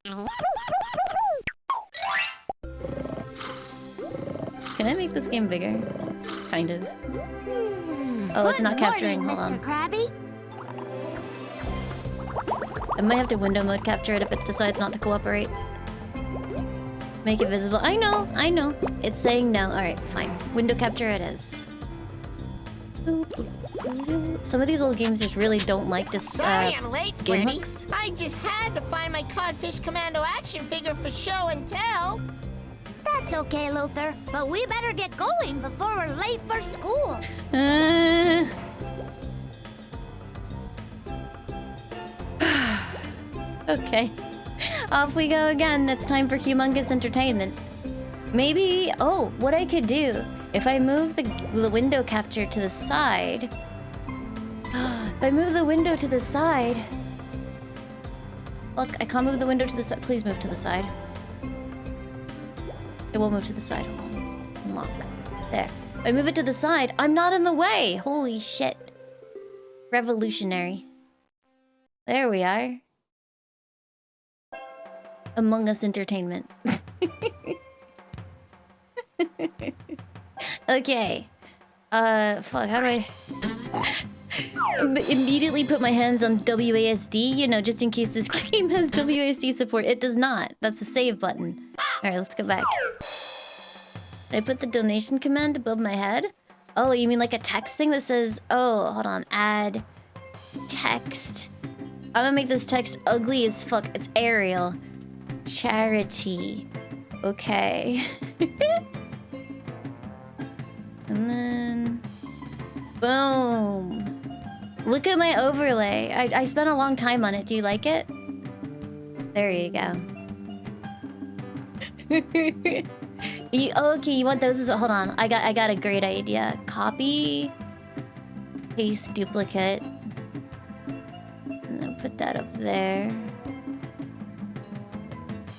Can I make this game bigger? Kind of. Oh, it's not capturing. Hold on. Krabby? I might have to window mode capture it if it decides not to cooperate. Make it visible. I know, I know. It's saying no. Alright, fine. Window capture it is. Some of these old games just really don't like this Sorry I'm late, game Freddi. hooks. I just had to find my Codfish Commando action figure for show and tell. That's okay, Luther. But we better get going before we're late for school. Okay. Off we go again. It's time for humongous entertainment. Maybe... Oh, what I could do... If I move the window capture to the side... If I move the window to the side... Look, I can't move the window to the side. Please move to the side. It won't move to the side. Hold on. Unlock. There. If I move it to the side, I'm not in the way! Holy shit. Revolutionary. There we are. Among Us entertainment. Okay. Fuck, how do I... Immediately put my hands on WASD, you know, just in case this game has WASD support. It does not. That's a save button. Alright, let's go back. Did I put the donation command above my head? Oh, you mean like a text thing that says... Oh, hold on. Add... Text. I'm gonna make this text ugly as fuck. It's Arial. Charity. Okay. And then... Boom. Look at my overlay. I spent a long time on it. Do you like it? There you go. Okay, you want those as well? Hold on. I got a great idea. Copy. Paste duplicate. And then put that up there.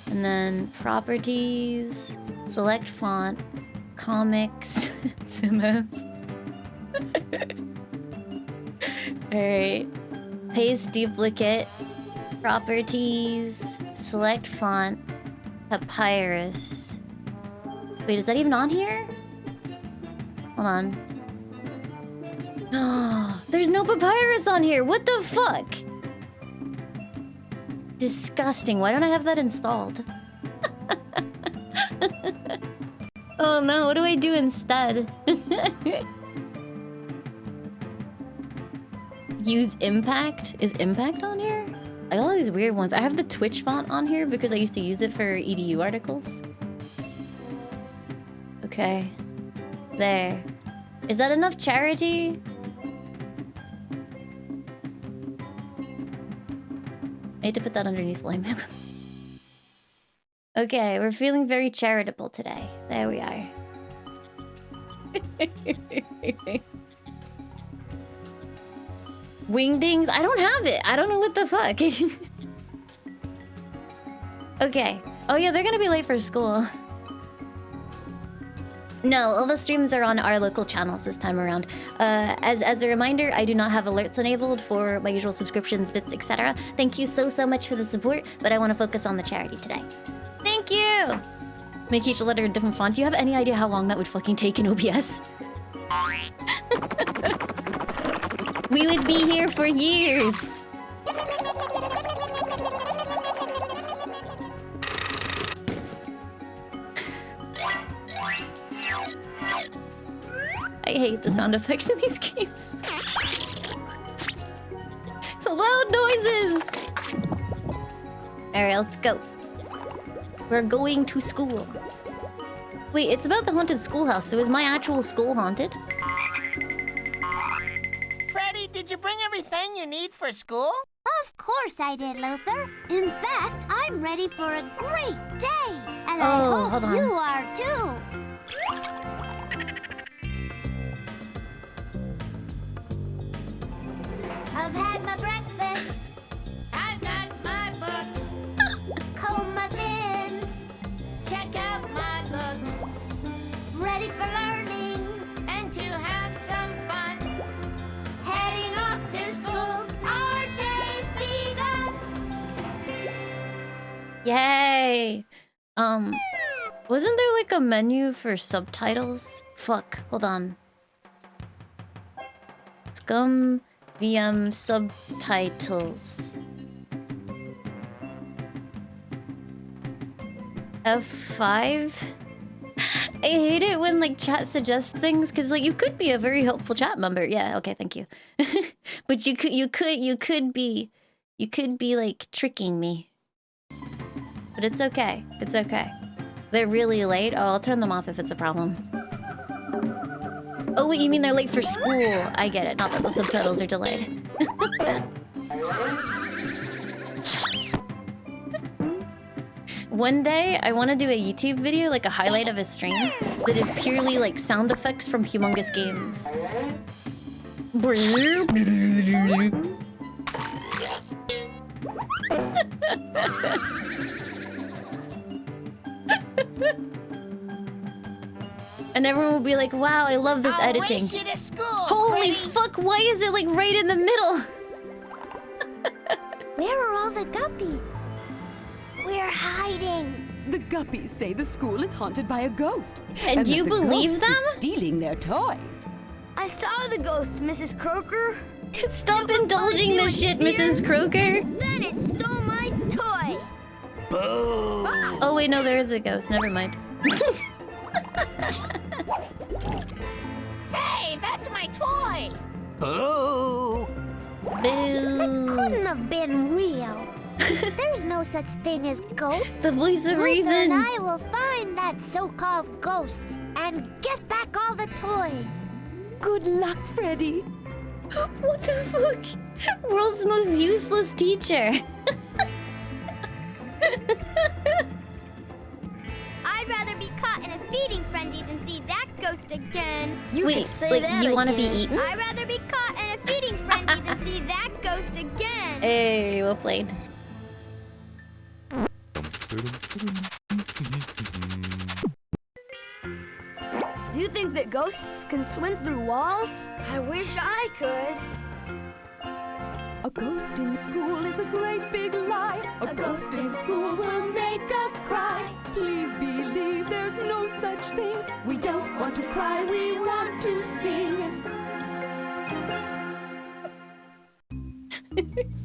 And then properties. Select font. Comics. Simmons. Alright. Paste duplicate. Properties. Select font. Papyrus. Wait, is that even on here? Hold on. There's no papyrus on here! What the fuck? Disgusting. Why don't I have that installed? Oh no, what do I do instead? Use impact? Is impact on here? I got all these weird ones. I have the Twitch font on here because I used to use it for EDU articles. Okay. There. Is that enough charity? I need to put that underneath Laimu. Okay, we're feeling very charitable today. There we are. Wingdings? I don't have it. I don't know what the fuck. Okay. Oh yeah, they're gonna be late for school. No, all the streams are on our local channels this time around. As a reminder, I do not have alerts enabled for my usual subscriptions, bits, etc. Thank you so much for the support, but I want to focus on the charity today. Thank you! Make each letter a different font. Do you have any idea how long that would fucking take in OBS? We would be here for years! I hate the sound effects in these games. It's loud noises! Alright, let's go. We're going to school. Wait, it's about the haunted schoolhouse, so is my actual school haunted? Freddi, did you bring everything you need for school? Of course I did, Luther. In fact, I'm ready for a great day. And Oh, I hold hope on. you are too. I've had my breakfast. I've got my books. Comb my fin. Check out my looks. Ready for learning. And to have some fun. Heading off to school. Our day's begun. Yay! Wasn't there like a menu for subtitles? Fuck, hold on. Scum VM subtitles. F5? I hate it when like chat suggests things because like you could be a very helpful chat member. Yeah, okay, thank you. But you could be like tricking me. But it's okay. It's okay. They're really late. Oh, I'll turn them off if it's a problem. Oh wait, you mean they're late for school? I get it. Not that the subtitles are delayed. One day, I want to do a YouTube video, like a highlight of a stream, that is purely like sound effects from humongous games. And everyone will be like, wow, I love this editing. Holy fuck, why is it like right in the middle? Where are all the guppies? We're hiding. The guppies say the school is haunted by a ghost. And do you believe them? Stealing their toys. I saw the ghost, Mrs. Croker. Stop indulging this shit, Mrs. Croker. Then it stole my toy. Boo! Oh wait, no, there is a ghost. Never mind. Hey, that's my toy! Boo! Boo. Couldn't have been real. There's no such thing as ghosts. The voice of Luther reason. and I will find that so-called ghost and get back all the toys. Good luck, Freddi. What the fuck? World's most useless teacher. I'd rather be caught in a feeding frenzy than see that ghost again. Wait, like you want to be eaten? I'd rather be caught in a feeding frenzy than see that ghost again. Hey, well played. Do you think that ghosts can swim through walls? I wish I could. A ghost in school is a great big lie. A ghost in school will make us cry. Please believe there's no such thing. We don't want to cry, we want to sing.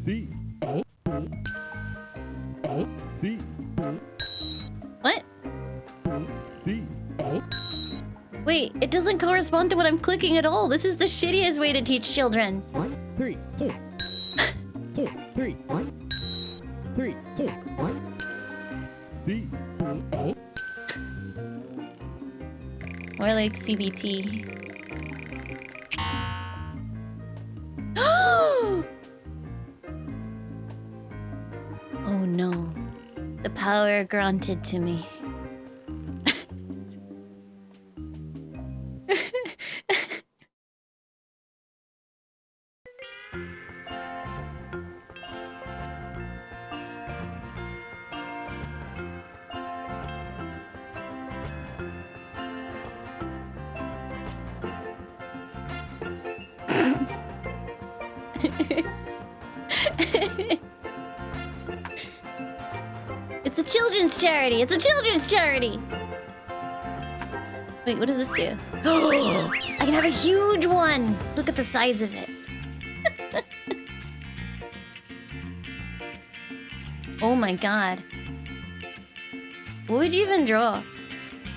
C. A. A. C. What? C. A. Wait, it doesn't correspond to what I'm clicking at all. This is the shittiest way to teach children. 1, 3. 2. 2, 3. 1, 3. 2, 1. C. A. More like CBT. Oh no. The power granted to me. It's a children's charity! It's a children's charity! Wait, what does this do? I can have a huge one! Look at the size of it. Oh my god. What would you even draw?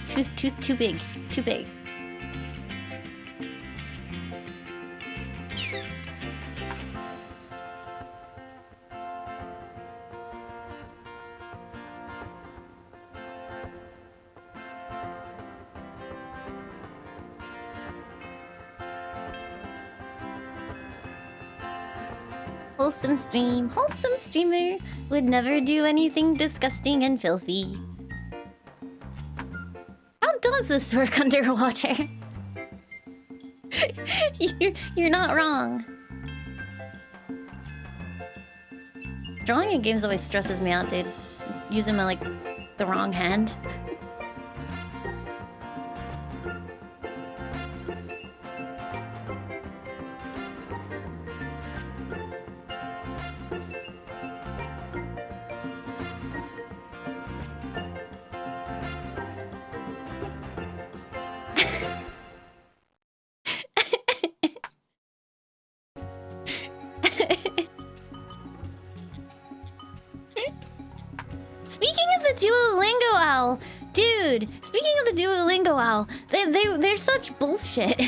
It's too big. Too big. Wholesome stream, wholesome streamer would never do anything disgusting and filthy. How does this work underwater? You're not wrong. Drawing in games always stresses me out, dude. Using my, like, the wrong hand. Speaking of the Duolingo owl, dude. Speaking of the Duolingo owl, they're such bullshit.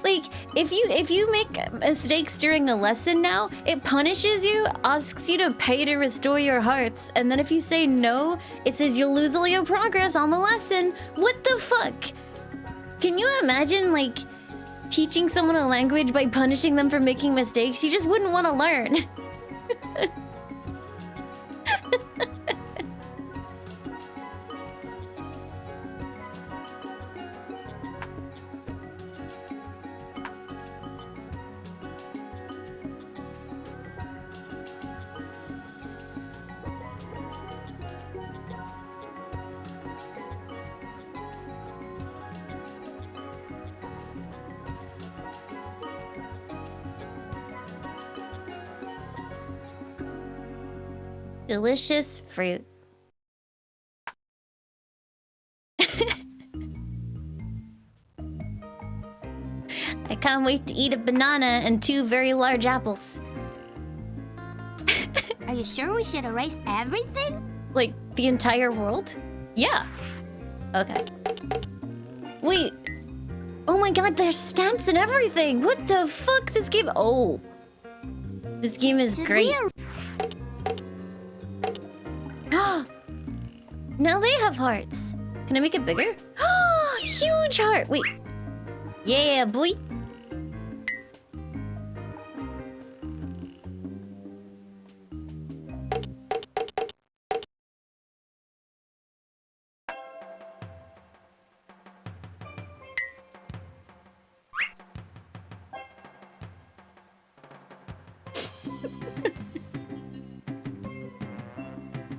Like, if you make mistakes during a lesson now, it punishes you, asks you to pay to restore your hearts, and then if you say no, it says you'll lose all your progress on the lesson. What the fuck? Can you imagine, like, teaching someone a language by punishing them for making mistakes? You just wouldn't want to learn. Delicious fruit. I can't wait to eat a banana and 2 very large apples. Are you sure we should erase everything? Like, the entire world? Yeah. Okay. Wait. Oh my god, there's stamps and everything! What the fuck? This game... Oh. This game is great. Now they have hearts. Can I make it bigger? Huge heart! Wait. Yeah, boy.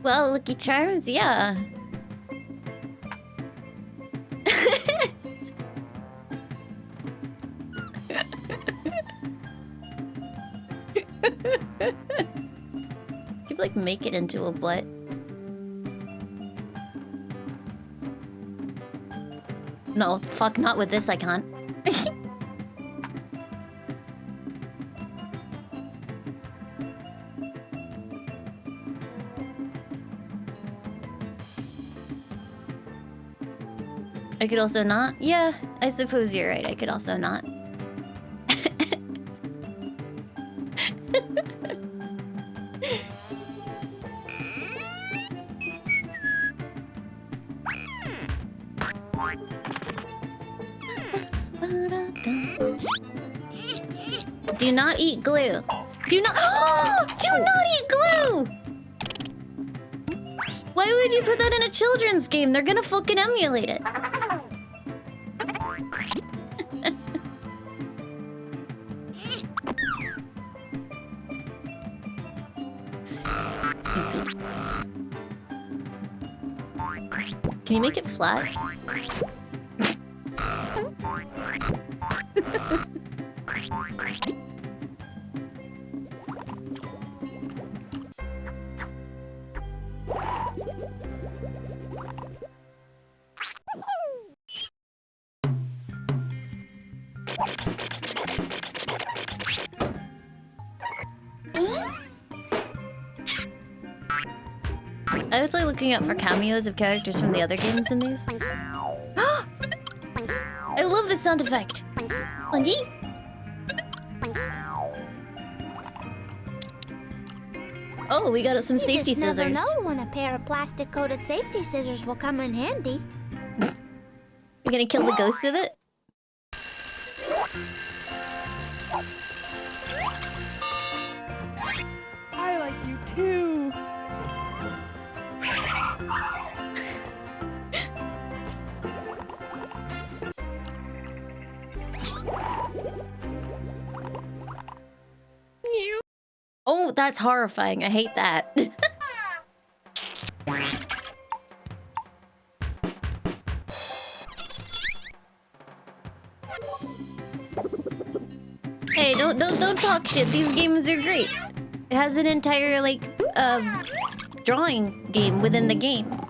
Well, Lucky Charms, yeah. Could like make it into a butt. No, fuck, not with this I can't. I could also not. Yeah, I suppose you're right. I could also not. Do not eat glue. Do not. Do not eat glue! Why would you put that in a children's game? They're gonna fucking emulate it. Stupid. Can you make it flat? I was like looking up for cameos of characters from the other games in these. I love this sound effect. Andy? Oh, we got some safety scissors. You just never know when a pair of plastic-coated safety scissors will come in handy. You're gonna kill the ghost with it? I like you too. Oh, that's horrifying. I hate that. Hey, don't talk shit. These games are great. It has an entire like drawing game within the game.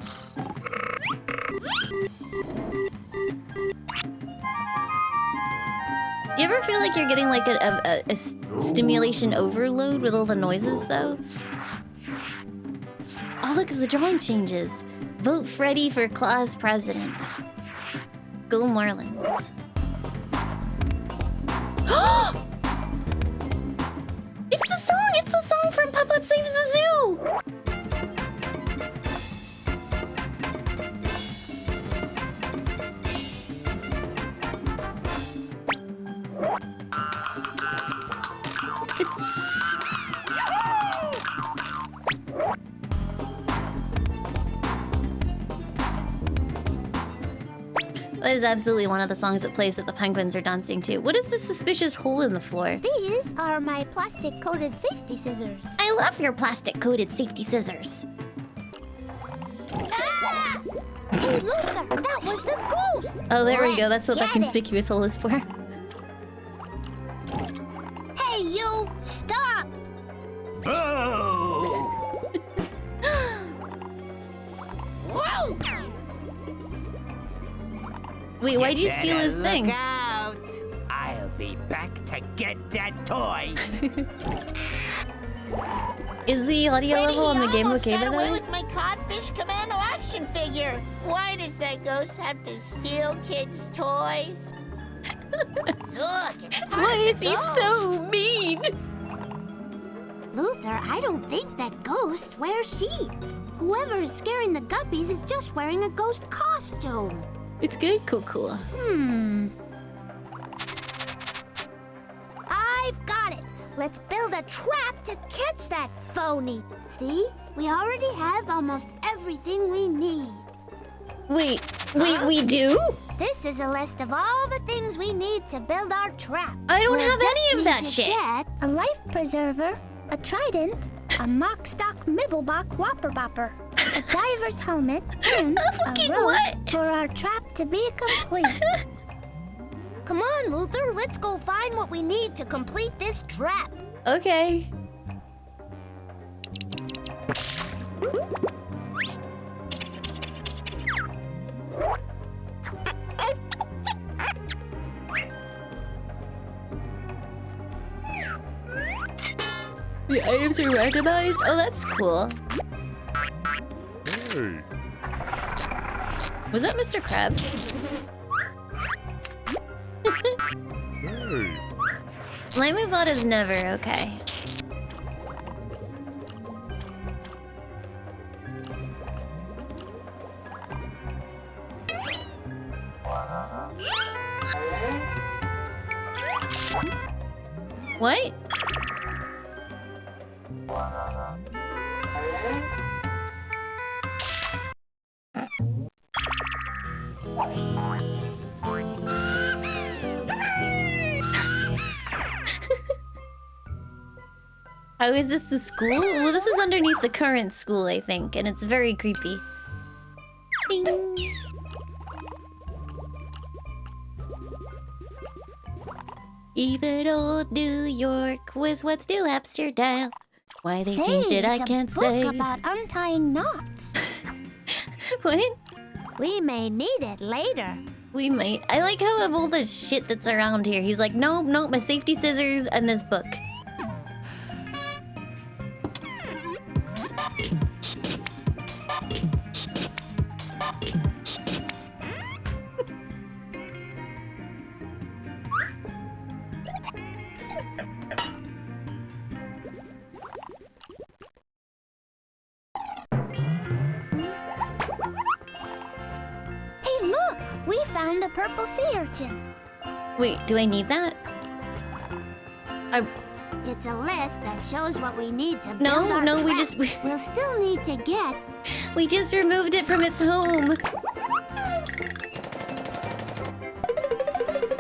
Do you ever feel like you're getting like a stimulation overload with all the noises though? look, the drawing changes. Vote Freddi for class president. Go Marlins. It's the song! It's the song from Puppet Saves the Zoo! That is absolutely one of the songs that plays that the penguins are dancing to. What is this suspicious hole in the floor? These are my plastic-coated safety scissors. I love your plastic-coated safety scissors. Ah! Hey, Luther, that was the ghost! Oh, there we go. That's what that Get it. conspicuous hole is for. Hey, you! Stop! Oh! Whoa! Wait, why'd you steal his thing? Look out! I'll be back to get that toy. Is the audio Freddi, level on the you game almost okay, by got the away way? with my Codfish Commando action figure. Why does that ghost have to steal kids' toys? Look, it's Why is he ghost. so mean? Luther, I don't think that ghosts wear sheets. Whoever is scaring the guppies is just wearing a ghost costume. It's good, cool. I've got it. Let's build a trap to catch that phony. See? We already have almost everything we need. Wait, we do? This is a list of all the things we need to build our trap. I don't We'll have just any of need that to shit. Get a life preserver, a trident, a mock stock Mibblebach Whopper Bopper, a diver's helmet, and A fucking rope what? for our trap to be complete. Come on, Luther, let's go find what we need to complete this trap. Okay. The items are randomized? Oh, that's cool. Hey! Was that Mr. Krabs? Hey! Laimu bot is never okay. What? How is this the school? Well, this is underneath the current school, I think, and it's very creepy. Bing. Even old New York was what's new Amsterdam. Why they changed it, I it's a can't book say. about untying knots. What? We may need it later. We might. I like how of all the shit that's around here. He's like, nope, my safety scissors and this book. Hey, look! We found the purple sea urchin. Wait, do I need that? It's a list that shows what we need to build our No, we trap. just We'll still need to get... we just removed it from its home.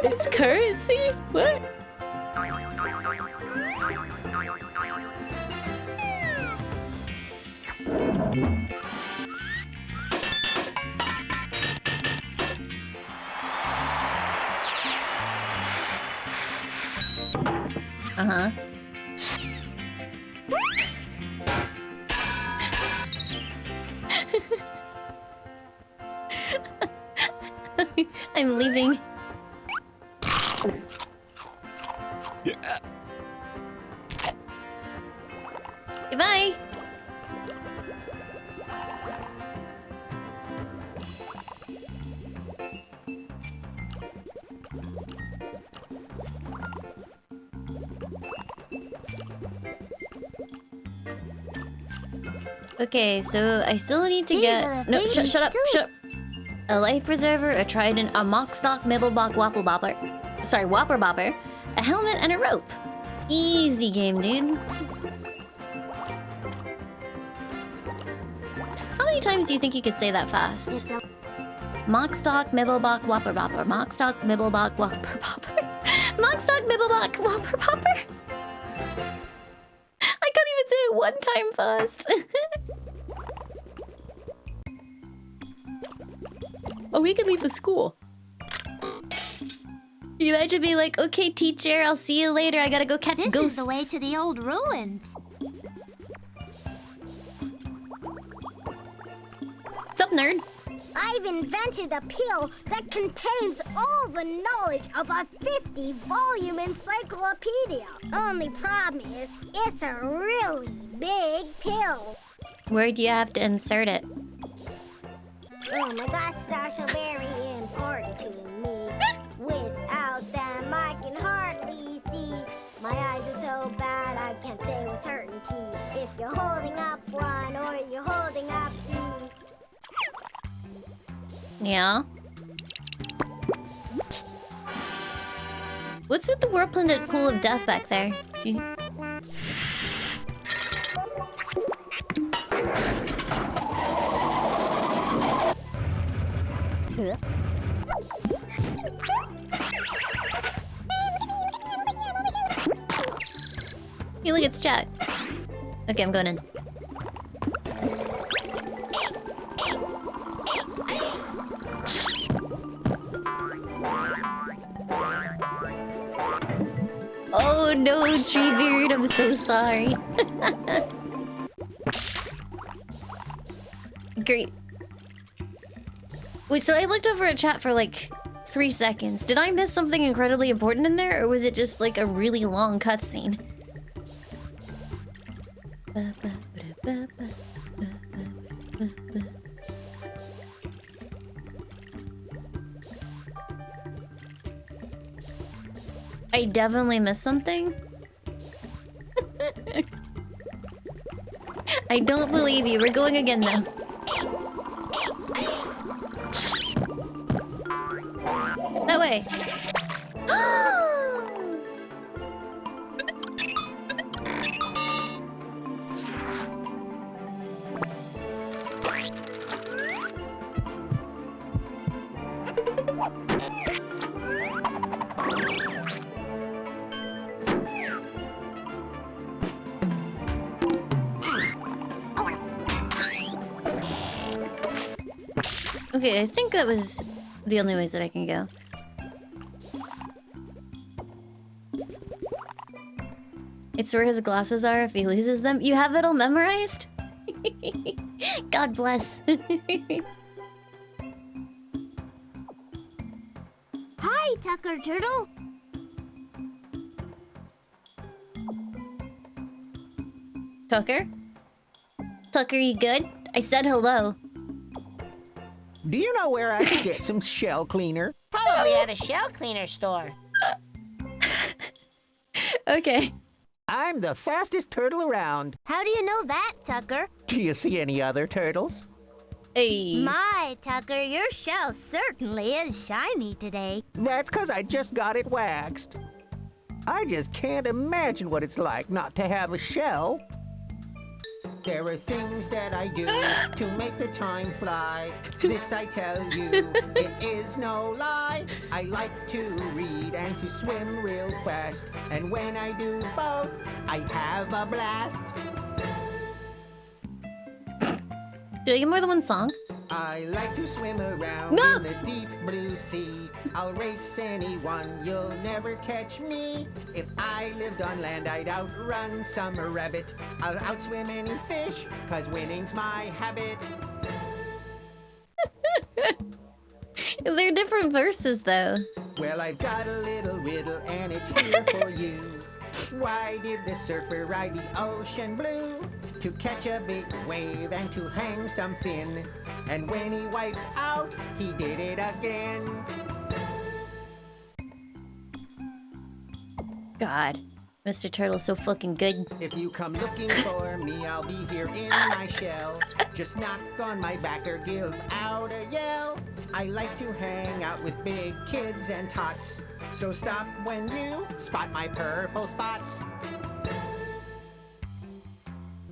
It's currency? What? Uh-huh. I'm leaving. Yeah. Goodbye. Okay, so I still need to These are get... the No, babies shut up, too. shut up. A life preserver, a trident, a mock stock, mibblebop, wapple bopper. Sorry, whopper bopper. A helmet and a rope. Easy game, dude. How many times do you think you could say that fast? It's a Mock stock, mibblebop, whopper bopper. Mock stock, mibblebop, whopper bopper. Mock stock, mibblebop, whopper bopper. I can't even say it one time fast. Oh, we could leave the school. You imagine being like, okay, teacher, I'll see you later. I gotta go catch This ghosts. is the way to the old ruins. What's up, nerd? I've invented a pill that contains all the knowledge of a 50-volume encyclopedia. Only problem is, it's a really big pill. Where do you have to insert it? Oh, my glasses are so very important to me. Without them, I can hardly see. My eyes are so bad, I can't say with certainty if you're holding up one or you're holding up two. Yeah. What's with the whirlpool pool of death back there? Do you... Hey, look, it's chat. Okay, I'm going in. Oh no, Treebeard, I'm so sorry. Great. Wait, so I looked over a chat for like 3 seconds. Did I miss something incredibly important in there, or was it just like a really long cutscene? I definitely missed something. I don't believe you. We're going again now. That way. Okay, I think that was the only ways that I can go. It's where his glasses are if he loses them. You have it all memorized? God bless. Hi, Tucker Turtle. Tucker? Tucker, you good? I said hello. Do you know where I can get some shell cleaner? Probably at a shell cleaner store. Okay. I'm the fastest turtle around. How do you know that, Tucker? Do you see any other turtles? Hey. My, Tucker, your shell certainly is shiny today. That's 'cause I just got it waxed. I just can't imagine what it's like not to have a shell. There are things that I do to make the time fly. This I tell you, it is no lie. I like to read and to swim real fast. And when I do both, I have a blast. Did I get more than one song? I like to swim around No! in the deep blue sea. I'll race anyone, you'll never catch me. If I lived on land, I'd outrun some rabbit. I'll outswim any fish, 'cause winning's my habit. They're different verses, though. Well, I've got a little riddle, and it's here for you. Why did the surfer ride the ocean blue? To catch a big wave and to hang some fin. And when he wiped out, he did it again. God. Mr. Turtle's so fucking good. If you come looking for me, I'll be here in my shell. Just knock on my back or give out a yell. I like to hang out with big kids and tots. So stop when you spot my purple spots.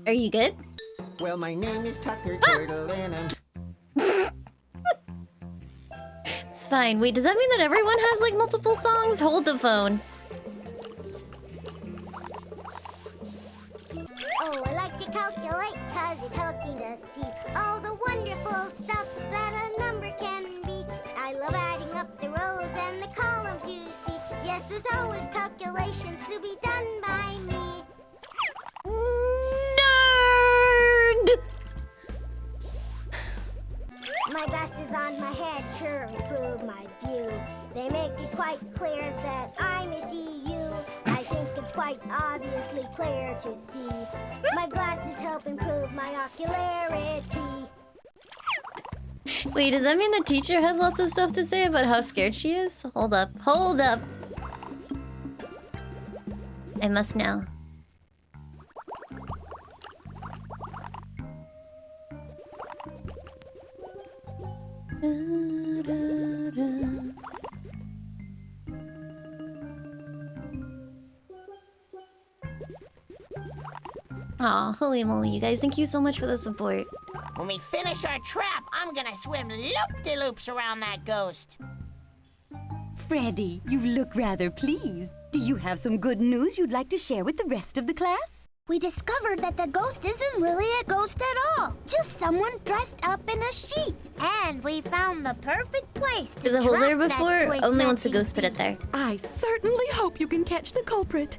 Are you good? Well, my name is Tucker Turtle and I'm... It's fine. Wait, does that mean that everyone has like multiple songs? Hold the phone. Oh, I like to calculate, cause it helps me to see all the wonderful stuff that a number can be. I love adding up the rows and the columns you see. Yes, there's always calculations to be done by me. Nerd! My glasses on my head sure improve my view. They make it quite clear that I may see you. I think it's quite obviously clear to see. My glasses help improve my ocularity. Wait, does that mean the teacher has lots of stuff to say about how scared she is? Hold up. Hold up. I must know. Aw, holy moly, you guys. Thank you so much for the support. When we finish our trap, I'm gonna swim loop-de-loops around that ghost. Freddi, you look rather pleased. Do you have some good news you'd like to share with the rest of the class? We discovered that the ghost isn't really a ghost at all. Just someone dressed up in a sheet. And we found the perfect place to There's a hole there trap that before? toy Only once the snatching ghost put it thief. there. I certainly hope you can catch the culprit.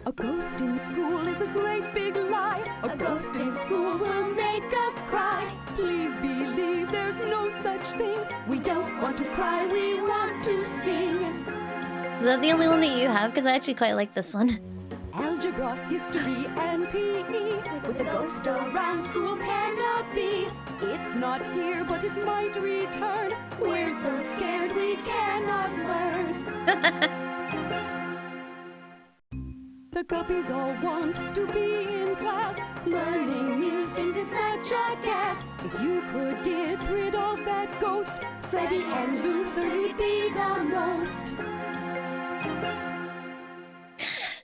A ghost in school is a great big lie. A ghost in school will make us cry. Please believe there's no such thing. We don't want to cry, we want to sing. Is that the only one that you have? Because I actually quite like this one. Algebra, history, and PE. With a ghost around, school cannot be. It's not here, but it might return. We're so scared we cannot learn. The guppies all want to be in class. Learning new things is such a gas. If you could get rid of that ghost, Freddi and Luther would be the most.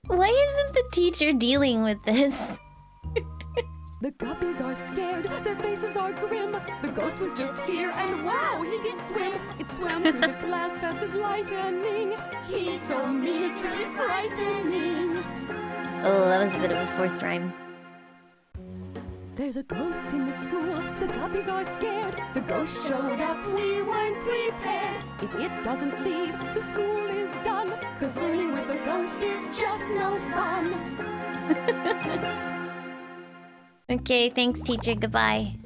Why isn't the teacher dealing with this? The guppies are scared, their faces are grim. The ghost was just here, and wow, he can swim. It swam through the class fast as lightning. He's so mean, it's really frightening. Oh, that was a bit of a forced rhyme. There's a ghost in the school, the guppies are scared. The ghost showed up, we weren't prepared. If it doesn't leave, the school is done. 'Cause learning with a ghost is just no fun. Okay, thanks, teacher. Goodbye.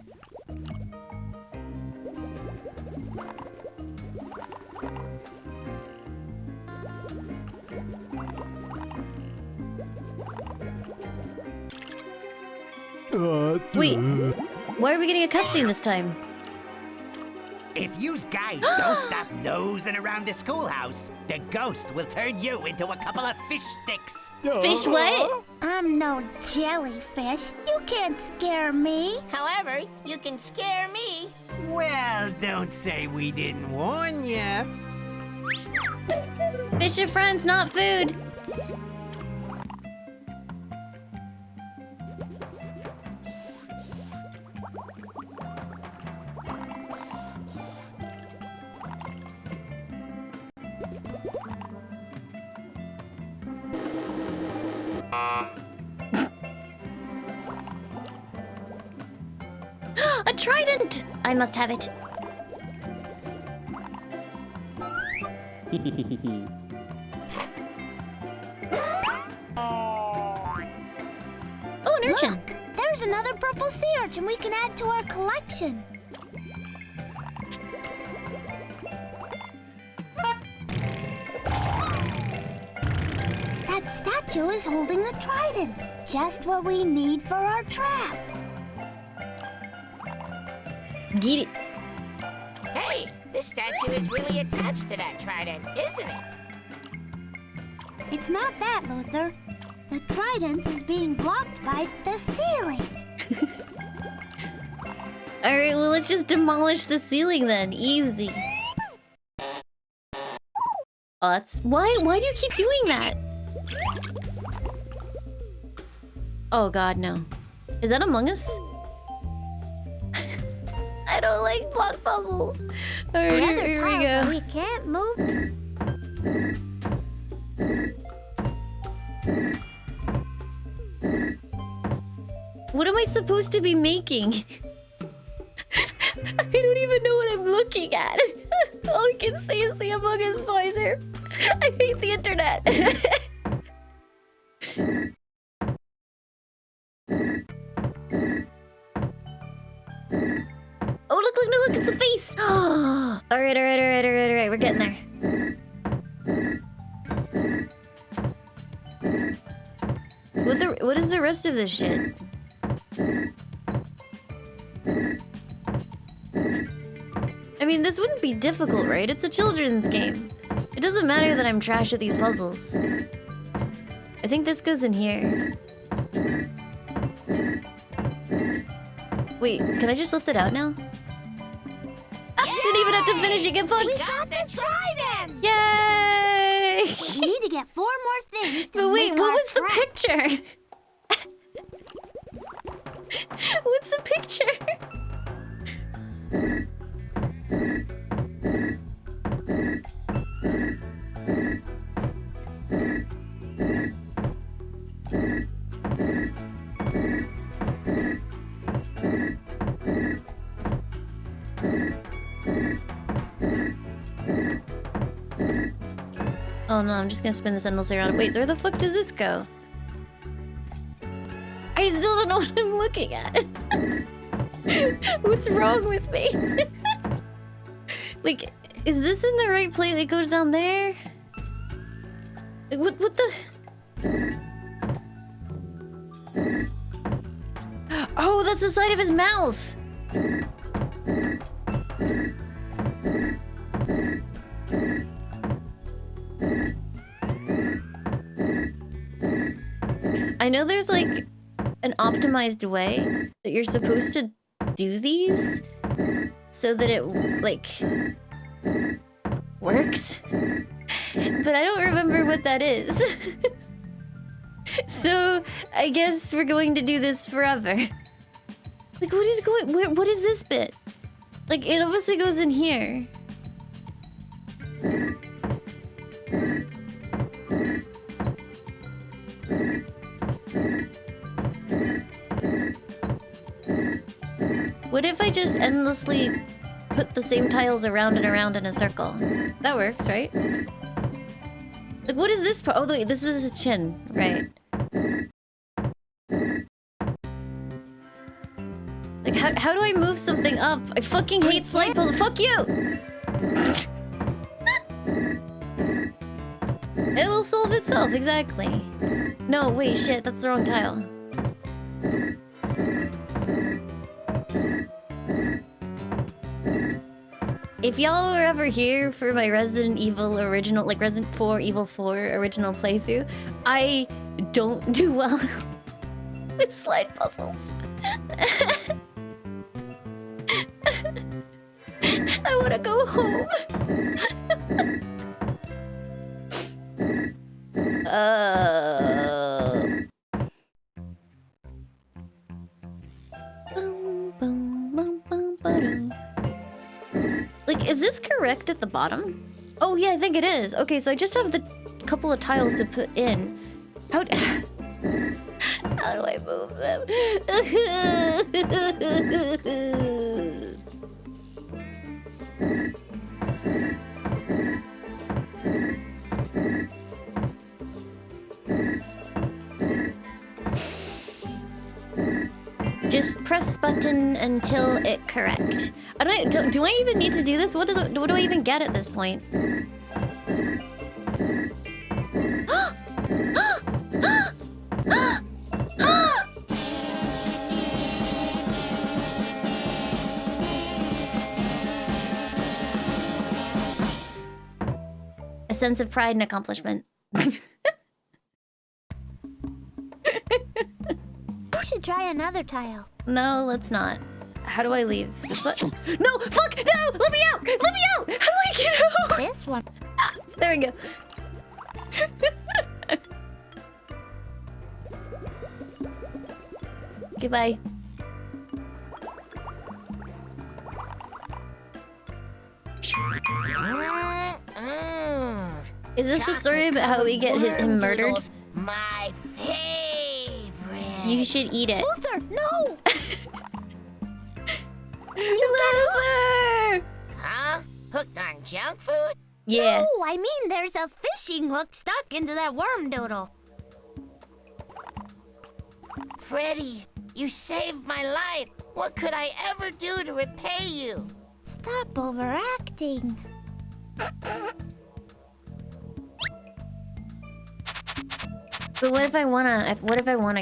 Wait, why are we getting a cutscene this time? If you guys don't stop nosing around the schoolhouse, the ghost will turn you into a couple of fish sticks. Fish what? I'm no jellyfish. You can't scare me. However, you can scare me. Well, don't say we didn't warn ya. Fish are friends, not food. A trident! I must have it. Oh, an urchin. Look, there's another purple sea urchin we can add to our collection. That statue is holding a trident. Just what we need for our trap. Get it. Hey, this statue is really attached to that trident, isn't it? It's not that, Luther. The trident is being blocked by the ceiling. Alright, well, let's just demolish the ceiling then. Easy. Oh, that's... Why do you keep doing that? Oh god, no. Is that Among Us? I don't like block puzzles. Alright, here we go. We can't move. What am I supposed to be making? I don't even know what I'm looking at. All I can see is the Among Us visor. I hate the internet. Oh, look, it's a face! Alright, we're getting there. What is the rest of this shit? I mean, this wouldn't be difficult, right? It's a children's game. It doesn't matter that I'm trash at these puzzles. I think this goes in here. Wait, can I just lift it out now? Didn't even have to finish it, get fucked! We got the trident! Yay! We need to get 4 more things. But wait, what was the picture? What's the picture? Oh no, I'm just gonna spin this endlessly around. Wait, where the fuck does this go? I still don't know what I'm looking at. What's wrong with me? Like, is this in the right place? It goes down there? Like, what the... Oh, that's the side of his mouth! I know there's like an optimized way that you're supposed to do these so that it like works, but I don't remember what that is. So I guess we're going to do this forever. Like, what is going? What is this bit? Like, it obviously goes in here. What if I just endlessly put the same tiles around and around in a circle? That works, right? Like, what is this part? Oh, wait, this is his chin, right? Like, how do I move something up? I fucking hate slide puzzles. Fuck you! It will solve itself, exactly. No, wait, shit, that's the wrong tile. If y'all were ever here for my Resident Evil original, like Resident 4 Evil 4 original playthrough, I don't do well with slide puzzles. I wanna go home. Like, is this correct at the bottom? Oh yeah, I think it is. Okay, so I just have the couple of tiles to put in. How do I move them? Just press button until it correct. Do I even need to do this? What do I even get at this point? A sense of pride and accomplishment. should try another tile. No, let's not. How do I leave? This button? No! Fuck! No! Let me out! Let me out! How do I get out? This one. There we go. Goodbye. Is this the story about how we get him murdered? Noodles, my favorite. You should eat it. Luther, no! Luther! Huh? Hooked on junk food? Yeah. No, I mean there's a fishing hook stuck into that worm doodle. Freddi, you saved my life. What could I ever do to repay you? Stop overacting. But what if I wanna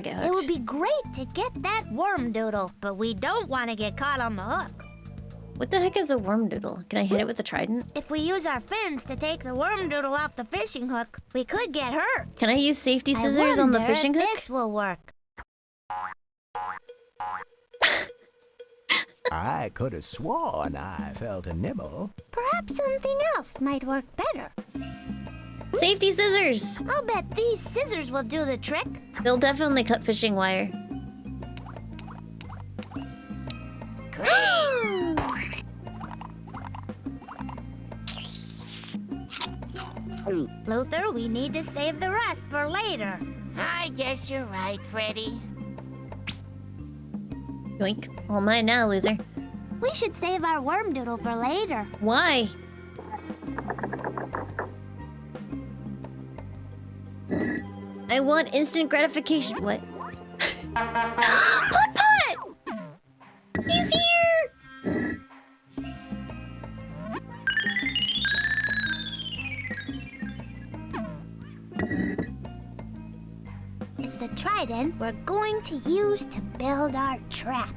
get hooked? It would be great to get that worm doodle, but we don't want to get caught on the hook. What the heck is a worm doodle? Can I hit it with a trident? If we use our fins to take the worm doodle off the fishing hook, we could get hurt. Can I use safety scissors on the I wonder fishing if hook? This will work. I could have sworn I felt a nibble. Perhaps something else might work better. Safety scissors! I'll bet these scissors will do the trick. They'll definitely cut fishing wire. Luther, we need to save the rest for later. I guess you're right, Freddi. Yoink. All mine now, loser. We should save our worm doodle for later. Why? I want instant gratification. What? Pot Pot! He's here! It's the trident we're going to use to build our trap.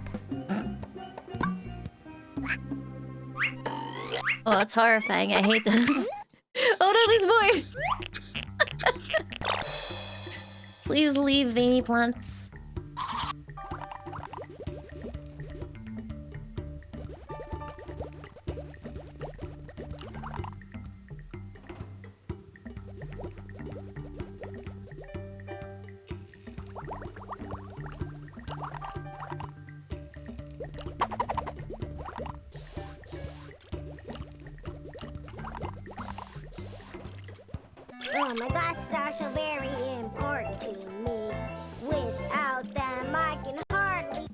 Oh, that's horrifying. I hate this. Oh no, this boy! Please leave, veiny plants. Oh, my glasses are so very important to me. Without them, I can hardly...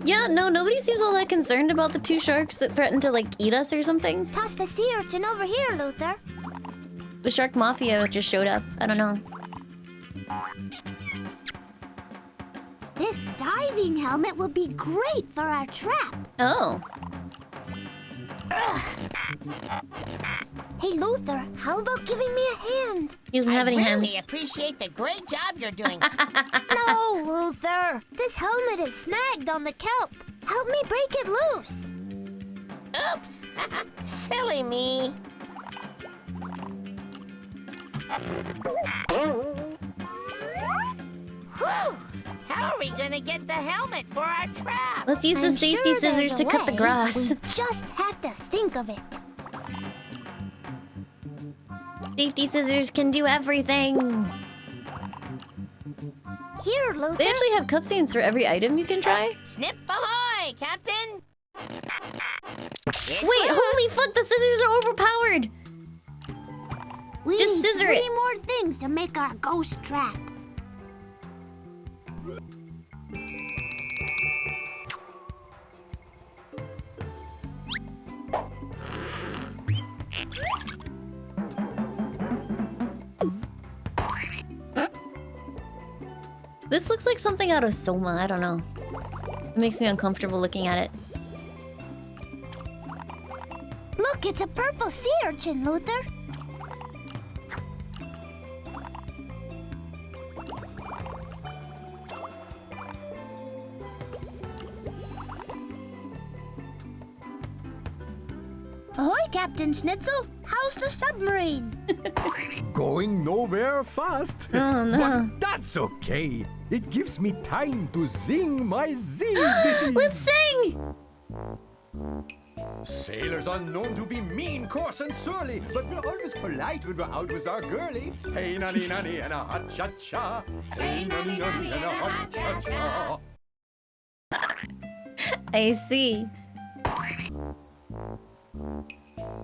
Yeah, no, nobody seems all that concerned about the two sharks that threatened to, like, eat us or something. Toss the sea urchin over here, Luther. The shark mafia just showed up. I don't know. This diving helmet will be great for our trap. Oh. Hey, Luther, how about giving me a hand? He doesn't have any I hands. really appreciate the great job you're doing. No, Luther. This helmet is snagged on the kelp. Help me break it loose. Oops! Silly me. Whew! How are we gonna get the helmet for our trap? Let's use the I'm safety sure there's scissors a to cut the way. grass. We just have to think of it. Safety scissors can do everything. Here, Luther. They actually have cutscenes for every item you can try. Snip ahoy, Captain! Wait, holy fuck, the scissors are overpowered. We just need scissor 3 it. more things to make our ghost trap. This looks like something out of Soma, I don't know. It makes me uncomfortable looking at it. Look, it's a purple sea urchin, Luther. Ahoy, Captain Schnitzel. How's the submarine? Going nowhere fast. Oh no. But that's okay. It gives me time to sing my zing ditty. Let's sing! Sailors are known to be mean, coarse, and surly, but we're always polite when we're out with our girlie. Hey, nanny, nanny, and a hot cha-cha. Hey, nanny, nanny, and a hot cha-cha. I see.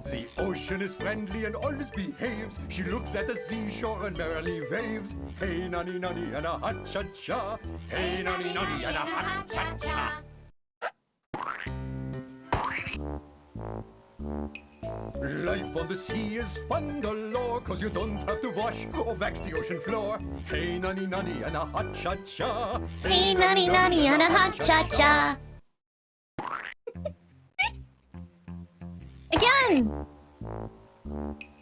The ocean is friendly and always behaves. She looks at the seashore and merrily waves. Hey, nanny, nanny, and a hot cha-cha. Hey, nanny, nanny, and a hot cha-cha. Life on the sea is fun galore, 'cause you don't have to wash or wax the ocean floor. Hey, nanny, nanny, and a hot cha-cha. Hey, nanny, nanny, and a hot cha-cha. Again!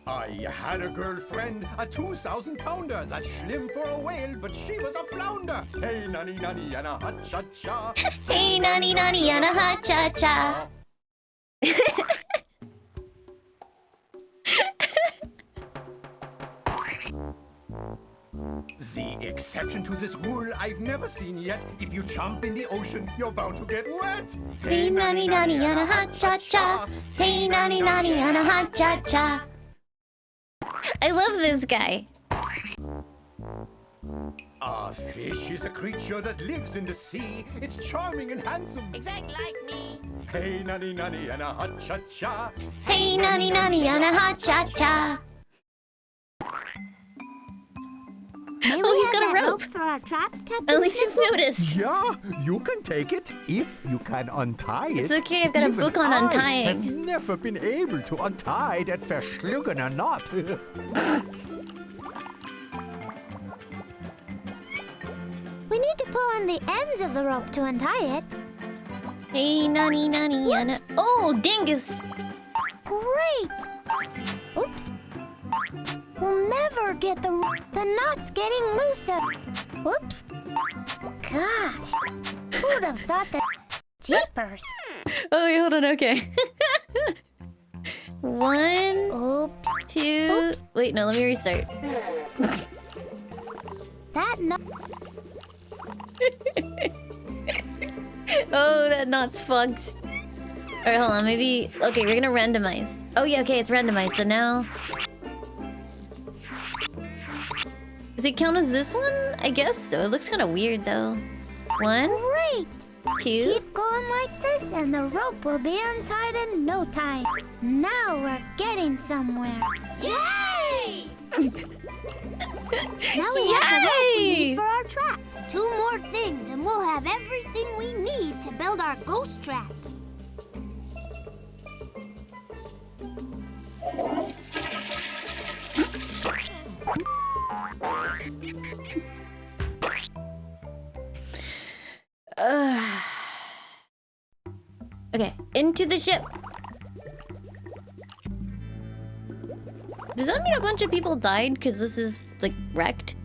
I had a girlfriend, a 2,000-pounder, that's slim for a whale, but she was a flounder. Hey, nanny, nanny, and a hot cha-cha. Hey, nanny, nanny, and a hot cha-cha. The exception to this rule I've never seen yet. If you jump in the ocean, you're bound to get wet. Hey, nanny, nanny, and a hot cha-cha. Hey, nanny, nanny, and a hot cha-cha. I love this guy. A fish is a creature that lives in the sea. It's charming and handsome. Exactly like me. Hey, nanny, nanny, and a hot cha-cha. Hey, nanny, nanny, and a hot cha-cha. May Oh, we he's have got a that rope. for our trap, Captain At least he's Schnitzel? noticed. Yeah, you can take it if you can untie it. It's okay, I've got a Even book on I have untying. never been able to untie that verschlungene knot. We need to pull on the ends of the rope to untie it. Hey, nanny, nanny, and a... Oh, dingus! Great! Oops. We'll never get the knot's getting looser. Whoops. Gosh. Who'd have thought that? Jeepers. Oh, wait, hold on, okay. 1, Oops. 2... Wait, no, let me restart. That knot. Oh, that knot's fucked. Alright, hold on, maybe... Okay, we're gonna randomize. Oh yeah, okay, it's randomized, so now... Does it count as this one? I guess so. It looks kind of weird, though. 1, Great. 2... Keep going like this and the rope will be untied in no time. Now we're getting somewhere. Yay! Now we have the rope we Yay! need for our trap. 2 more things and we'll have everything we need to build our ghost trap. Okay, into the ship. Does that mean a bunch of people died because this is, like, wrecked?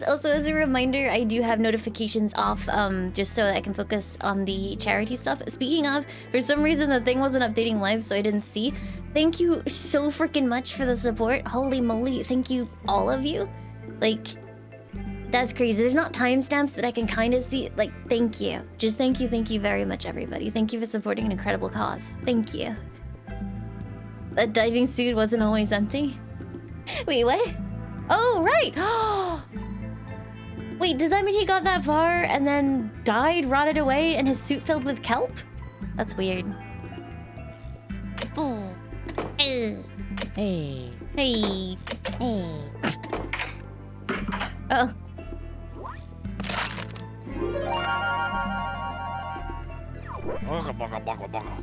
Also, as a reminder, I do have notifications off, just so that I can focus on the charity stuff. Speaking of, for some reason the thing wasn't updating live, so I didn't see. Thank you so freaking much for the support. Holy moly, thank you, all of you. Like, that's crazy. There's not timestamps, but I can kind of see, like, thank you. Just thank you very much, everybody. Thank you for supporting an incredible cause. Thank you. That diving suit wasn't always empty. Wait, what? Oh, right! Wait, does that mean he got that far and then died, rotted away, and his suit filled with kelp? That's weird. Hey. Hey. Hey. Hey. Oh. Bugga, bugga, bugga, bugga.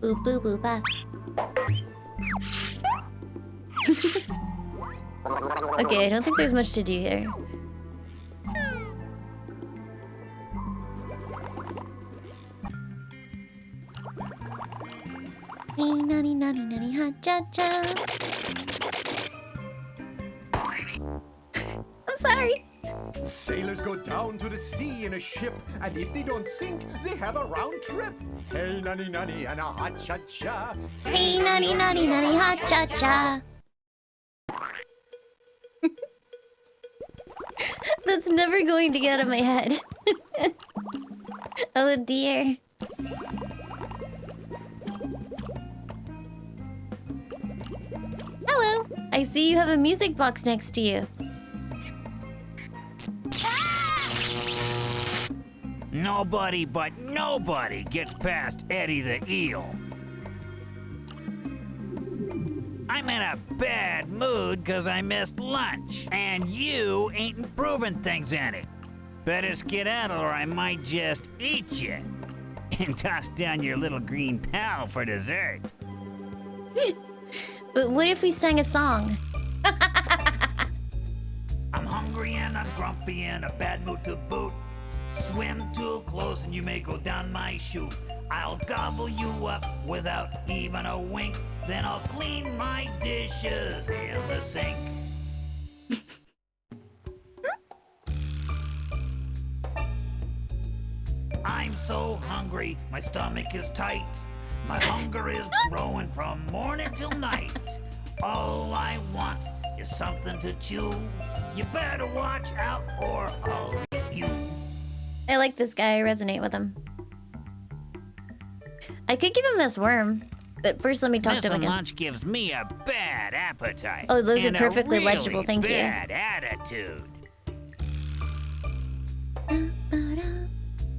Boop boop boop ah. Okay, I don't think there's much to do here. Hey, nutty, nutty, nutty, ha, cha, cha. I'm sorry. Sailors go down to the sea in a ship, and if they don't sink, they have a round trip. Hey, nunny, nunny, and a ha-cha-cha. Hey, nutty, nutty, nutty, ha, cha, cha. That's never going to get out of my head. Oh dear. Hello. I see you have a music box next to you. Nobody but nobody gets past Eddie the Eel. I'm in a bad mood because I missed lunch, and you ain't improving things any. Better skedaddle or I might just eat you and toss down your little green pal for dessert. But what if we sang a song? I'm hungry and I'm grumpy and a bad mood to boot. Swim too close and you may go down my chute. I'll gobble you up without even a wink. Then I'll clean my dishes in the sink. I'm so hungry, my stomach is tight. My hunger is growing from morning till night. All I want is something to chew. You better watch out or I'll eat you. I like this guy. I resonate with him. I could give him this worm, but first let me talk to him Missing again. lunch gives me a bad appetite. Oh, those are and perfectly a really legible, thank you. bad attitude.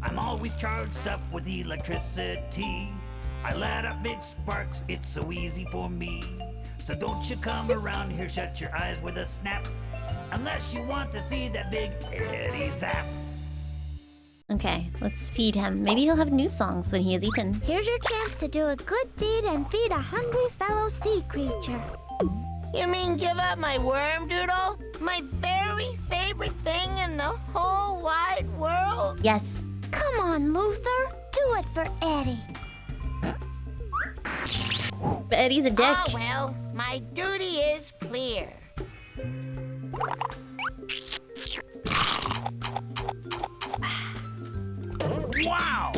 I'm always charged up with electricity. I light up big sparks, it's so easy for me. So don't you come around here, shut your eyes with a snap. Unless you want to see that big Eddie zap. Okay, let's feed him. Maybe he'll have new songs when he is eaten. Here's your chance to do a good deed and feed a hungry fellow sea creature. You mean give up my worm doodle? My very favorite thing in the whole wide world? Yes. Come on, Luther. Do it for Eddie. But Eddie's a dick. Oh well, my duty is clear. Wow!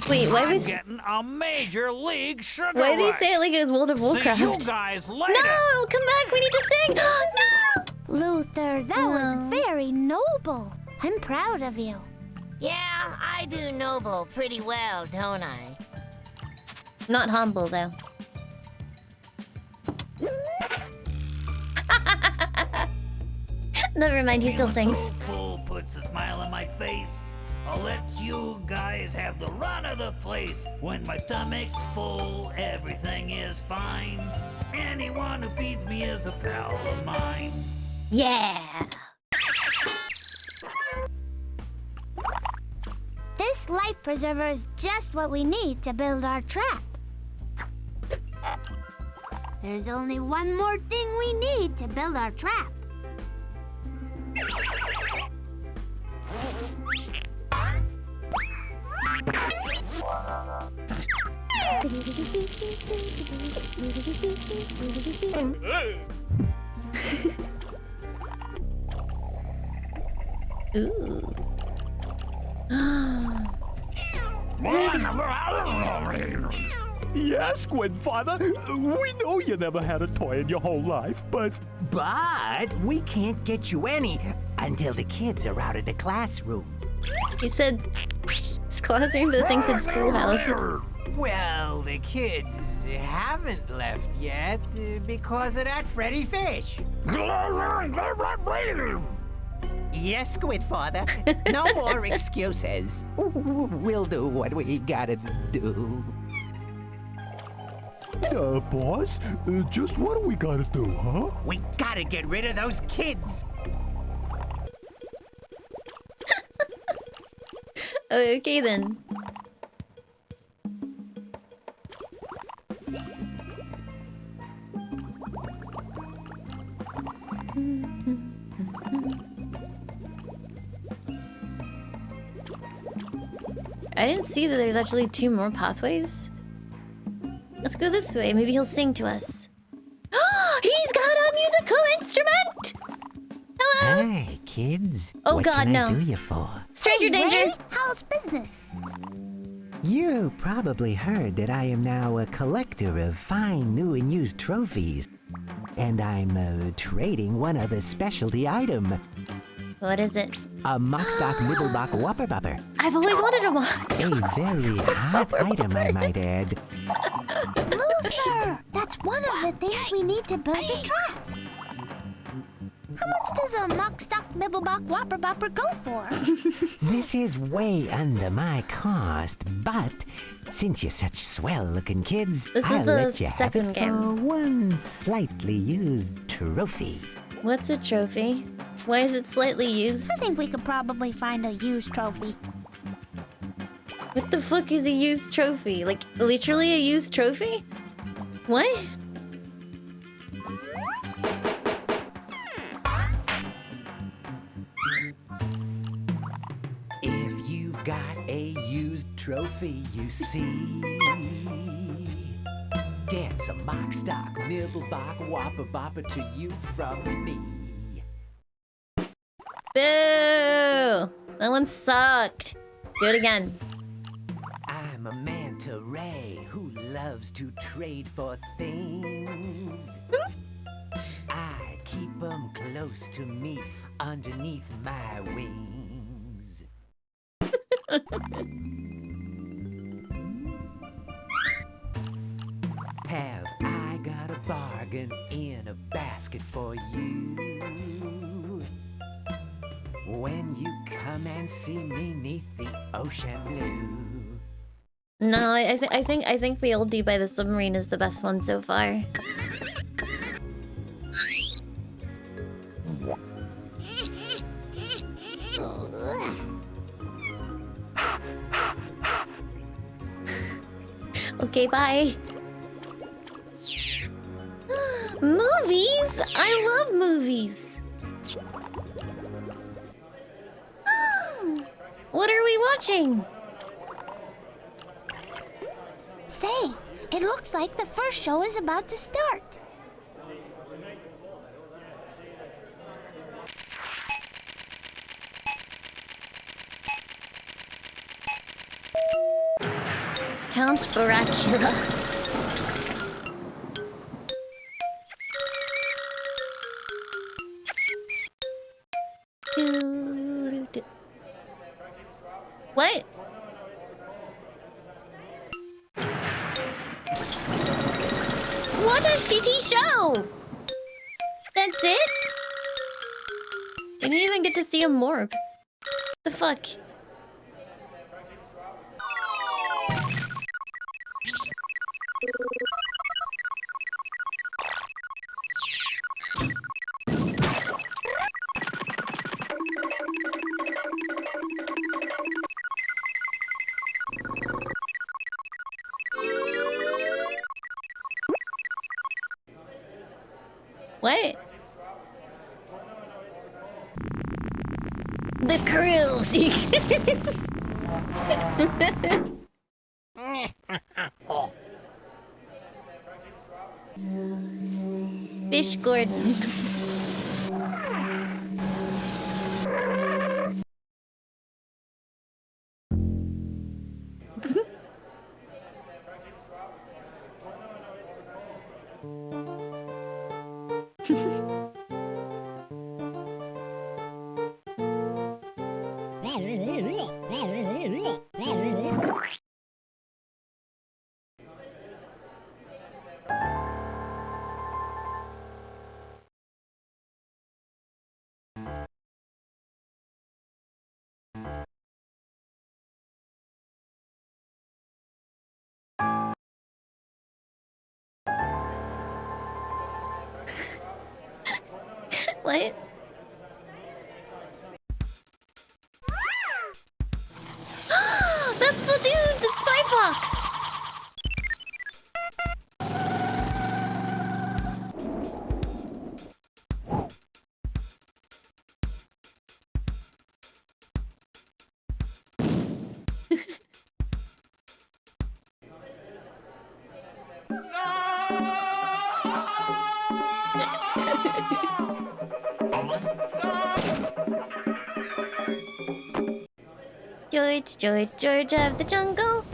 Wait, why I'm was... getting a major league sugar Why did he rush. say it like it was World of See you Warcraft? guys later. No! Come back! We need to sing! No! Luther, that was very noble. I'm proud of you. Yeah, I do noble pretty well, don't I? Not humble, though. Never mind, he still sings. Fool puts a smile on my face. I'll let you guys have the run of the place. When my stomach's full, everything is fine. Anyone who feeds me is a pal of mine. Yeah! This life preserver is just what we need to build our trap. There's only one more thing we need to build our trap. Ooh. Yes, Grandfather. We know you never had a toy in your whole life, but... But we can't get you any until the kids are out of the classroom. He said... It's classroom, but the thing said schoolhouse. Well, the kids haven't left yet because of that Freddi fish. Yes, Squidfather. No more excuses. We'll do what we gotta do. Boss, just what do we gotta do, huh? We gotta get rid of those kids. Okay, then. I didn't see that there's actually 2 more pathways. Let's go this way. Maybe he'll sing to us. He's got a musical instrument! Hello? Hi, kids. Oh what God, can no. I do you for? Stranger danger! Ray, how's business? You probably heard that I am now a collector of fine new and used trophies. And I'm trading one other specialty item. What is it? A Mockstock Nibblebach Whopper Bopper. I've always wanted a box. A very hot item, I might add. Luther! That's one of the things we need to build the trap. How much does a Mockstock Nibblebach Whopper Bopper go for? This is way under my cost, but since you're such swell-looking kids, This is I'll the let you second have it game. for one slightly used trophy. What's a trophy? Why is it slightly used? I think we could probably find a used trophy. What the fuck is a used trophy? Like, literally a used trophy? What? If you've got a used trophy, you see, there's a Mockstock Nibblebach Whopper Bopper to you from me. Boo! That one sucked. Do it again. I'm a manta ray who loves to trade for things. I keep 'em close to me underneath my wings. Have I got a bargain in a basket for you? When you come and see me 'neath the ocean blue. No, I think the oldie by the submarine is the best one so far. Okay, bye. Movies? I love movies. What are we watching? Say, it looks like the first show is about to start. Count Baracula. What? What a shitty show! That's it? Didn't even get to see a morb. The fuck? What? The krill seekers. Fish Gordon. What? That's the dude, the Spy Fox. George, George, George of the jungle.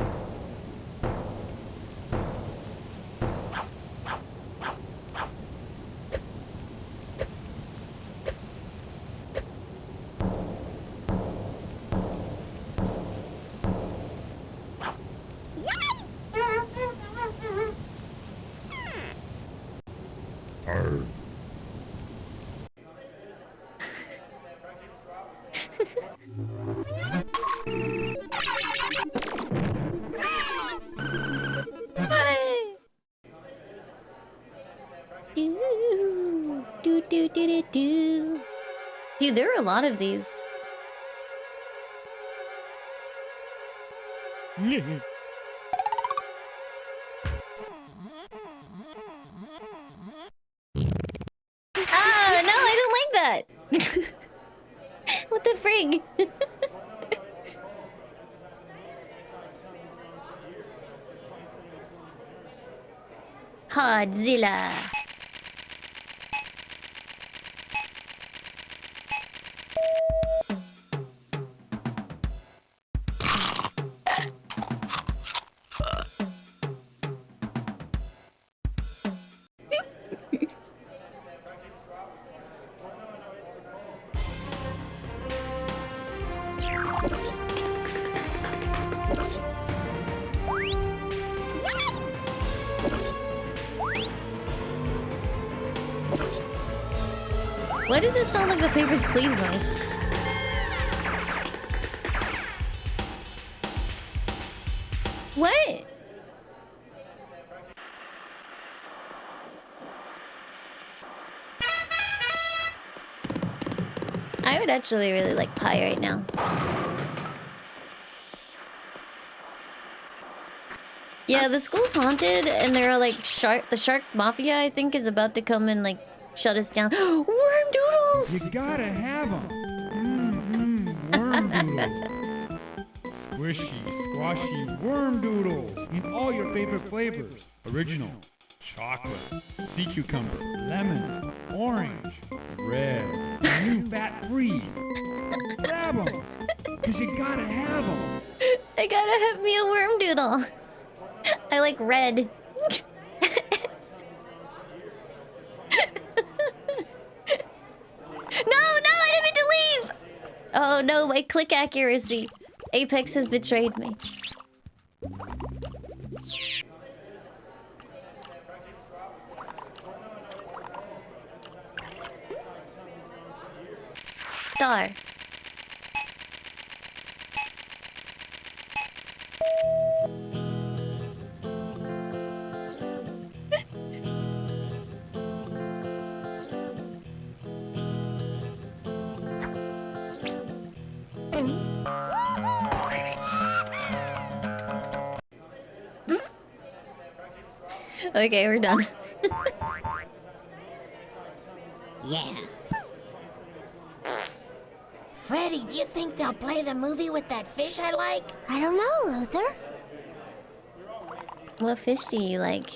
Hey. Do. Dude, there are a lot of these. Ah, no, I don't like that. What the frig? Godzilla. Why does it sound like the Papers, Please noise? What? I would actually really like pie right now. Yeah, the school's haunted, and there are like the shark mafia, I think, is about to come and like shut us down. Worm doodles! You gotta have them. Worm doodles. Squishy, squashy worm doodles in all your favorite flavors. Original, chocolate, sea cucumber, lemon, orange, red, new fat-free. Grab them, because you gotta have them. I gotta have me a worm doodle. I like red. No, I didn't mean to leave! Oh no, my click accuracy. Apex has betrayed me. Star. Okay, we're done. Yeah. Freddi, do you think they'll play the movie with that fish I like? I don't know, Luther. What fish do you like?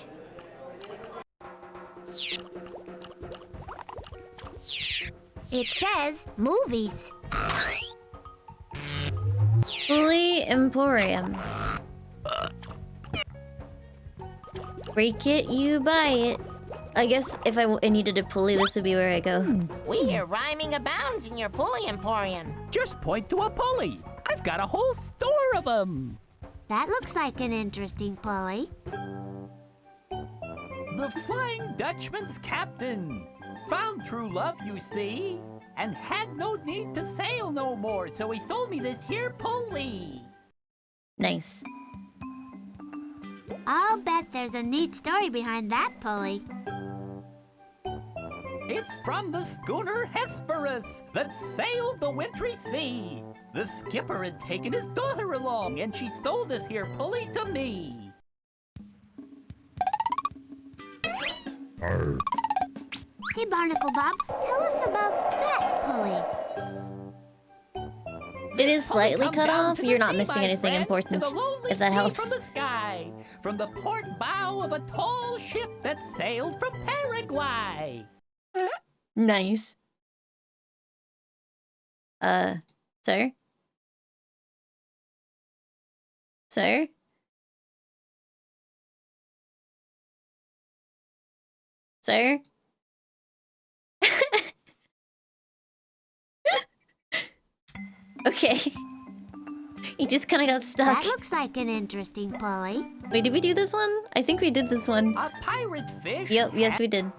It says movies. Fully Emporium. Break it, you buy it. I guess if I needed a pulley, this would be where I go. We hear rhyming abounds in your pulley emporium. Just point to a pulley. I've got a whole store of them. That looks like an interesting pulley. The Flying Dutchman's captain found true love, you see, and had no need to sail no more, so he sold me this here pulley. Nice. I'll bet there's a neat story behind that pulley. It's from the schooner Hesperus that sailed the wintry sea. The skipper had taken his daughter along, and she stole this here pulley to me. Hey, Barnacle Bob, tell us about that pulley. It is slightly Come cut down off. to the You're not sea, missing my anything friend, important, to the lonely if that sea helps. From the sky, from the port bow of a tall ship that sailed from Paraguay. Nice. Sir? Sir? Sir? Okay. He just kind of got stuck. That looks like an interesting pulley. Wait, did we do this one? I think we did this one. A pirate fish? Yep, yes we did.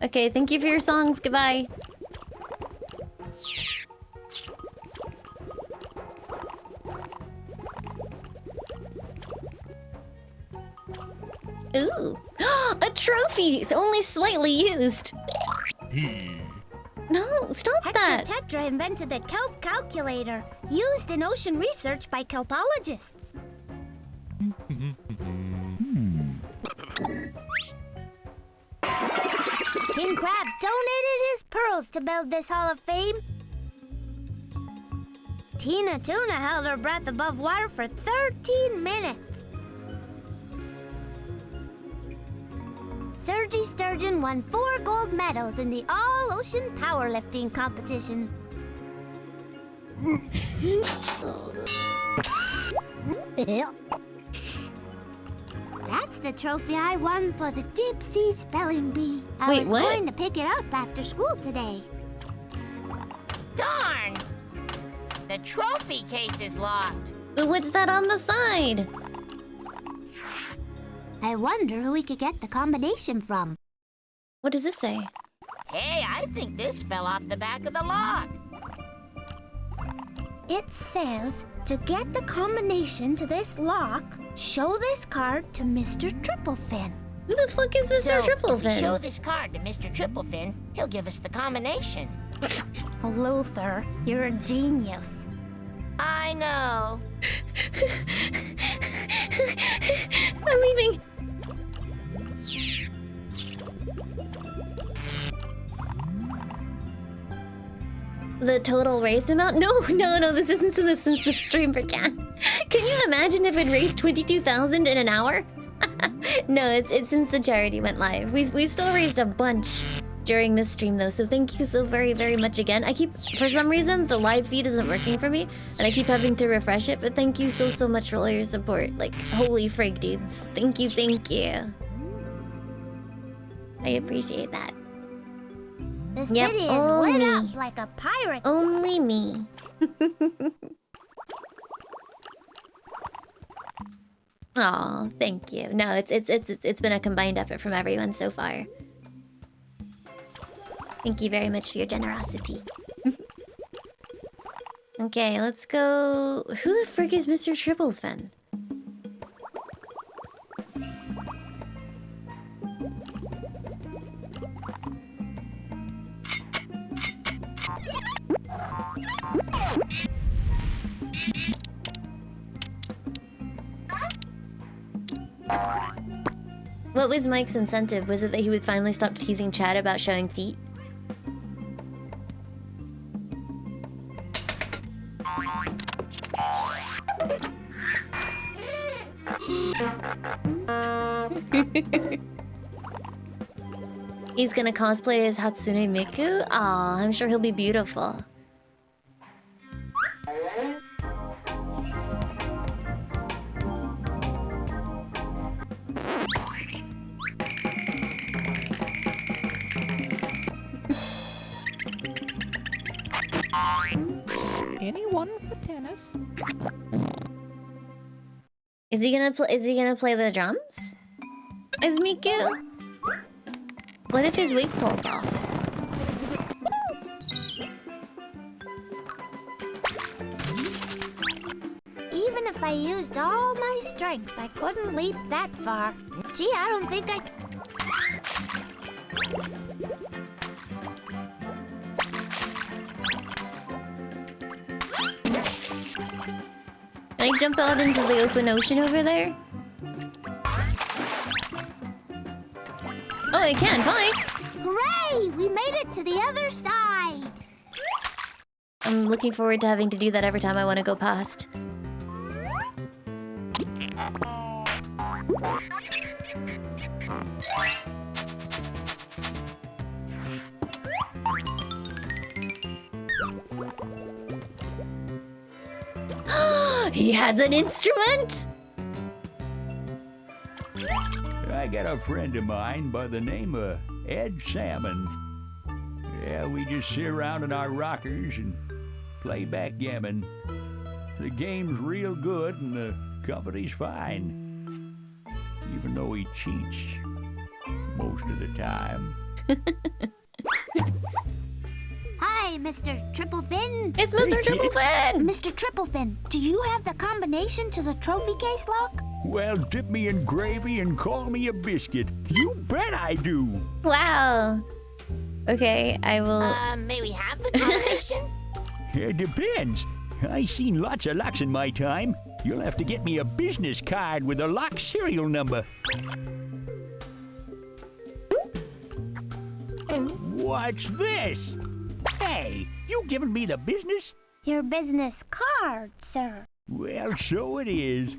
Okay, thank you for your songs. Goodbye. Ooh. A trophy! It's only slightly used. No, stop that. Hector Tetra invented the kelp calculator, used in ocean research by kelpologists. King Crab donated his pearls to build this Hall of Fame. Tina Tuna held her breath above water for 13 minutes. Sergi Sturgeon won 4 gold medals in the all-ocean powerlifting competition. That's the trophy I won for the deep sea spelling bee. I Wait, was what? going to pick it up after school today. Darn! The trophy case is locked. But what's that on the side? I wonder who we could get the combination from. What does this say? Hey, I think this fell off the back of the lock. It says, to get the combination to this lock, show this card to Mr. Triplefin. Who the fuck is Mr. So, if we Triplefin? show this card to Mr. Triplefin, he'll give us the combination. Luther, you're a genius. I know. I'm leaving. The total raised amount? No, this isn't since the stream began. Can you imagine if it raised 22,000 in an hour? No, it's since the charity went live. We've still raised a bunch during this stream though, so thank you so very, very much again. For some reason, the live feed isn't working for me, and I keep having to refresh it, but thank you so much for all your support. Like, holy frig, dudes. Thank you. I appreciate that. The Yep, city is only. lit up like a pirate. Only me. Aw, thank you. No, it's been a combined effort from everyone so far. Thank you very much for your generosity. Okay, let's go. Who the frick is Mr. Triplefin? What was Mike's incentive? Was it that he would finally stop teasing Chad about showing feet? He's gonna cosplay as Hatsune Miku? Aw, I'm sure he'll be beautiful. Anyone for tennis? Is he gonna play the drums? Is Miku? What if his wig falls off? Even if I used all my strength, I couldn't leap that far. Gee, I don't think I... Can I jump out into the open ocean over there? Oh, I can. Bye. Hooray! We made it to the other side! I'm looking forward to having to do that every time I want to go past. He has an instrument? I got a friend of mine by the name of Ed Salmon. Yeah, we just sit around in our rockers and play backgammon. The game's real good and the company's fine. Even though he cheats most of the time. Hi, Mr. Triplefin. It's Mr. Triplefin! Mr. Triplefin, do you have the combination to the trophy case lock? Well, dip me in gravy and call me a biscuit. You bet I do. Wow. Okay, I will... May we have the combination? It depends. I seen lots of locks in my time. You'll have to get me a business card with a lock serial number. What's this? Hey, you giving me the business? Your business card, sir. Well, so it is.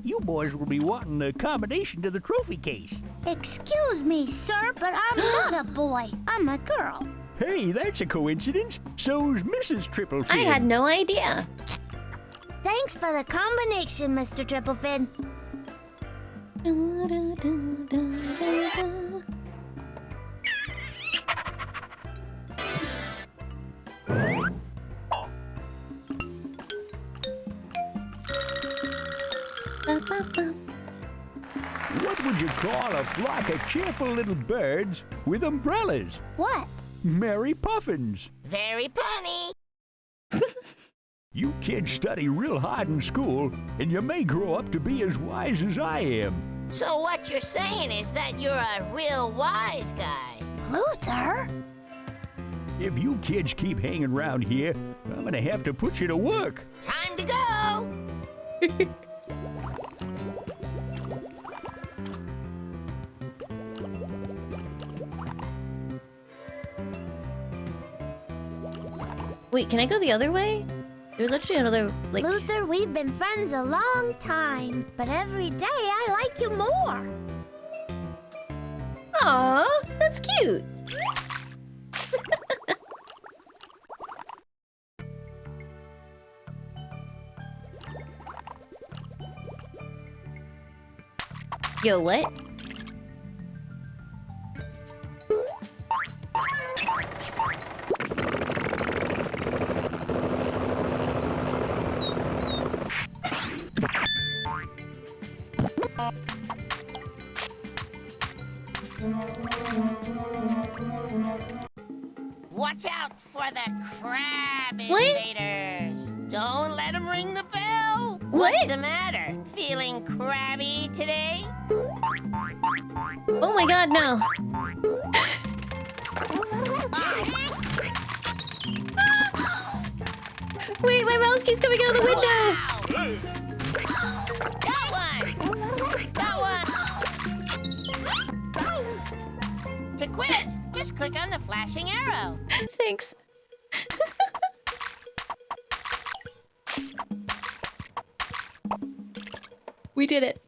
You boys will be wanting the combination to the trophy case. Excuse me, sir, but I'm not a boy. I'm a girl. Hey, that's a coincidence. So's Mrs. Triplefin. I had no idea. Thanks for the combination, Mr. Triplefin. What would you call a flock of cheerful little birds with umbrellas? What? Mary Puffins. Very punny. You kids study real hard in school, and you may grow up to be as wise as I am. So what you're saying is that you're a real wise guy. Luther? If you kids keep hanging around here, I'm gonna have to put you to work. Time to go. Wait, can I go the other way? There's actually another, like... Luther, we've been friends a long time, but every day I like you more. Aww, that's cute. Yo, what? Watch out for the crab What? invaders. Don't let them ring the bell. What? What's the matter? Feeling crabby today? Oh my god, no. Wait, my mouse keeps coming out of the window. Wow. Got one. Got one. To quit, just click on the flashing arrow. Thanks. We did it.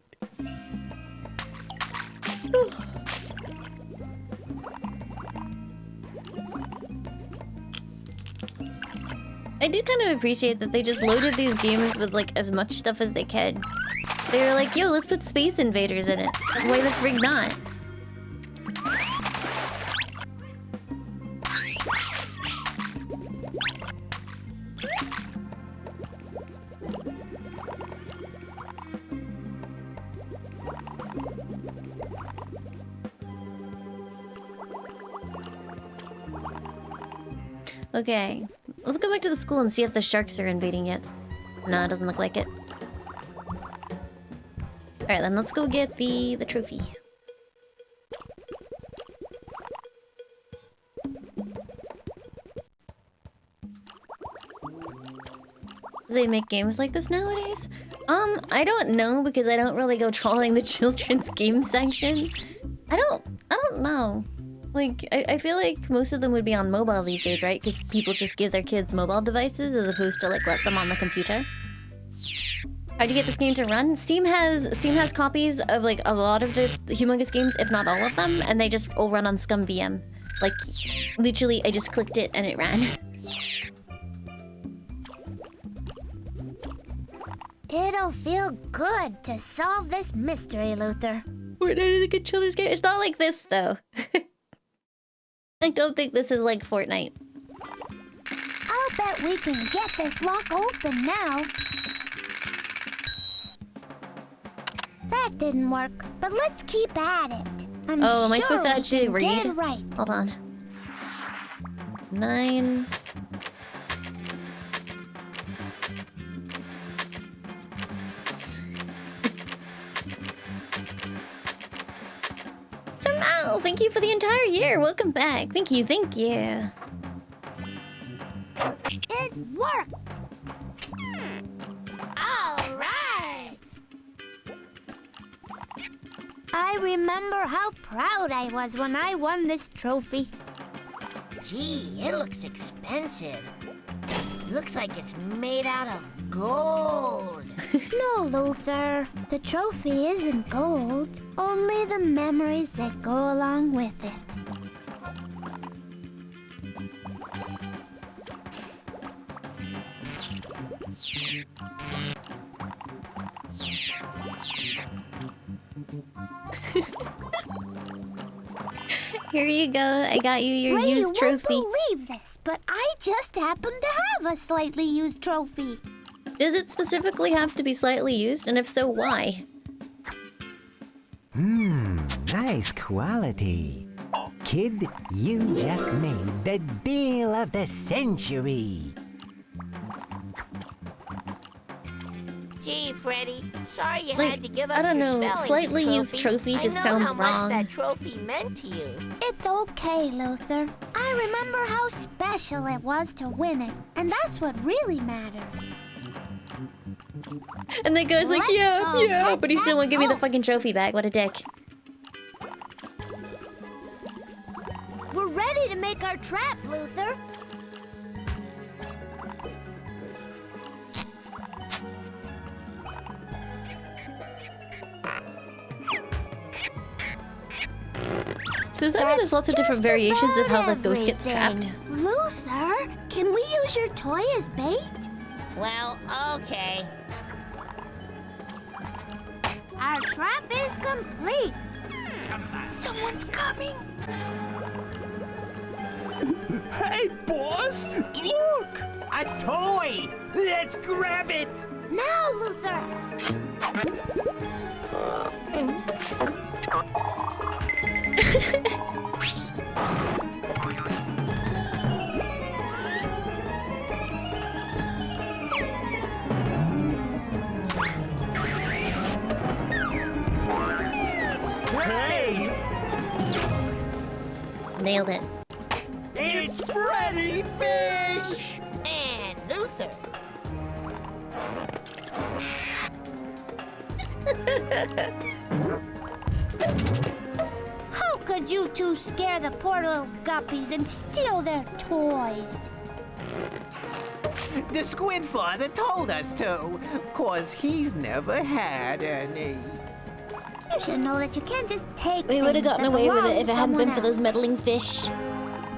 Whew. I do kind of appreciate that they just loaded these games with like as much stuff as they could. They were like, yo, let's put Space Invaders in it. Why the frig not? Okay, let's go back to the school and see if the sharks are invading it. No, it doesn't look like it. Alright, then let's go get the trophy. Do they make games like this nowadays? I don't know because I don't really go trawling the children's game section. I don't know. Like, I feel like most of them would be on mobile these days, right? Because people just give their kids mobile devices as opposed to, like, let them on the computer. How'd you get this game to run? Steam has copies of, like, a lot of the humongous games, if not all of them, and they just all run on Scum VM. Like, literally, I just clicked it and it ran. It'll feel good to solve this mystery, Luther. Fortnite is a good children's game. It's not like this, though. I don't think this is like Fortnite. I'll bet we can get this lock open now. That didn't work, but let's keep at it. I'm Oh, am I sure supposed to we actually can read? get it right. Hold on. 9. Sir Mal, thank you for the entire year. Welcome back. Thank you, thank you. It worked! All right! I remember how proud I was when I won this trophy. Gee, it looks expensive. Looks like it's made out of gold. No, Luther. The trophy isn't gold. Only the memories that go along with it. Here you go. I got you your Ray, used trophy. You won't believe this, but I just happen to have a slightly used trophy. Does it specifically have to be slightly used? And if so, why? Nice quality. Kid, you just made the deal of the century. Gee, Freddi, sorry you Like, had to give up I don't your know, spelling slightly trophy. used trophy just I know sounds how much wrong. that trophy meant to you. It's okay, Luther. I remember how special it was to win it, and that's what really matters. And the guy's like, Let's yeah, go, yeah, let's but he still won't give me the go. fucking trophy back. What a dick. We're ready to make our trap, Luther. So does that mean there's lots of different variations of how the ghost gets trapped? Luther, can we use your toy as bait? Well, okay. Our trap is complete. Someone's coming. Hey, boss! Look! A toy! Let's grab it! Now, Luther. Hey! Nailed it. It's Freddi Fish! And Luther. How could you two scare the poor little guppies and steal their toys? The Squid Father told us to, 'cause he's never had any. You should know that you can't just take We would have things gotten that away with belong it if to it hadn't been someone for those else. meddling fish.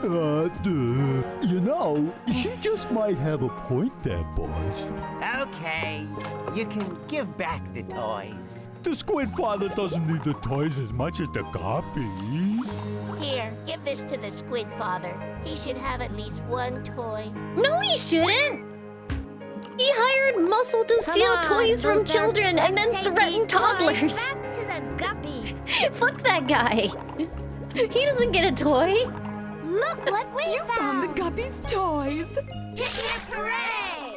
You know, she just might have a point there, boys. Okay, you can give back the toys. The Squid Father doesn't need the toys as much as the guppies. Here, give this to the Squid Father. He should have at least one toy. No, he shouldn't! He hired Muscle to Come steal on, toys from Luther. children and then Let's take threaten these toys toddlers. Back to the guppy. Fuck that guy. He doesn't get a toy. Look what we Found the found. guppy's toys. Hip hip hooray!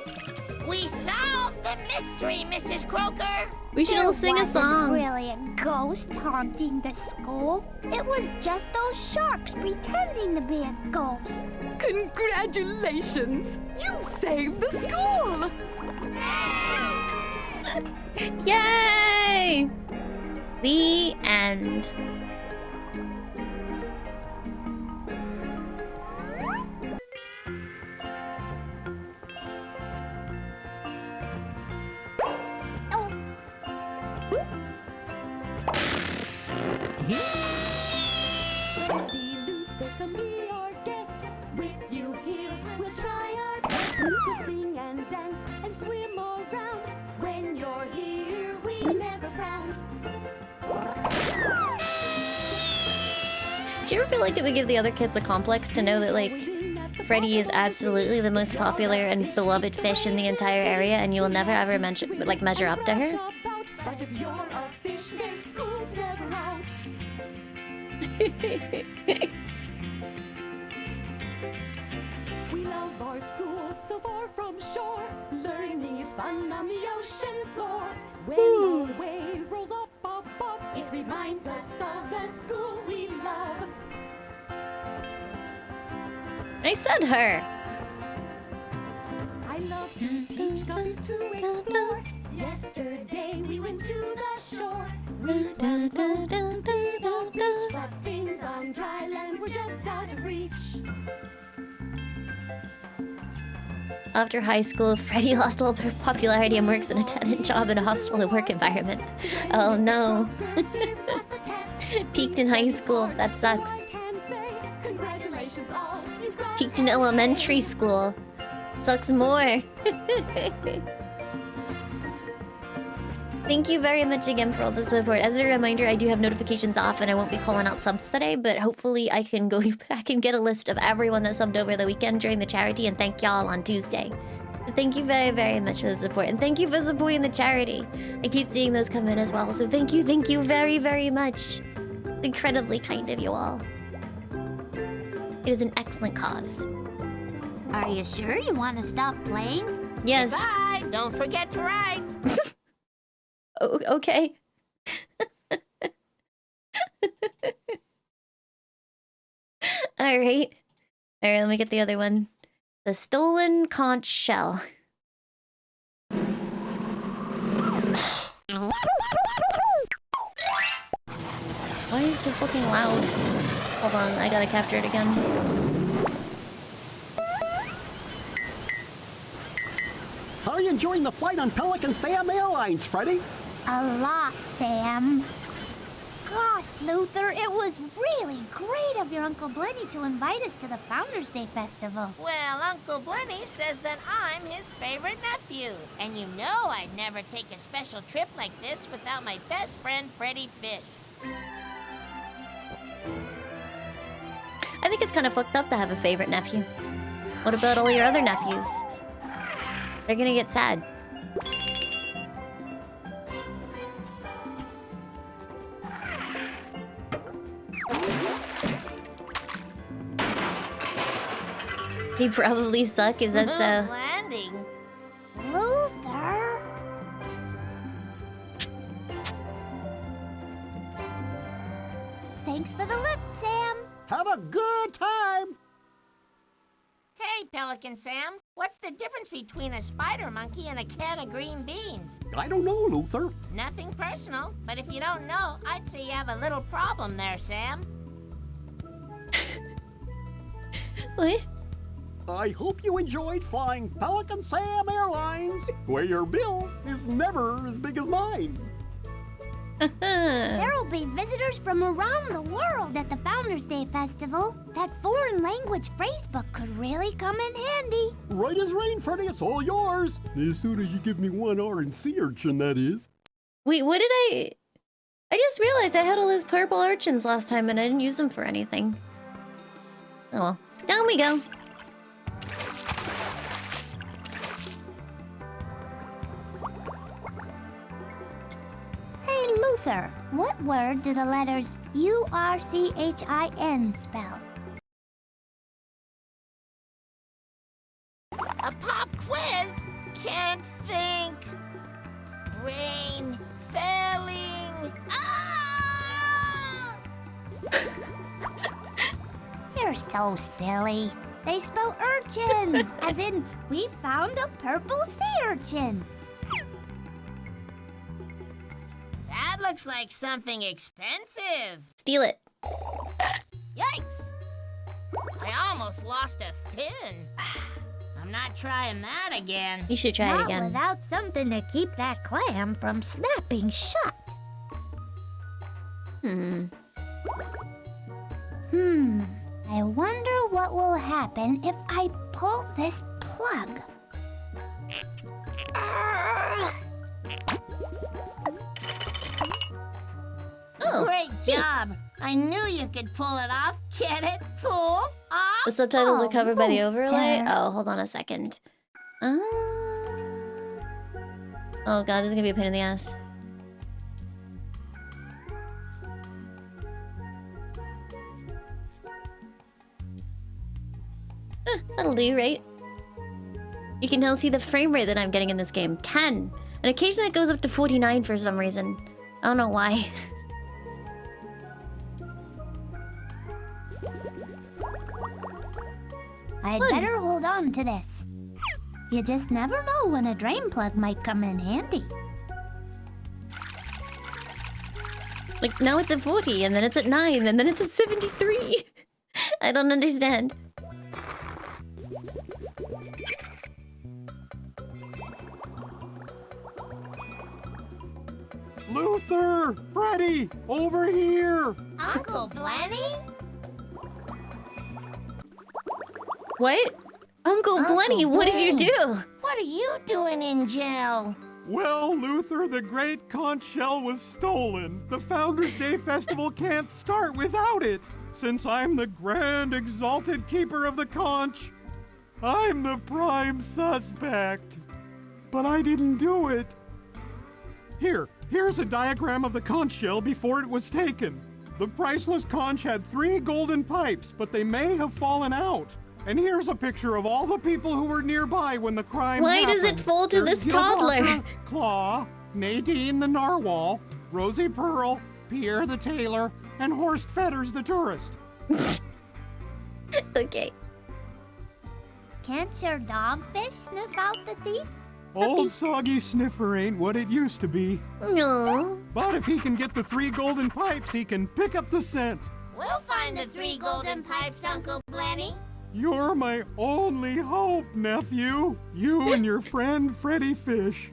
We solved the mystery, Mrs. Croker! We should all sing a Wasn't song. really a ghost haunting the school. It was just those sharks pretending to be a ghost. Congratulations! You saved the school! Yay! The end. Freddi, Luther, come be our guest. With you here, we'll try our best to sing and dance and swim around. When you're Do you ever feel like it would give the other kids a complex to know that, like, Freddi is absolutely the most popular and beloved fish in the entire area, and you will never ever measure up to her? But if you're a fish, then school's never out. We love our school so far from shore. Learning is fun on the ocean floor. When the wave rolls up above, it reminds us of the school we love. I said her. I love to teach puppies to explore. Yesterday we went to the shore. We swam close to the beach, but things on dry land were just out of reach. After high school, Freddi lost all her popularity and works an attendant job in a hostile work environment. Oh no. Peaked in high school. That sucks. Peaked in elementary school. Sucks more. Thank you very much again for all the support. As a reminder, I do have notifications off and I won't be calling out subs today, but hopefully I can go back and get a list of everyone that subbed over the weekend during the charity and thank y'all on Tuesday. But thank you very, very much for the support. And thank you for supporting the charity. I keep seeing those come in as well. So thank you very, very much. Incredibly kind of you all. It is an excellent cause. Are you sure you want to stop playing? Yes. Bye. Don't forget to write. Oh, okay. Alright. Alright, let me get the other one. The stolen conch shell. Why is it so fucking loud? Hold on, I gotta capture it again. How are you enjoying the flight on Pelican Sam Airlines, Freddi? A lot, Sam. Gosh, Luther, it was really great of your Uncle Blenny to invite us to the Founders Day Festival. Well, Uncle Blenny says that I'm his favorite nephew. And you know I'd never take a special trip like this without my best friend, Freddi Fish. I think it's kind of fucked up to have a favorite nephew. What about all your other nephews? They're gonna get sad. He probably suck, is that so? Landing. Luther? Thanks for the lift, Sam. Have a good time! Hey, Pelican Sam, what's the difference between a spider monkey and a can of green beans? I don't know, Luther. Nothing personal, but if you don't know, I'd say you have a little problem there, Sam. What? I hope you enjoyed flying Pelican Sam Airlines, where your bill is never as big as mine. There'll be visitors from around the world at the Founders Day Festival. That foreign language phrase book could really come in handy. Right as rain, Freddi, it's all yours. As soon as you give me one R and C urchin, that is. Wait, what did I just realized I had all those purple urchins last time and I didn't use them for anything. Oh well. Down we go. Hey, Luther, what word do the letters U-R-C-H-I-N spell? A pop quiz? Can't think. Rain falling. Ah! You're so silly. They spell urchin, as in, we found a purple sea urchin. That looks like something expensive. Steal it. Yikes! I almost lost a pin. I'm not trying that again. You should try it Not again. without something to keep that clam from snapping shut. I wonder what will happen if I pull this plug. Oh. Great job. I knew you could pull it off. Get it? Pull off? The subtitles are covered by the overlay? Luther. Oh, hold on a second. Oh god, this is gonna be a pain in the ass. That'll do, right? You can now see the frame rate that I'm getting in this game. 10. And occasionally it goes up to 49 for some reason. I don't know why. I'd better hold on to this. You just never know when a drain plug might come in handy. Like, now it's at 40, and then it's at 9, and then it's at 73. I don't understand. Luther! Freddi! Over here! Uncle Blenny? What? Uncle Blenny, what did you do? What are you doing in jail? Well, Luther, the great conch shell was stolen. The Founders' Day Festival can't start without it. Since I'm the grand exalted keeper of the conch, I'm the prime suspect. But I didn't do it. Here's a diagram of the conch shell before it was taken. The priceless conch had 3 golden pipes, but they may have fallen out. And here's a picture of all the people who were nearby when the crime happened. Why does it fall to There's this Gil toddler? Barker, Claw, Nadine the narwhal, Rosie Pearl, Pierre the tailor, and Horst Fetters the tourist. Okay. Can't your dogfish sniff out the thief? Old Soggy Sniffer ain't what it used to be. No. But if he can get the 3 golden pipes, he can pick up the scent. We'll find the 3 golden pipes, Uncle Blenny. You're my only hope, nephew. You and your friend Freddi Fish.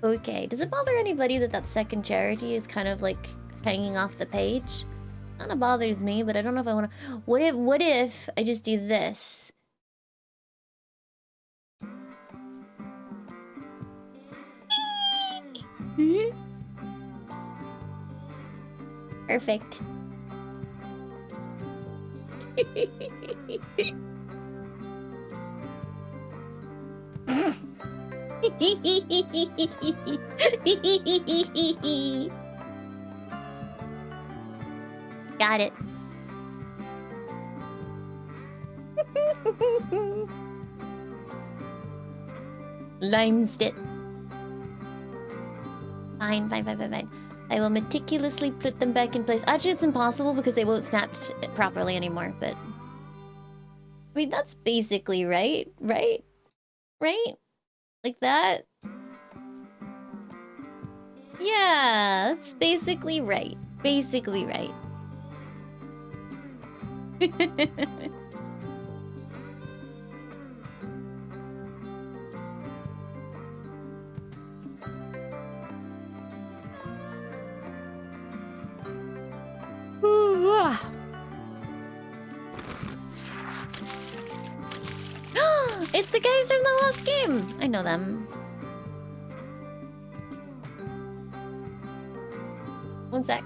Okay, does it bother anybody that that second charity is kind of like hanging off the page? Kind of bothers me, but I don't know if I want to... What if I just do this? Perfect. Got it. Limesed it. Fine. I will meticulously put them back in place. Actually, it's impossible because they won't snap properly anymore, but... I mean, that's basically right? Right? Like that? Yeah, that's basically right. Basically right. It's the guys from the last game! I know them. One sec.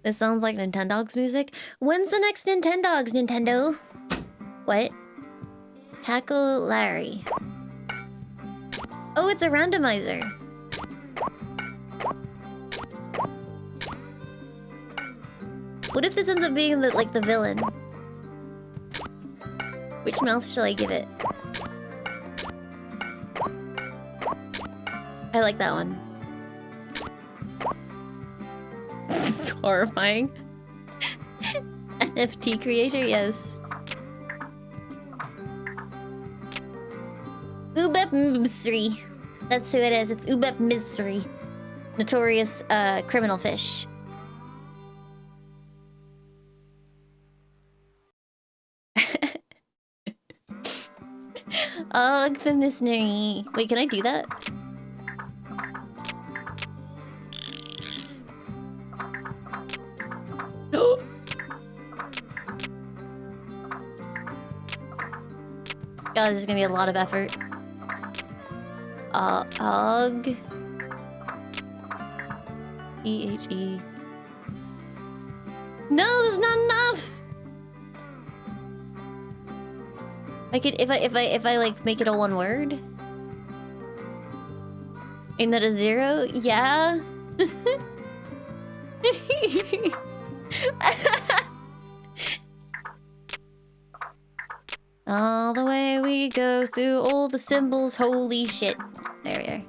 This sounds like Nintendogs music. When's the next Nintendogs, Nintendo? What? Taco Larry. Oh, it's a randomizer. What if this ends up being the villain? Which mouth shall I give it? I like that one. This is horrifying. NFT creator, yes. Ubep Mystery. That's who it is. It's Ubep Mystery. Notorious criminal fish. Oh, the mystery. Wait, can I do that? God, this is gonna be a lot of effort. Og. E-H-E. No, that's not enough! I could, if I like make it all one word? Ain't that a 0? Yeah? All the way we go through all the symbols, holy shit. There we are.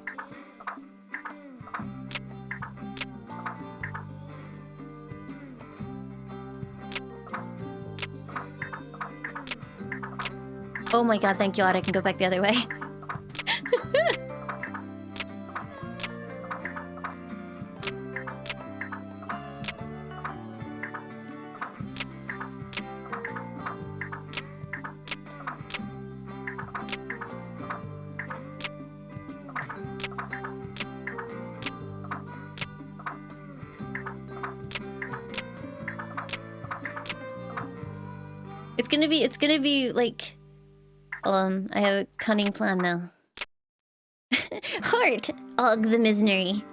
Oh my god, thank God I can go back the other way. It's gonna be like... Hold on, I have a cunning plan now. Heart! Og the Misery.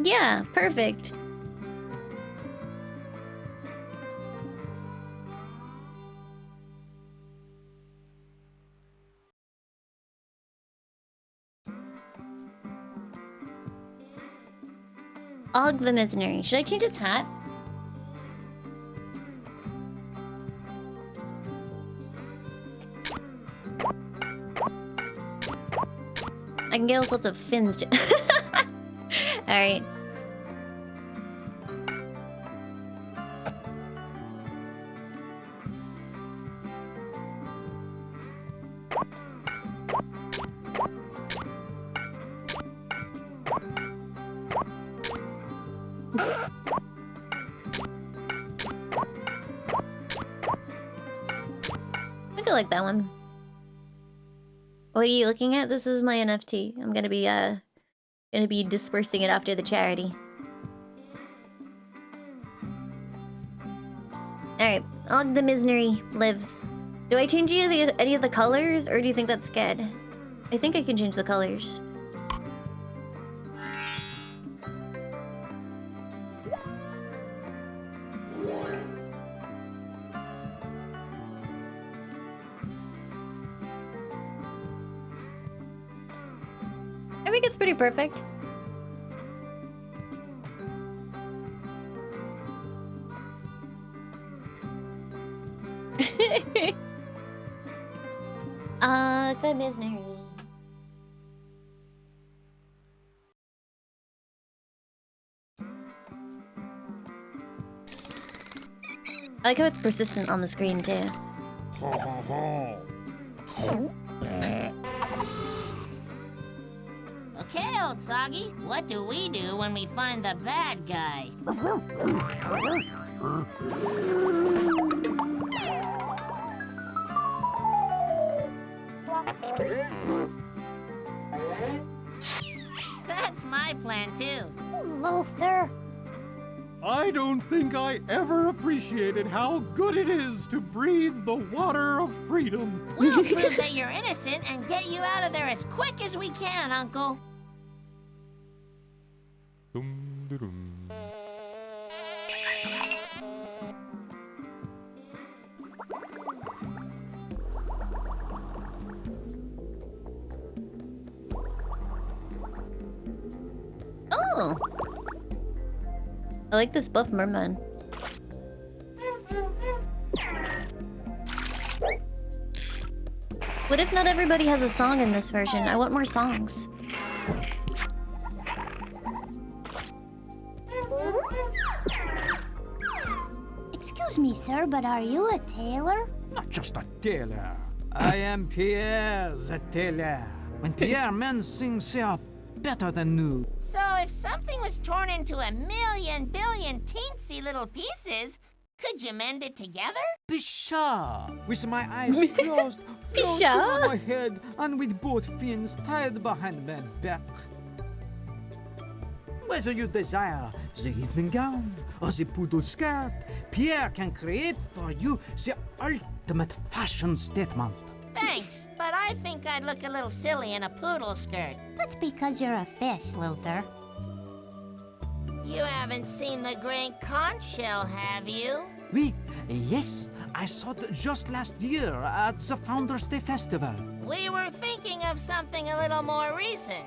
Yeah, perfect. Og the Misery. Should I change its hat? I can get all sorts of fins to... Alright. I feel like that one. What are you looking at? This is my NFT. I'm gonna be dispersing it after the charity. Alright, Og the Misery lives. Do I change any of the colors, or do you think that's good? I think I can change the colors. I think it's pretty perfect. The Misery. I like how it's persistent on the screen too. Okay, old Soggy, what do we do when we find the bad guy? That's my plan, too. Loafer. I don't think I ever appreciated how good it is to breathe the water of freedom. We'll prove that you're innocent and get you out of there as quick as we can, Uncle. Oh! I like this buff merman. What if not everybody has a song in this version? I want more songs. Excuse me, sir, but are you a tailor? just a tailor. I am Pierre the tailor. When Pierre men sing, they are better than new. So if something was torn into a million billion teensy little pieces, could you mend it together? Pshaw! With my eyes closed, close over my head, and with both fins tied behind my back. Whether you desire the evening gown or the poodle skirt, Pierre can create for you the ultimate fashion statement. Thanks, but I think I'd look a little silly in a poodle skirt. That's because you're a fish, Luther. You haven't seen the great conch shell, have you? Oui, yes, I saw it just last year at the Founders Day Festival. We were thinking of something a little more recent.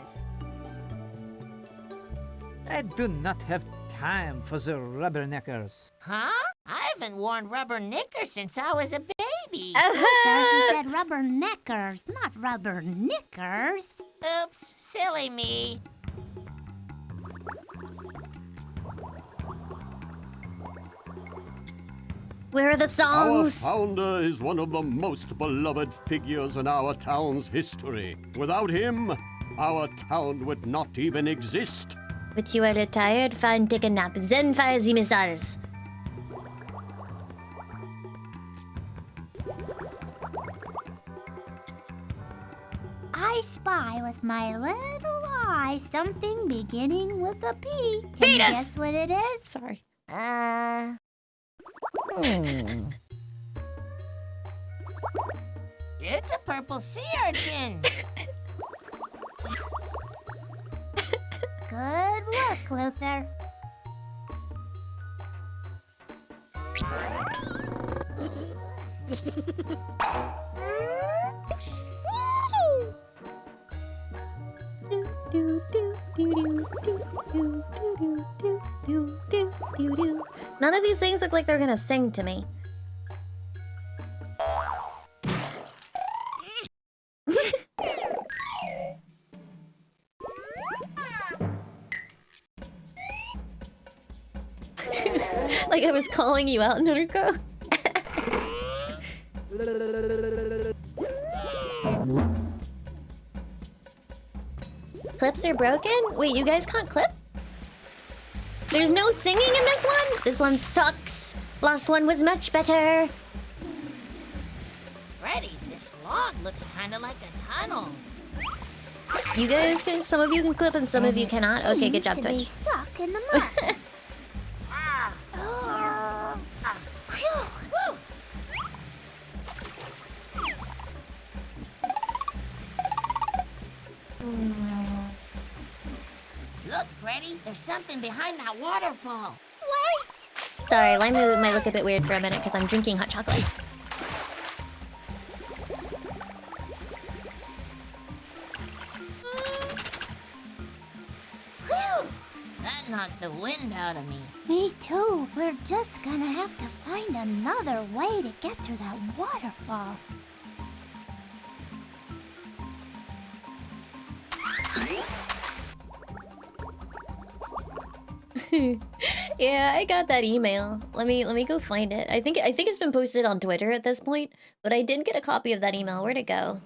I do not have time for the rubberneckers. Huh? I haven't worn rubber knickers since I was a baby. He said rubber neckers, not rubber knickers. Oops, silly me. Where are the songs? Our founder is one of the most beloved figures in our town's history. Without him, our town would not even exist. But you are retired, fine, take a nap. Then fire the missiles. I spy with my little eye something beginning with a P. Can Beat you us! guess what it is? Sorry. It's a purple sea urchin. Good work, Luther. None of these things look like they're gonna sing to me. Like I was calling you out, Naruko. Clips are broken? Wait, you guys can't clip? There's no singing in this one? This one sucks. Last one was much better. Freddi, this log looks kind of like a tunnel. You guys can, some of you can clip and some of you cannot. Okay, good job, Twitch. Stuck in the mud. Look, Freddi, there's something behind that waterfall. Wait! Sorry, Laimu might look a bit weird for a minute because I'm drinking hot chocolate. Whew! That knocked the wind out of me. Me too. We're just gonna have to find another way to get through that waterfall. Yeah, I got that email. Let me go find it. I think it's been posted on Twitter at this point, but I did get a copy of that email. Where'd it go?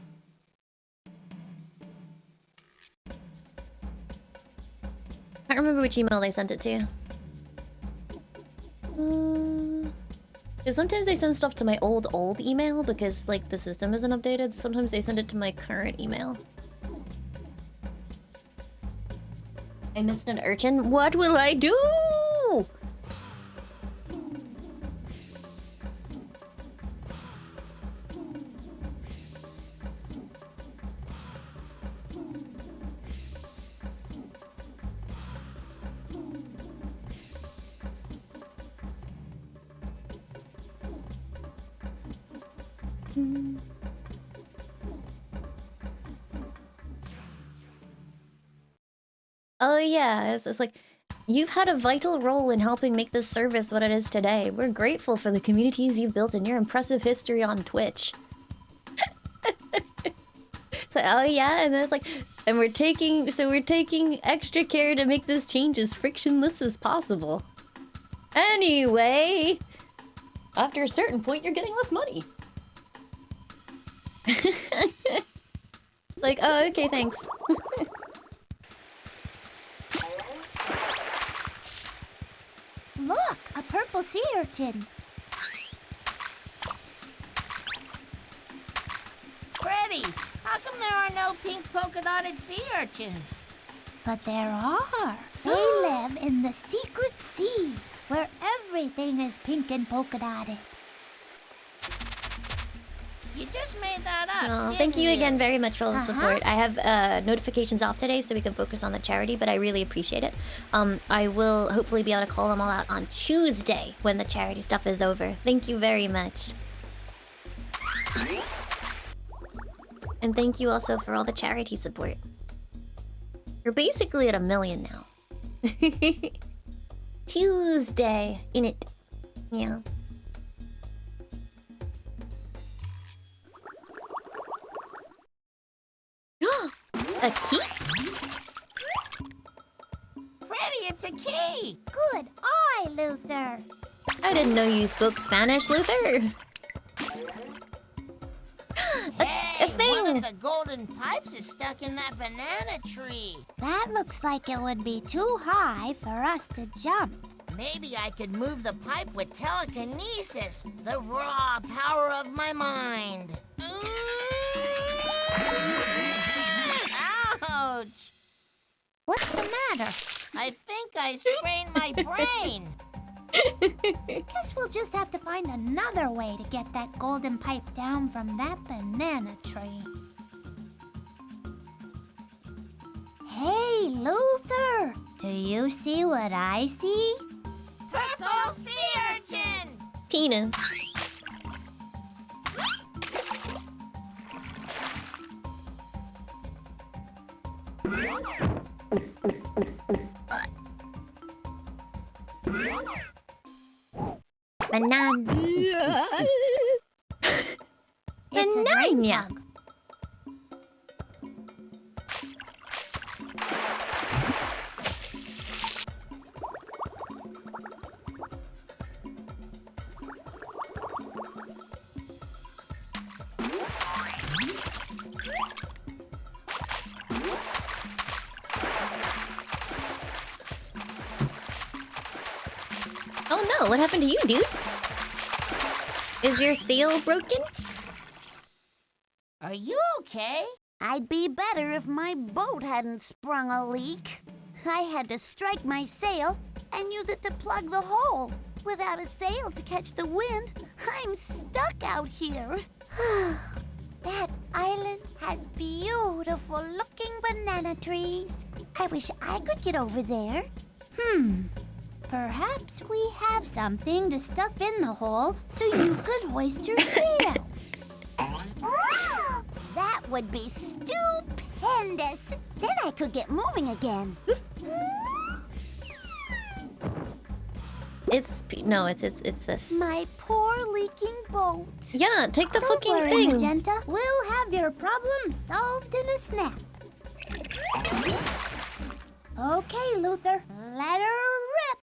I can't remember which email they sent it to. Because sometimes they send stuff to my old email because like the system isn't updated. Sometimes they send it to my current email. I missed an urchin. What will I do? Oh yeah, it's like, you've had a vital role in helping make this service what it is today. We're grateful for the communities you've built and your impressive history on Twitch. So, oh yeah, and then it's like, and we're taking extra care to make this change as frictionless as possible. Anyway, after a certain point, you're getting less money. Like, oh, okay, thanks. Look, a purple sea urchin. Freddy, how come there are no pink polka-dotted sea urchins? But there are. They live in the secret sea, where everything is pink and polka-dotted. You just made that up. Oh, didn't thank you again very much for all the support. Uh-huh. I have notifications off today so we can focus on the charity, but I really appreciate it. I will hopefully be able to call them all out on Tuesday when the charity stuff is over. Thank you very much. And thank you also for all the charity support. You're basically at 1 million now. Tuesday, in it. Yeah. A key? Freddy, it's a key! Good eye, Luther. I didn't know you spoke Spanish, Luther. Hey, thing. one of the golden pipes is stuck in that banana tree. That looks like it would be too high for us to jump. Maybe I could move the pipe with telekinesis, the raw power of my mind. Ouch! What's the matter? I think I sprained my brain. Guess we'll just have to find another way to get that golden pipe down from that banana tree. Hey, Luther! Do you see what I see? Purple sea urchin! Penis. Banana. Banana. Oh no, what happened to you, dude? Is your sail broken? Are you okay? I'd be better if my boat hadn't sprung a leak. I had to strike my sail and use it to plug the hole. Without a sail to catch the wind, I'm stuck out here. That island has beautiful looking banana trees. I wish I could get over there. Perhaps we have something to stuff in the hole so you could hoist your sail. That would be stupendous. Then I could get moving again. It's this. My poor leaking boat. Yeah, take the Don't fucking worry, thing. Magenta. We'll have your problem solved in a snap. Okay, Luther. Let her rip.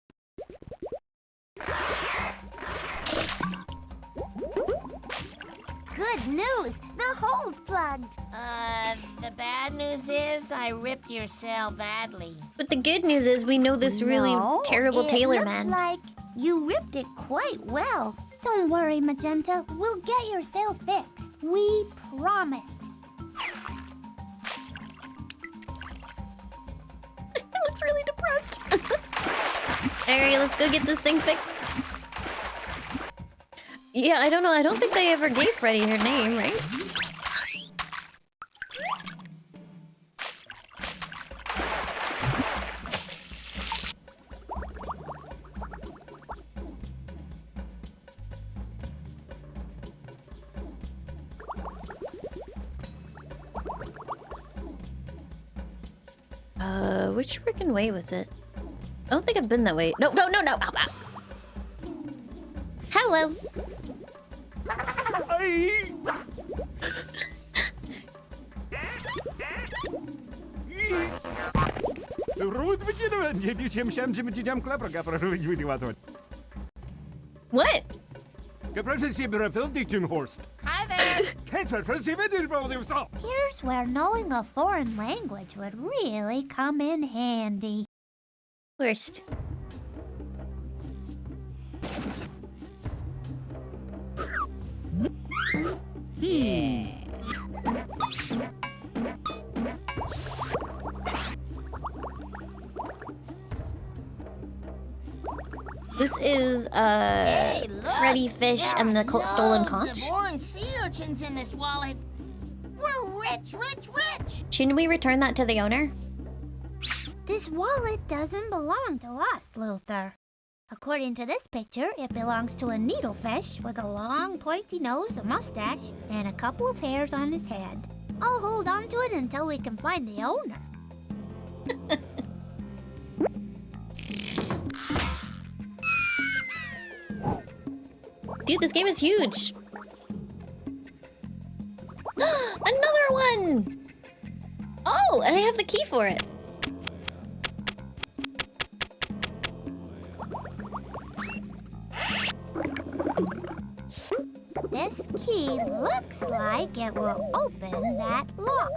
Good news. The hole's plugged. The bad news is I ripped your sail badly. But the good news is we know this really terrible tailor looks man. Like you ripped it quite well. Don't worry, Magenta. We'll get your sail fixed. We promise. He looks really depressed. Alright, let's go get this thing fixed. Yeah, I don't know. I don't think they ever gave Freddi her name, right? Which freaking way was it? I don't think I've been that way. No. Hello. What? Hi there. Here's where knowing a foreign language would really come in handy. Worst. This is Hey, look! Freddi Fish and the stolen conch. Loads of orange sea urchins in this wallet. We're rich, rich, rich! Shouldn't we return that to the owner? This wallet doesn't belong to us, Luther. According to this picture, it belongs to a needlefish with a long pointy nose, a mustache, and a couple of hairs on his head. I'll hold on to it until we can find the owner. Dude, this game is huge. Another one! Oh, and I have the key for it. This key looks like it will open that lock.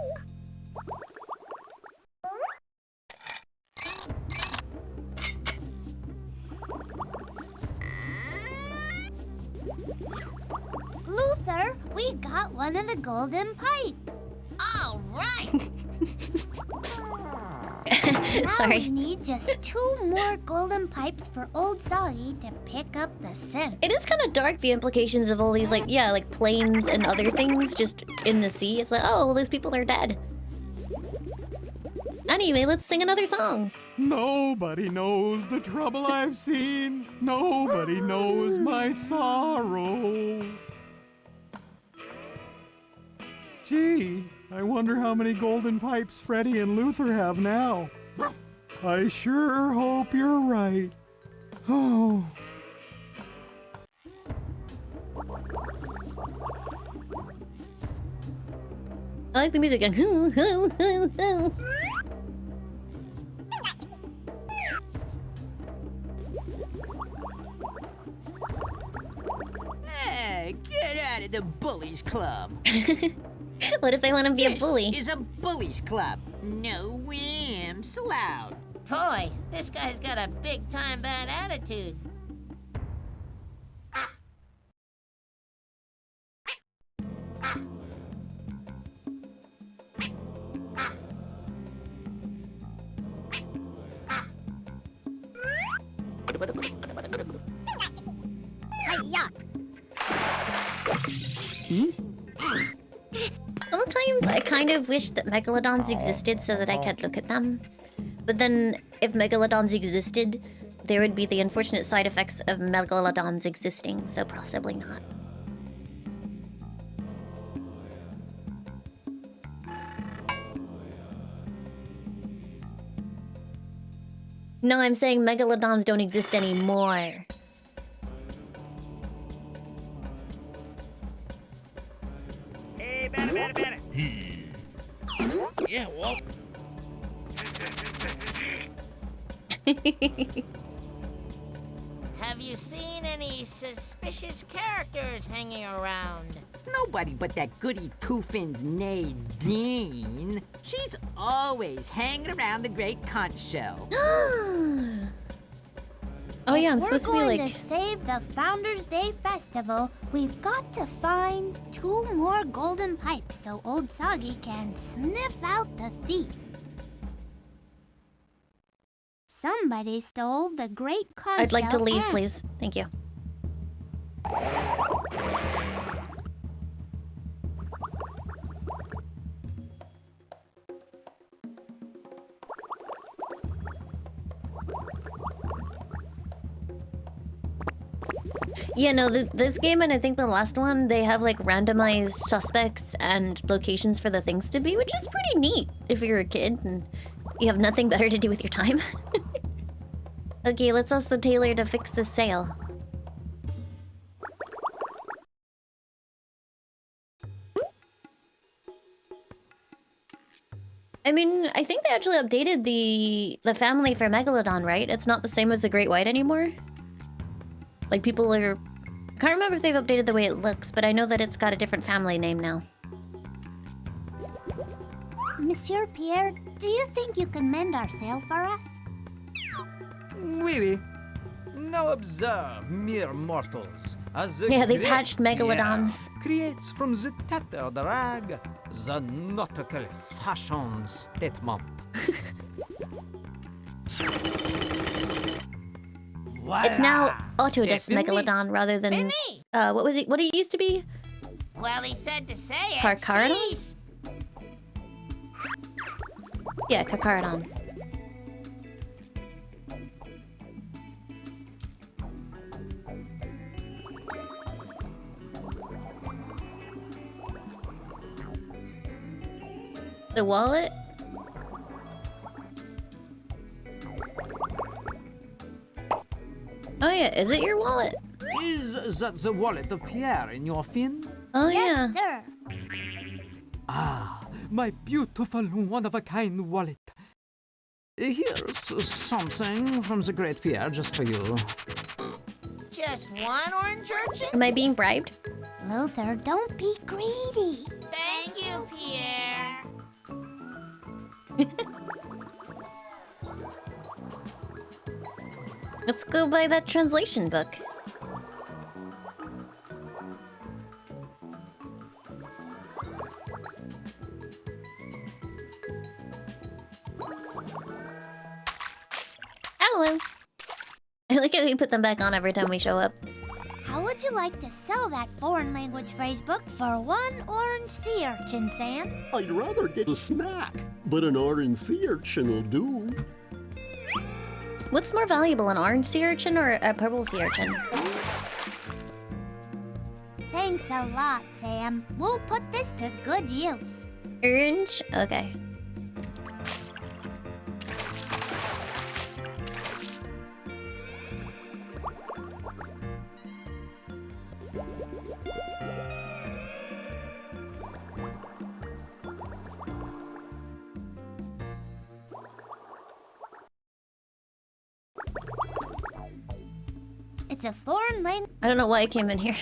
Luther, we got one of the golden pipes. All right! Now Sorry. we need just 2 more golden pipes for Old Soggy to pick up the scent. It is kind of dark, the implications of all these, like, yeah, like planes and other things just in the sea. It's like, oh, well, those people are dead. Anyway, let's sing another song. Nobody knows the trouble I've seen. Nobody knows my sorrow. Gee, I wonder how many golden pipes Freddi and Luther have now. I sure hope you're right. Oh. I like the music. Hey, get out of the bullies club. What if I want to be a bully? This is a bullies club. No wimps allowed. Boy, this guy's got a big-time bad attitude. Sometimes I kind of wish that megalodons existed so that I could look at them. But then, if megalodons existed, there would be the unfortunate side effects of megalodons existing, so possibly not. No, I'm saying megalodons don't exist anymore. Hey, Banner. Yeah, well. Have you seen any suspicious characters hanging around? Nobody but that goody two-fins Nadine. She's always hanging around the Great Conch Shell. Oh yeah, I'm supposed to be like... We're going to save the Founders Day Festival. We've got to find 2 more golden pipes so Old Soggy can sniff out the thief. Somebody stole the Great Conch I'd like to Shell leave, and- please. Thank you. Yeah, no, this game and I think the last one, they have like randomized suspects and locations for the things to be, which is pretty neat if you're a kid and you have nothing better to do with your time. Okay, let's ask the tailor to fix the sail. I mean, I think they actually updated the family for Megalodon, right? It's not the same as the Great White anymore. Like, people are... I can't remember if they've updated the way it looks, but I know that it's got a different family name now. Monsieur Pierre, do you think you can mend our sail for us? Oui, oui. Now observe, mere mortals, as the Yeah, they great patched megalodons. Pierre creates from the tattered rag the nautical fashion statement. It's now Autodesk C'est fini. Megalodon rather than Fini. what was it? What did it used to be? Well, he said to say it. Carcharodon? Jeez. Yeah, Carcharodon. The wallet? Oh yeah, is it your wallet? Is that the wallet of Pierre in your fin? Oh Yes, yeah. sir. Ah, my beautiful one-of-a-kind wallet. Here's something from the great Pierre just for you. Just one orange urchin? Am I being bribed? Luther, don't be greedy. Thank you, Pierre. Let's go buy that translation book. Hello. I like how we put them back on every time we show up. How would you like to sell that foreign language phrase book for 1 orange sea urchin, Sam? I'd rather get a snack, but an orange sea urchin will do. What's more valuable, an orange sea urchin or a purple sea urchin? Thanks a lot, Sam. We'll put this to good use. Orange? Okay. It's a foreign language. I don't know why I came in here.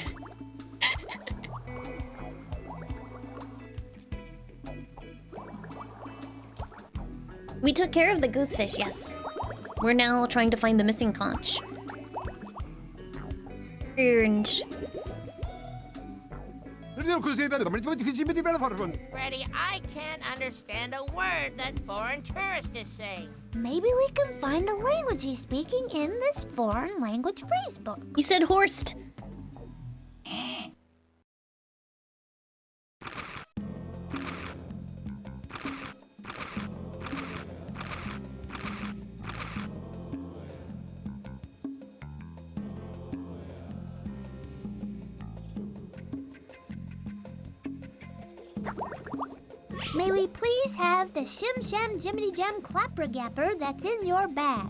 We took care of the goosefish, yes. We're now trying to find the missing conch. Orange. Freddy, I can't understand a word that foreign tourist is saying. Maybe we can find the language he's speaking in this foreign language phrase book. He said horsed. May we please have the shim sham jimmity jam clapper gapper that's in your bag?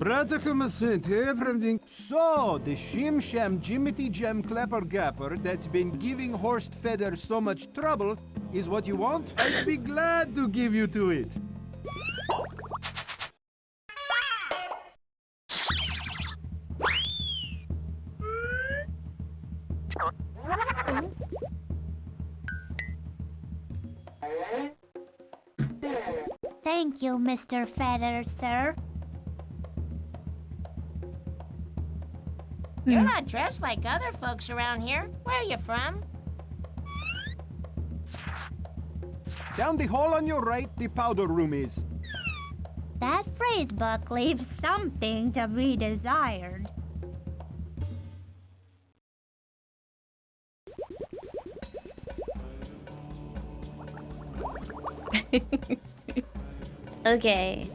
Everything. So, the Shim Sham Jimmity Jam Clapper Gapper that's been giving Horst Feather so much trouble is what you want? I'd be glad to give you to it. Thank you, Mr. Feather, sir. You're not dressed like other folks around here. Where are you from? Down the hall on your right, the powder room is. That phrase book leaves something to be desired. Okay.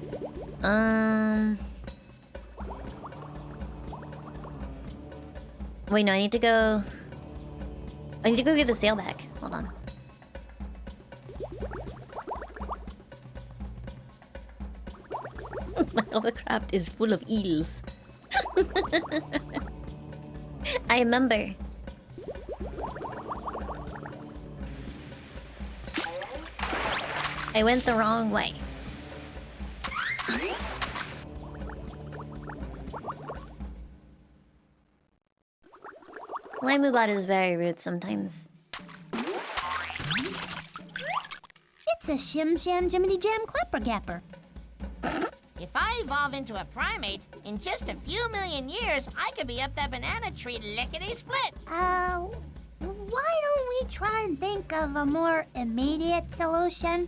Wait, no, I need to go get the sail back. Hold on. My hovercraft is full of eels. I remember. I went the wrong way. Laimu bot is very rude sometimes. It's a shim sham jiminy jam clapper gapper. If I evolve into a primate, in just a few million years, I could be up that banana tree lickety-split. Why don't we try and think of a more immediate solution?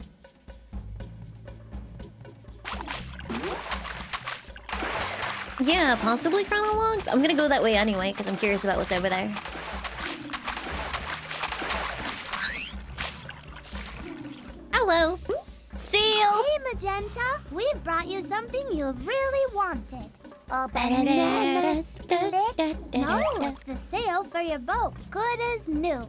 Yeah, possibly chronologues. I'm gonna go that way anyway, because I'm curious about what's over there. Hello. Seal! Hey, Magenta! We've brought you something you've really wanted. A banana split? No, it's the sail for your boat. Good as new.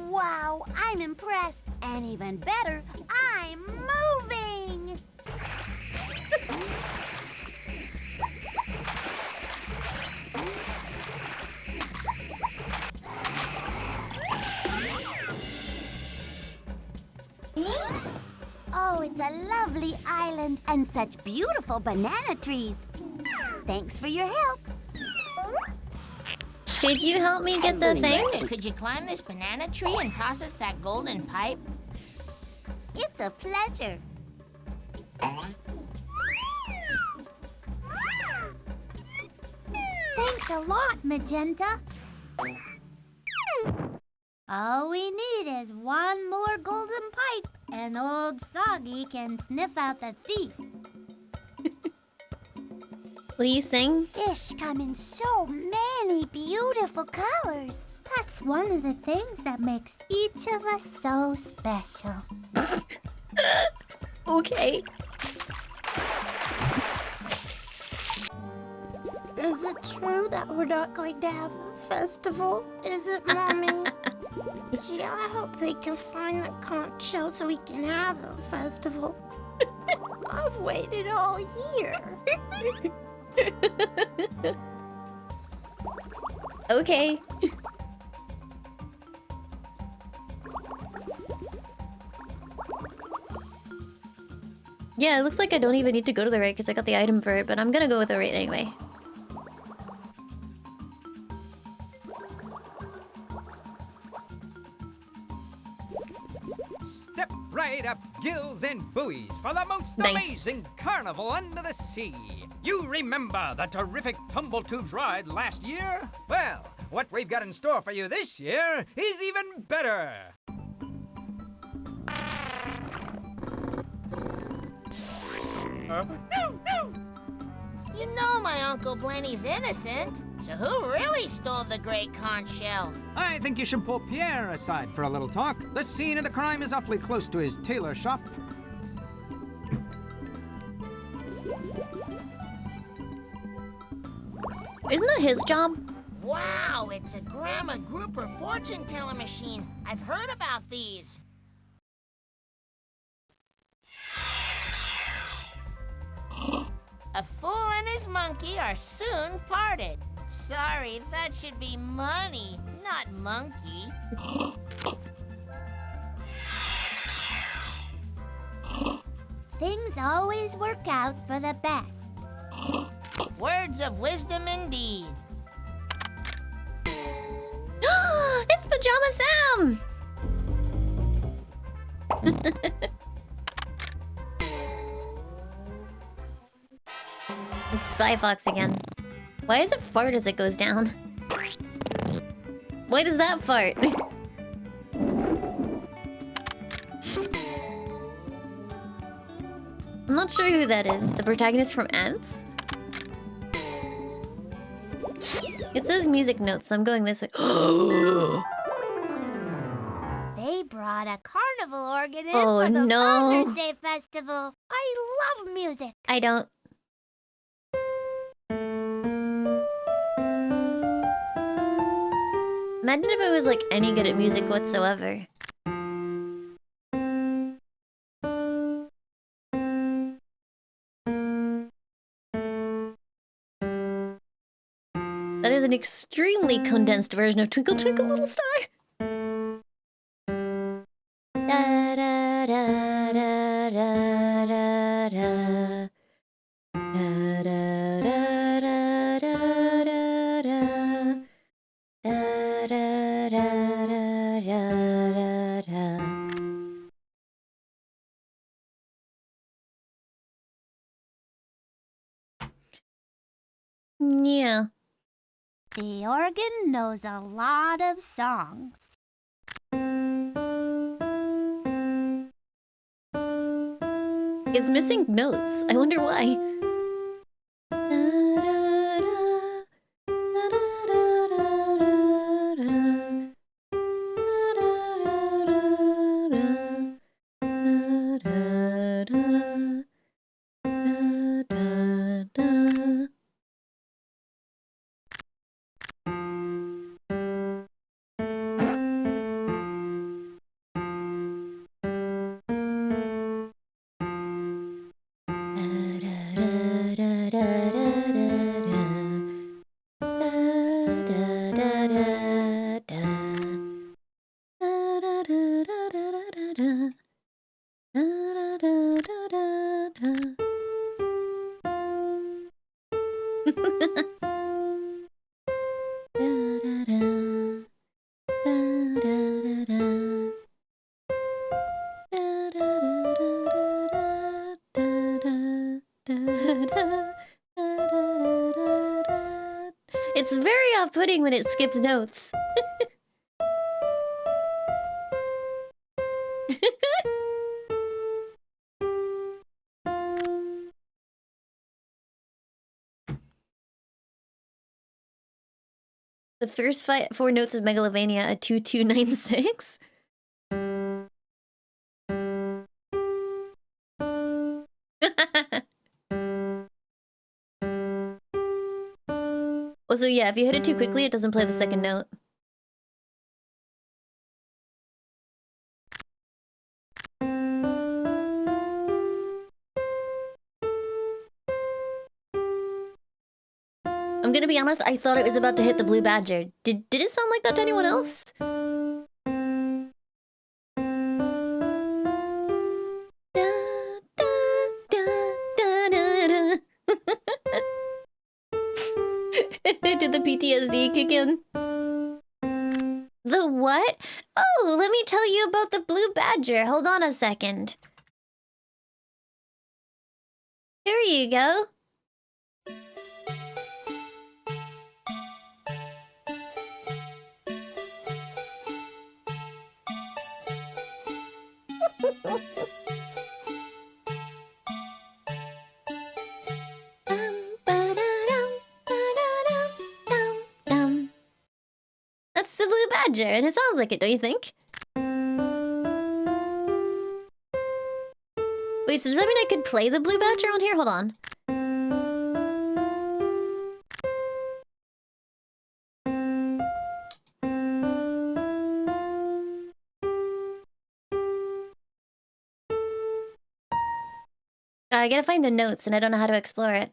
Wow, I'm impressed. And even better, I'm moving! Oh, it's a lovely island and such beautiful banana trees. Thanks for your help. Could you help me get the thing? Could you climb this banana tree and toss us that golden pipe? It's a pleasure. Thanks a lot, Magenta. All we need is one more golden pipe, and old Soggy can sniff out the thief. Will you sing? Fish come in so many beautiful colors. That's one of the things that makes each of us so special. Okay. Is it true that we're not going to have a festival? Is it, Mommy? Gee, I hope they can find the conch shell so we can have a festival. I've waited all year. Okay. Yeah, it looks like I don't even need to go to the right because I got the item for it, but I'm gonna go with the right anyway. Step right up, gills and buoys, for the most Nice. amazing carnival under the sea. You remember the terrific Tumble Tubes ride last year? Well, what we've got in store for you this year is even better. You know my Uncle Blenny's innocent, so who really stole the great conch shell? I think you should pull Pierre aside for a little talk. The scene of the crime is awfully close to his tailor shop. Isn't that his job? Wow, it's a Grandma Grouper fortune teller machine. I've heard about these. A fool and his monkey are soon parted. Sorry, that should be money, not monkey. Things always work out for the best. Words of wisdom indeed. It's Pajama Sam! It's Spy Fox again. Why does it fart as it goes down? Why does that fart? I'm not sure who that is. The protagonist from Ants? It says music notes, so I'm going this way. They brought a carnival organ in Oh, for the no. Father's Day festival. I love music. I don't. Imagine if I was like any good at music whatsoever. That is an extremely condensed version of Twinkle Twinkle Little Star. Da da da da da da da. Yeah. The organ knows a lot of songs. It's missing notes. I wonder why. It's very off-putting when it skips notes. The first 4 notes of Megalovania, a 2296. Also, yeah, if you hit it too quickly, it doesn't play the second note. I'm gonna be honest, I thought it was about to hit the blue badger. Did it sound like that to anyone else? Did the PTSD kick in? The what? Oh, let me tell you about the blue badger. Hold on a second. Here you go. That's the blue badger, and it sounds like it, don't you think? Wait, so does that mean I could play the blue badger on here? Hold on. I gotta find the notes, and I don't know how to explore it.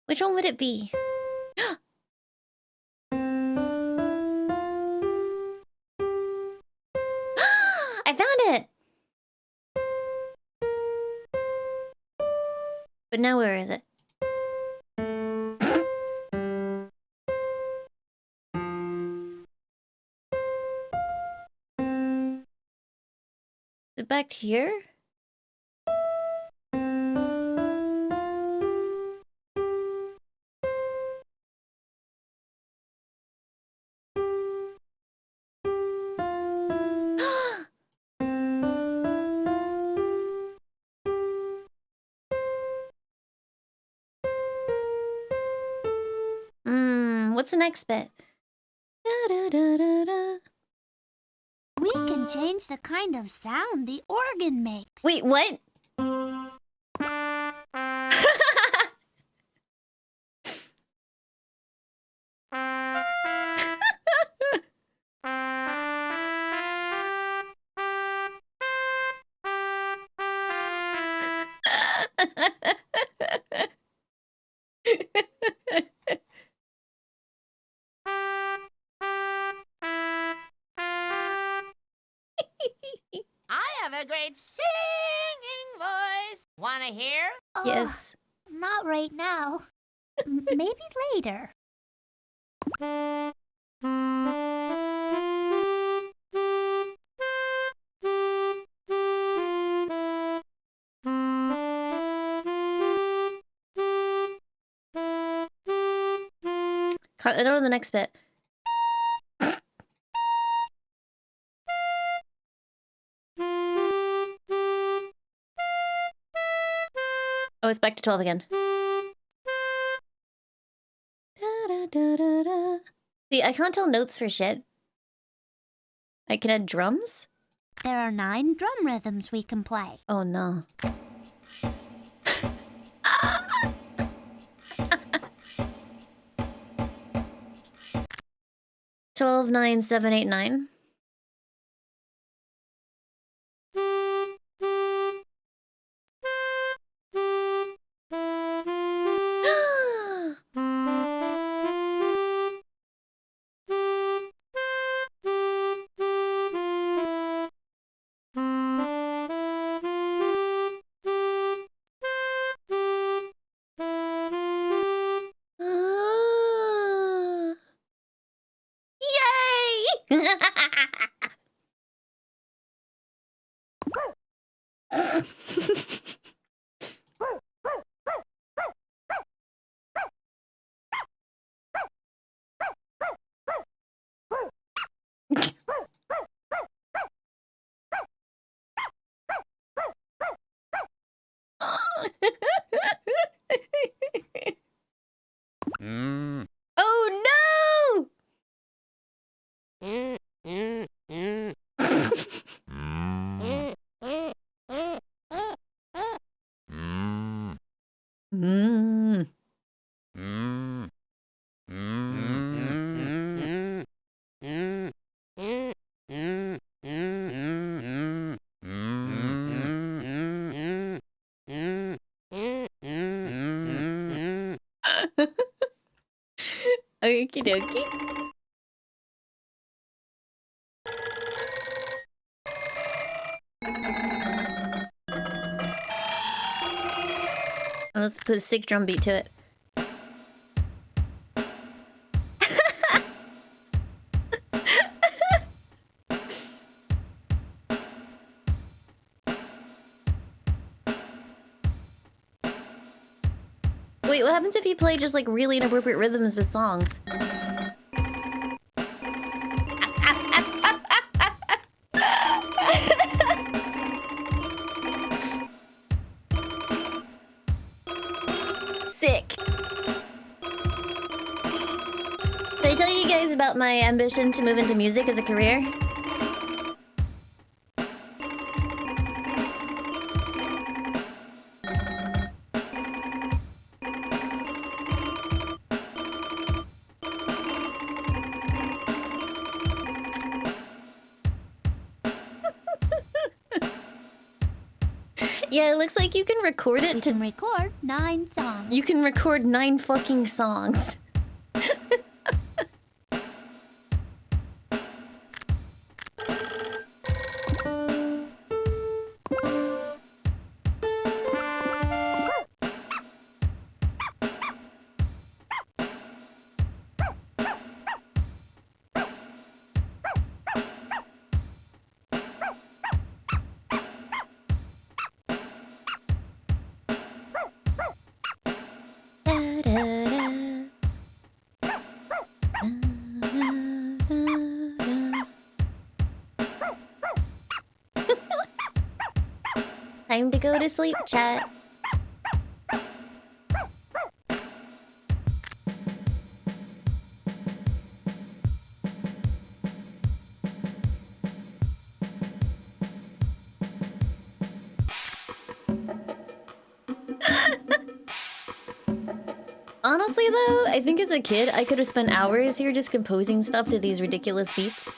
Which one would it be? I found it! But now where is it? Is it back here? What's the next bit? We can change the kind of sound the organ makes. Wait, what? A great singing voice. Wanna hear? Yes. Not right now. Maybe later. I don't know the next bit. Oh, it's back to 12 again. See, I can't tell notes for shit. I can add drums? There are 9 drum rhythms we can play. Oh no. 12, 9, 7, 8, 9. Yay! Oh no! Okie dokie. Let's put a sick drum beat to it. Wait, what happens if you play just like really inappropriate rhythms with songs? Sick. Did I tell you guys about my ambition to move into music as a career? Yeah, it looks like you can record it to record 9 songs. You can record 9 fucking songs. Time to go to sleep, chat. Honestly though, I think as a kid, I could have spent hours here just composing stuff to these ridiculous beats.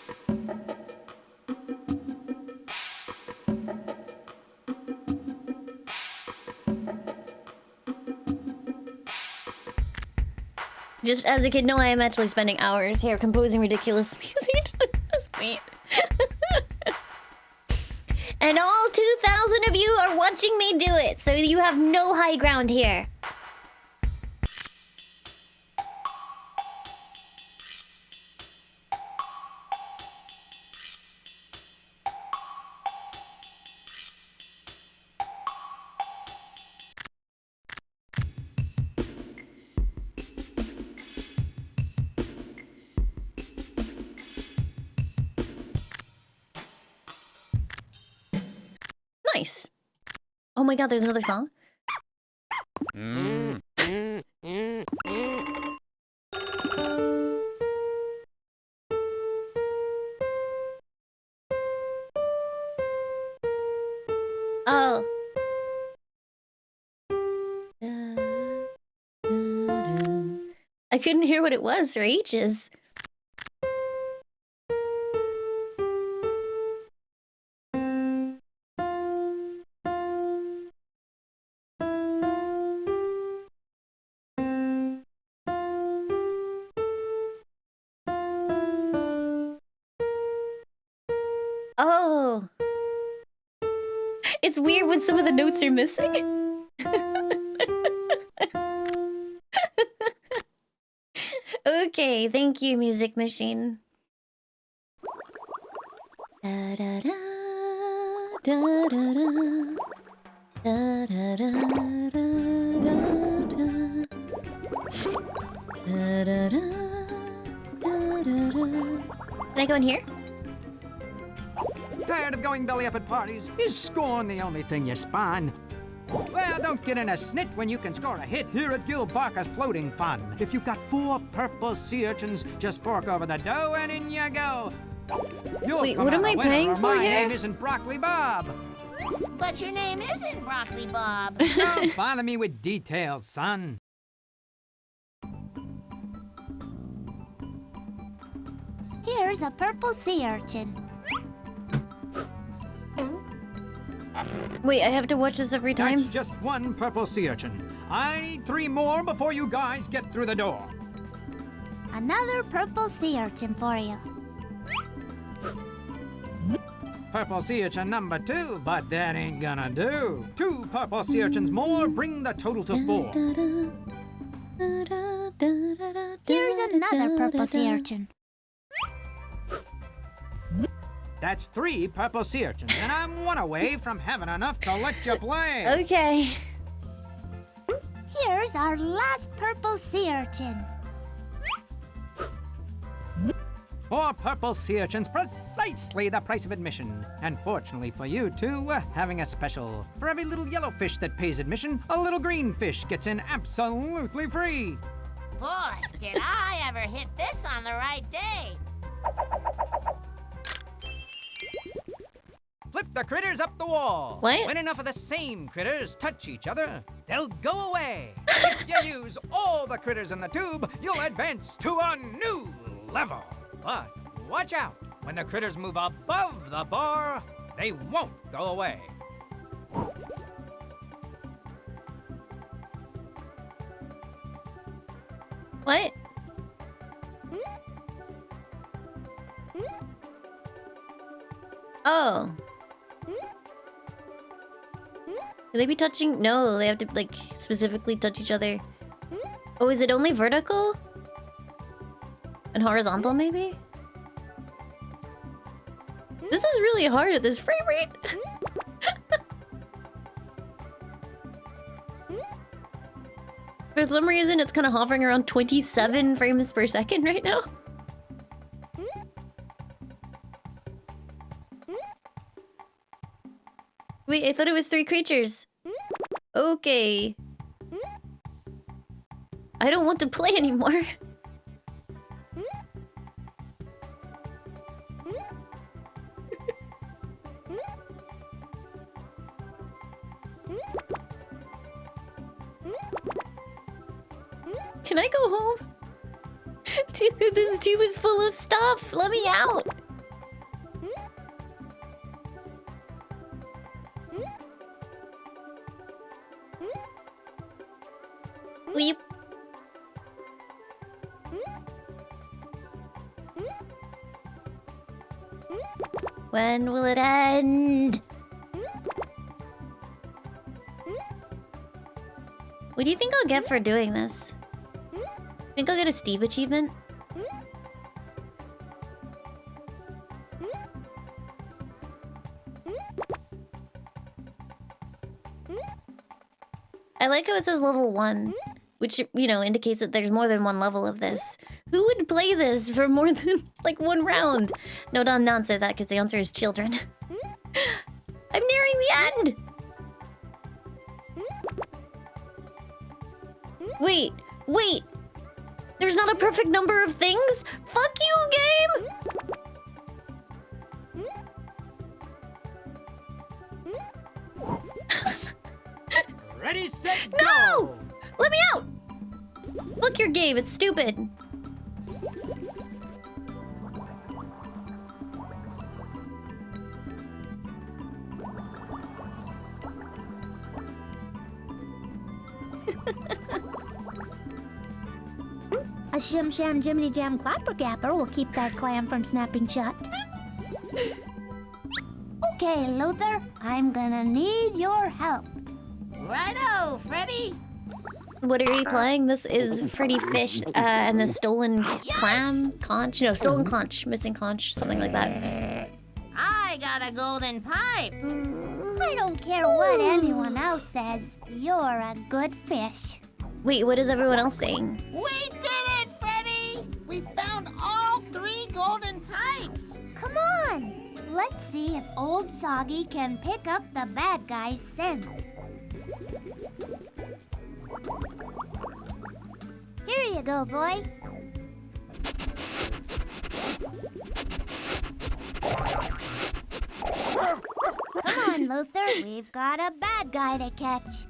Just as a kid, no, I am actually spending hours here composing ridiculous music to this beat. And all 2,000 of you are watching me do it, so you have no high ground here. Nice. Oh my god, there's another song? Oh. I couldn't hear what it was for ages. Oh. It's weird when some of the notes are missing. Okay, thank you, Music Machine. Da da da da da da da da da da da. Can I go in here? Tired of going belly up at parties? Is scorn the only thing you spurn? Well, don't get in a snit when you can score a hit here at Gil Barker's Floating Fun. If you've got 4 purple sea urchins, just fork over the dough and in you go. Wait, what am I paying for here? My here? name isn't Broccoli Bob. But your name isn't Broccoli Bob. Don't bother me with details, son. Here's a purple sea urchin. Wait, I have to watch this every time? That's just 1 purple sea urchin. I need 3 more before you guys get through the door. Another purple sea urchin for you. Purple sea urchin number 2, but that ain't gonna do. 2 purple sea urchins more bring the total to 4. Here's another purple sea urchin. That's 3 purple sea urchins, and I'm 1 away from having enough to let you play. Okay. Here's our last purple sea urchin. 4 purple sea urchins, precisely the price of admission. And fortunately for you two, we're having a special. For every little yellow fish that pays admission, a little green fish gets in absolutely free. Boy, did I ever hit this on the right day. Flip the critters up the wall. What? When enough of the same critters touch each other, they'll go away. If you use all the critters in the tube, you'll advance to a new level. But watch out. When the critters move above the bar, they won't go away. What? Oh. Will they be touching? No, they have to, like, specifically touch each other. Oh, is it only vertical? And horizontal, maybe? This is really hard at this frame rate. For some reason, it's kind of hovering around 27 frames per second right now. Wait, I thought it was 3 creatures. Okay. I don't want to play anymore. Can I go home? Dude, this tube is full of stuff. Let me out. Weep. When will it end? What do you think I'll get for doing this? Think I'll get a Steve achievement? I like how it says level 1, which, you know, indicates that there's more than 1 level of this. Who would play this for more than, like, 1 round? No, don't answer that, because the answer is children. I'm nearing the end! Wait, wait! There's not a perfect number of things? Fuck you, game! Ready, set, No! Let me out! Fuck your game, it's stupid. A shim sham jiminy jam clapper gapper will keep that clam from snapping shut. Okay, Luther, I'm gonna need your help. Righto, Freddy. What are you playing? This is Freddi Fish and the stolen clam? Conch? No, stolen conch. Missing conch. Something like that. I got a golden pipe. I don't care what anyone else says. You're a good fish. Wait, what is everyone else saying? We did it, Freddy! We found all 3 golden pipes. Come on! Let's see if Old Soggy can pick up the bad guy's scent. Here you go, boy. Come on, Luther. We've got a bad guy to catch.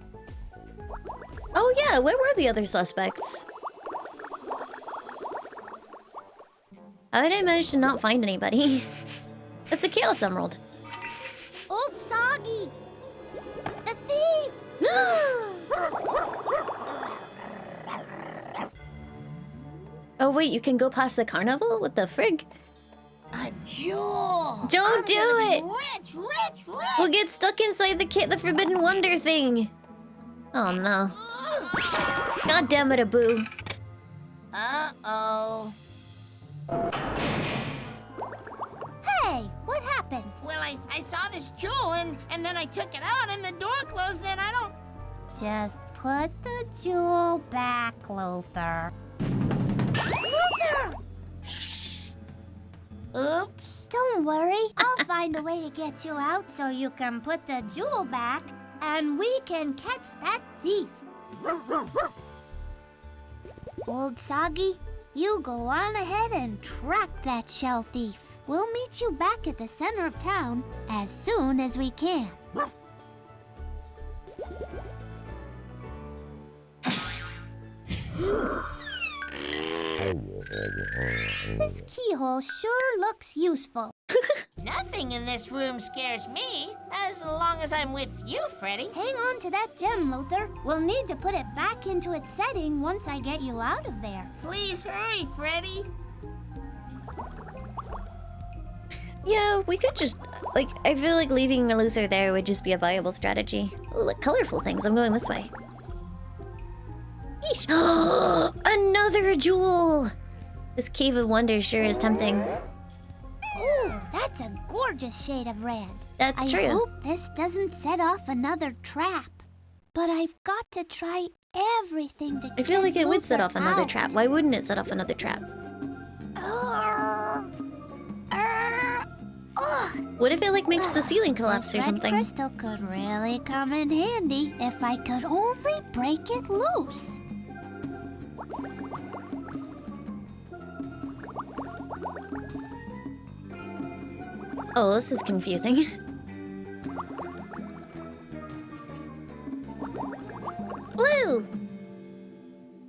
Oh yeah, where were the other suspects? How did I manage to not find anybody? It's a Chaos Emerald. Old Soggy! The thief! Oh wait, you can go past the carnival? What the frig? A jewel. Don't do it! Rich, rich, rich. We'll get stuck inside the Forbidden Wonder thing. Oh no. God damn it, Abu. Uh-oh. Hey, what happened? Well, I saw this jewel and then I took it out and the door closed and I don't... Just put the jewel back, Luther. Luther! Oops. Don't worry. I'll find a way to get you out so you can put the jewel back and we can catch that thief. Old Soggy, you go on ahead and track that shell thief. We'll meet you back at the center of town as soon as we can. This keyhole sure looks useful. Nothing in this room scares me, as long as I'm with you, Freddy. Hang on to that gem, Luther. We'll need to put it back into its setting once I get you out of there. Please hurry, Freddy. Yeah, we could just... Like, I feel like leaving Luther there would just be a viable strategy. Ooh, look, colorful things. I'm going this way. Yeesh. Another jewel! This Cave of Wonders sure is tempting. Ooh, that's a gorgeous shade of red. That's true. I hope this doesn't set off another trap. But I've got to try everything to I feel like it would set Luther off another out. trap. Why wouldn't it set off another trap? What if it like makes the ceiling collapse or This red something? crystal could really come in handy if I could only break it loose. Oh, this is confusing. Blue!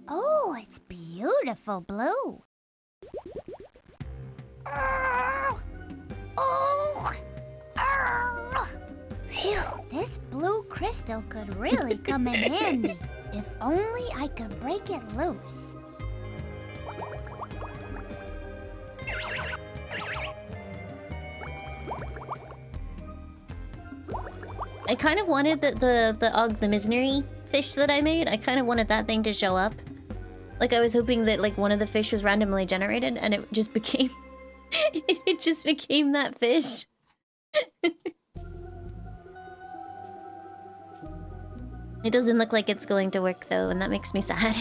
Oh, it's beautiful blue. Phew, this blue crystal could really come in handy. If only I could break it loose. I kind of wanted the misery fish that I made. I kind of wanted that thing to show up. Like I was hoping that like one of the fish was randomly generated and it just became it just became that fish. It doesn't look like it's going to work though, and that makes me sad.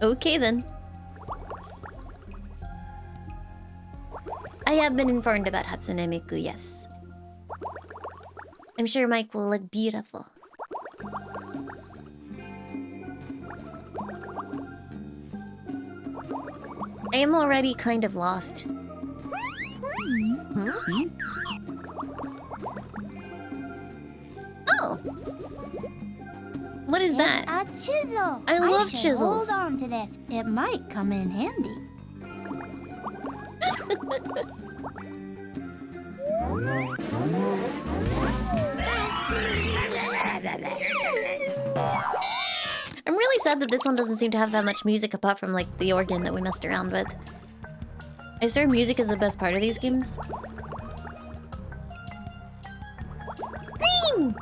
Okay then. I have been informed about Hatsune Miku, yes. I'm sure Mike will look beautiful. I am already kind of lost. Oh! What is that? A chisel. I love should chisels. Hold on to this. It might come in handy. I'm really sad that this one doesn't seem to have that much music apart from like the organ that we messed around with. I swear music is the best part of these games. Green!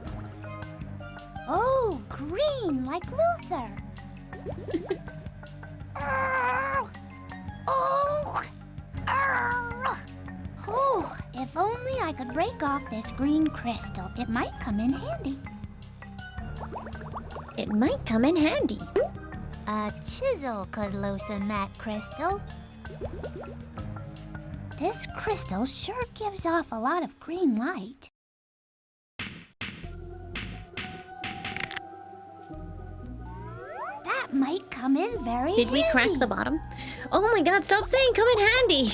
Oh, green like Luther. Oh, if only I could break off this green crystal, it might come in handy. It might come in handy. A chisel could loosen that crystal. This crystal sure gives off a lot of green light. That might come in very Did we crack handy. the bottom? Oh my god, stop saying come in handy!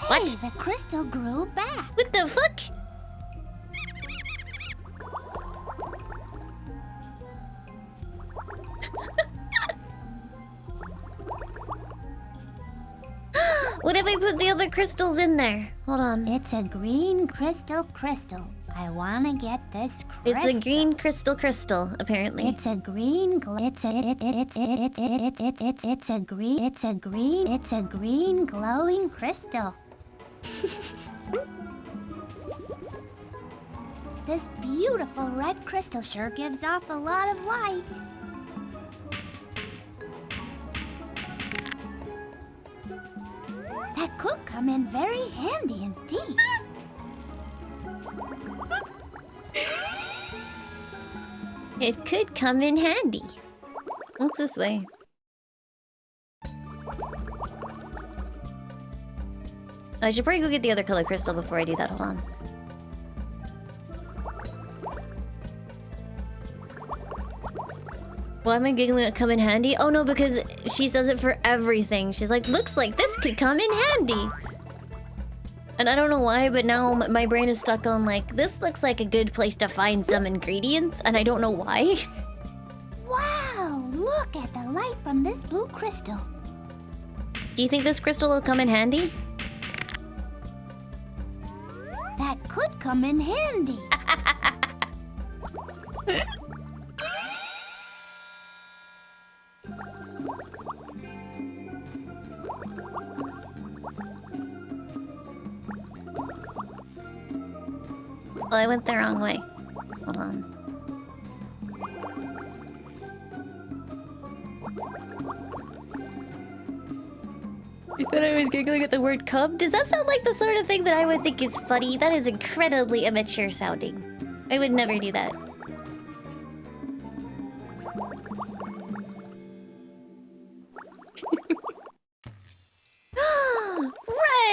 Hey, What? the crystal grew back. What the fuck? What if I put the other crystals in there? Hold on. It's a green crystal. I wanna get this crystal. It's a green crystal, apparently. It's a green glowing crystal. This beautiful red crystal sure gives off a lot of light. That could come in very handy indeed. It could come in handy. What's this way? I should probably go get the other color crystal before I do that. Hold on. Why am I giggling at come in handy? Oh no, because she says it for everything. She's like, looks like this could come in handy. And I don't know why, but now my brain is stuck on like, this looks like a good place to find some ingredients, and I don't know why. Wow, look at the light from this blue crystal. Do you think this crystal will come in handy? That could come in handy. Well, I went the wrong way. Hold on. You thought I was giggling at the word cub? Does that sound like the sort of thing that I would think is funny? That is incredibly immature sounding. I would never do that.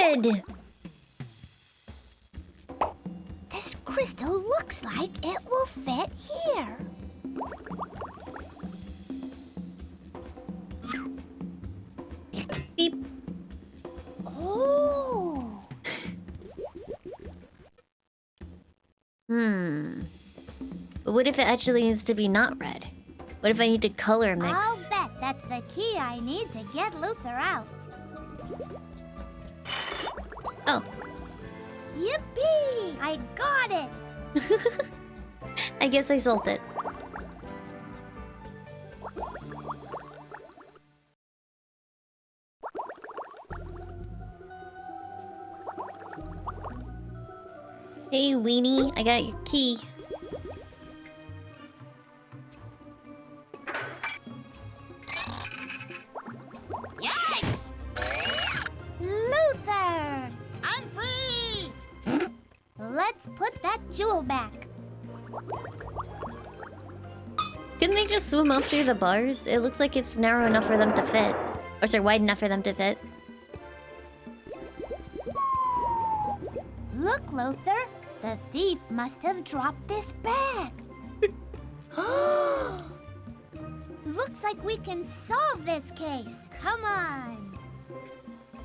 Red! This crystal looks like it will fit here. Beep. Oh. But what if it actually needs to be not red? What if I need to color mix? I'll bet that's the key I need to get Luther out. Oh. Yippee! I got it! I guess I sold it. Hey, Weenie, I got your key. Yikes! Luther! I'm free! Let's put that jewel back. Couldn't they just swim up through the bars? It looks like it's narrow enough for them to fit. Or sorry, wide enough for them to fit. Look, Luther. The thief must have dropped this bag. Looks like we can solve this case. Come on.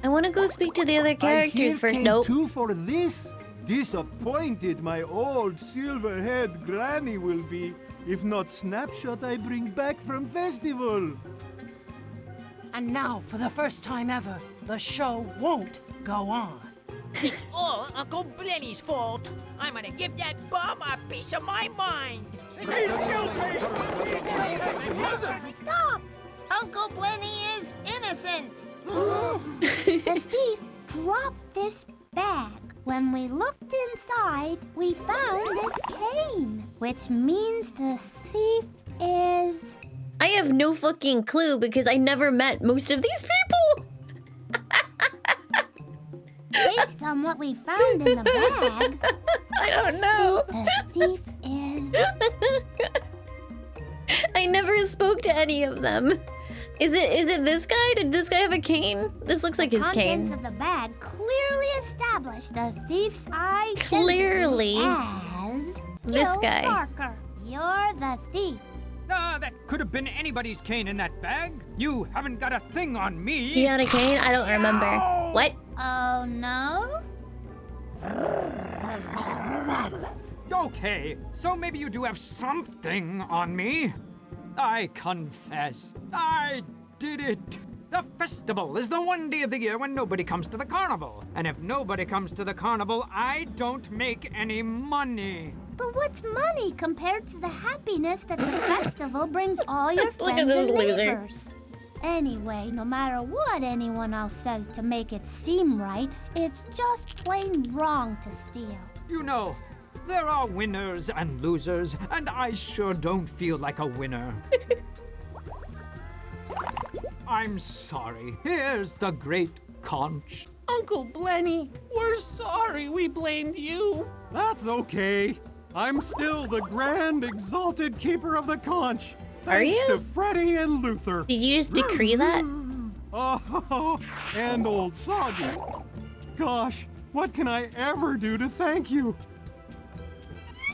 I want to go speak to the other characters first. Nope. Too for this. Disappointed my old silver-haired granny will be, if not snapshot I bring back from festival. And now, for the first time ever, the show won't go on. It's all Uncle Blenny's fault. I'm gonna give that bum a piece of my mind. Stop! Uncle Blenny is innocent. The thief dropped this bag. When we looked inside, we found this cane, which means the thief is... I have no fucking clue because I never met most of these people. Based on what we found in the bag... I don't know. The thief is... I never spoke to any of them. Is it this guy? Did this guy have a cane? This looks like his cane. The contents of the bag clearly established the thief's identity Clearly. as... This Gil guy. Parker. You're the thief. Ah, that could have been anybody's cane in that bag. You haven't got a thing on me. He had a cane? I don't remember. What? Oh, no? Okay, so maybe you do have something on me. I confess, I did it. The festival is the one day of the year when nobody comes to the carnival. And if nobody comes to the carnival, I don't make any money. But what's money compared to the happiness that the festival brings all your Look at friends this and loser. neighbors? Anyway, no matter what anyone else says to make it seem right, it's just plain wrong to steal. You know, there are winners and losers, and I sure don't feel like a winner. I'm sorry. Here's the great conch. Uncle Blenny, we're sorry we blamed you. That's okay. I'm still the grand exalted keeper of the conch. Are Thanks you? to Freddi and Luther. Did you just decree that? Oh, and old Soggy. Gosh, what can I ever do to thank you?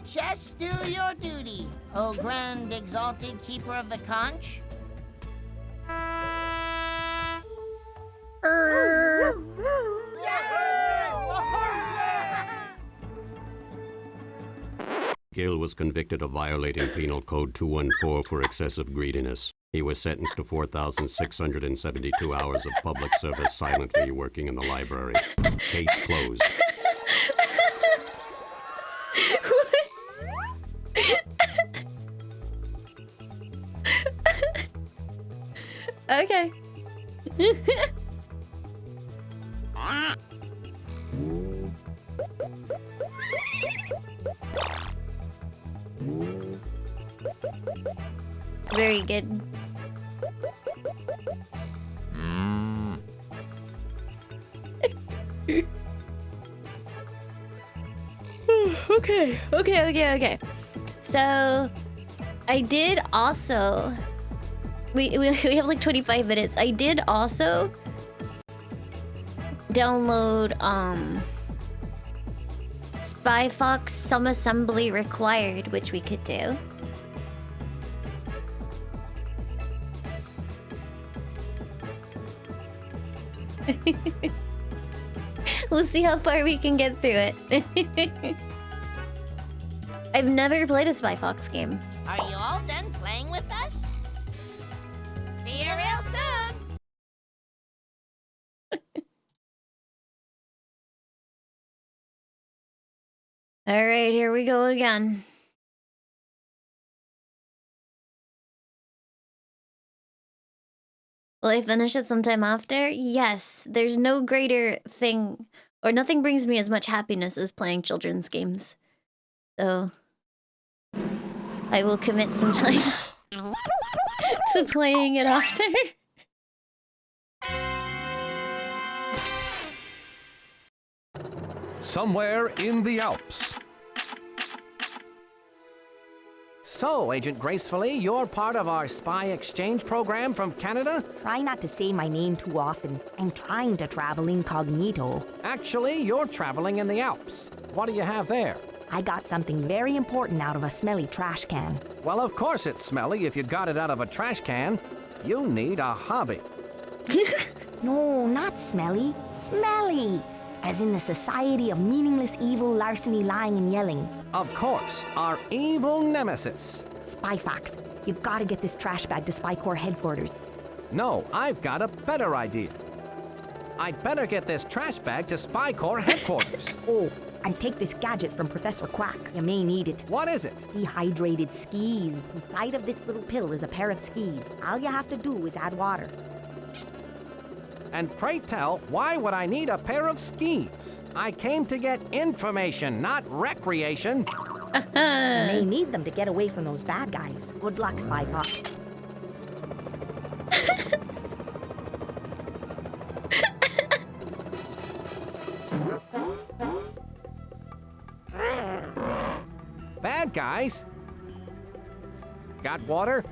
Just do your duty, O grand exalted keeper of the conch. Gil was convicted of violating Penal Code 214 for excessive greediness. He was sentenced to 4,672 hours of public service silently working in the library. Case closed. Okay. Very good. Okay. So, I did also... We have like 25 minutes. I did also download Spy Fox Some Assembly Required, which we could do. We'll see how far we can get through it. I've never played a Spy Fox game. Are you all done playing with us? See you real soon. All right, here we go again. Will I finish it sometime after? Yes, there's no greater thing, or nothing brings me as much happiness as playing children's games. So, I will commit some time to playing it after. Somewhere in the Alps. So, Agent Gracefully, you're part of our spy exchange program from Canada? Try not to say my name too often. I'm trying to travel incognito. Actually, you're traveling in the Alps. What do you have there? I got something very important out of a smelly trash can. Well, of course it's smelly if you got it out of a trash can. You need a hobby. No, not smelly. Smelly! As in the Society of Meaningless Evil Larceny Lying and Yelling. Of course, our evil nemesis. Spy Fox, you've got to get this trash bag to Spy Corps headquarters. No, I've got a better idea. I'd better get this trash bag to Spy Corps headquarters. Oh, and take this gadget from Professor Quack. You may need it. What is it? Dehydrated skis. Inside of this little pill is a pair of skis. All you have to do is add water. And pray tell, why would I need a pair of skis? I came to get information, not recreation. You may need them to get away from those bad guys. Good luck, Spy Fox. Bad guys? Got water?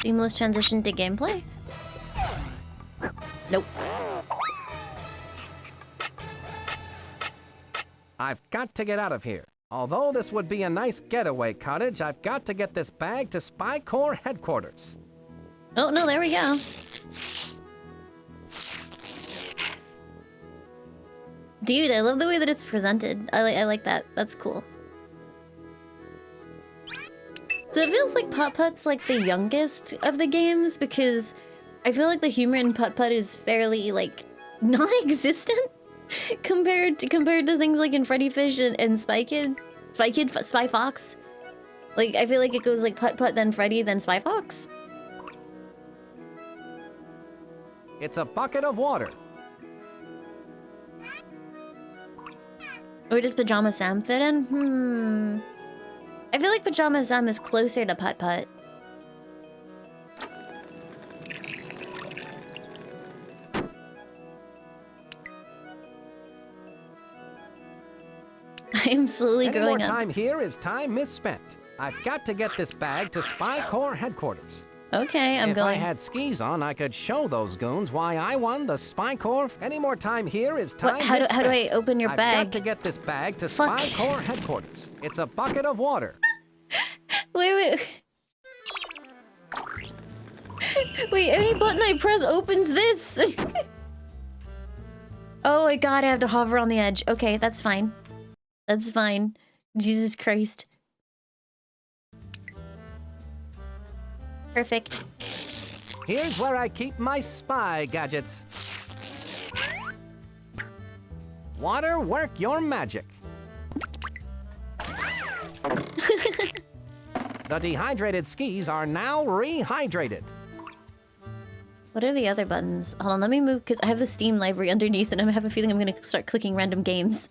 Seamless transition to gameplay? Nope. I've got to get out of here. Although this would be a nice getaway cottage, I've got to get this bag to Spy Corps headquarters. Oh, no, there we go. Dude, I love the way that it's presented. I like that. That's cool. So it feels like Putt-Putt's like the youngest of the games because I feel like the humor in Putt-Putt is fairly like non-existent compared to things like in Freddi Fish and Spy Fox. Like I feel like it goes like Putt-Putt, then Freddi, then Spy Fox. It's a bucket of water. Where does Pajama Sam fit in? I feel like Pajama Sam is closer to Putt-Putt. I am slowly growing up. Any more time here is time misspent. I've got to get this bag to Spy Corps headquarters. Okay, I'm going. If I had skis on, I could show those goons why I won the Spy Corps. Any more time here is time misspent. How do I open your bag? I've got to get this bag to Spy Corps headquarters. It's a bucket of water. Wait. Wait, any button I press opens this. Oh my god, I have to hover on the edge. Okay, that's fine. That's fine. Jesus Christ. Perfect. Here's where I keep my spy gadgets. Water, work your magic. The dehydrated skis are now rehydrated. What are the other buttons? Hold on, let me move because I have the Steam library underneath and I have a feeling I'm gonna start clicking random games.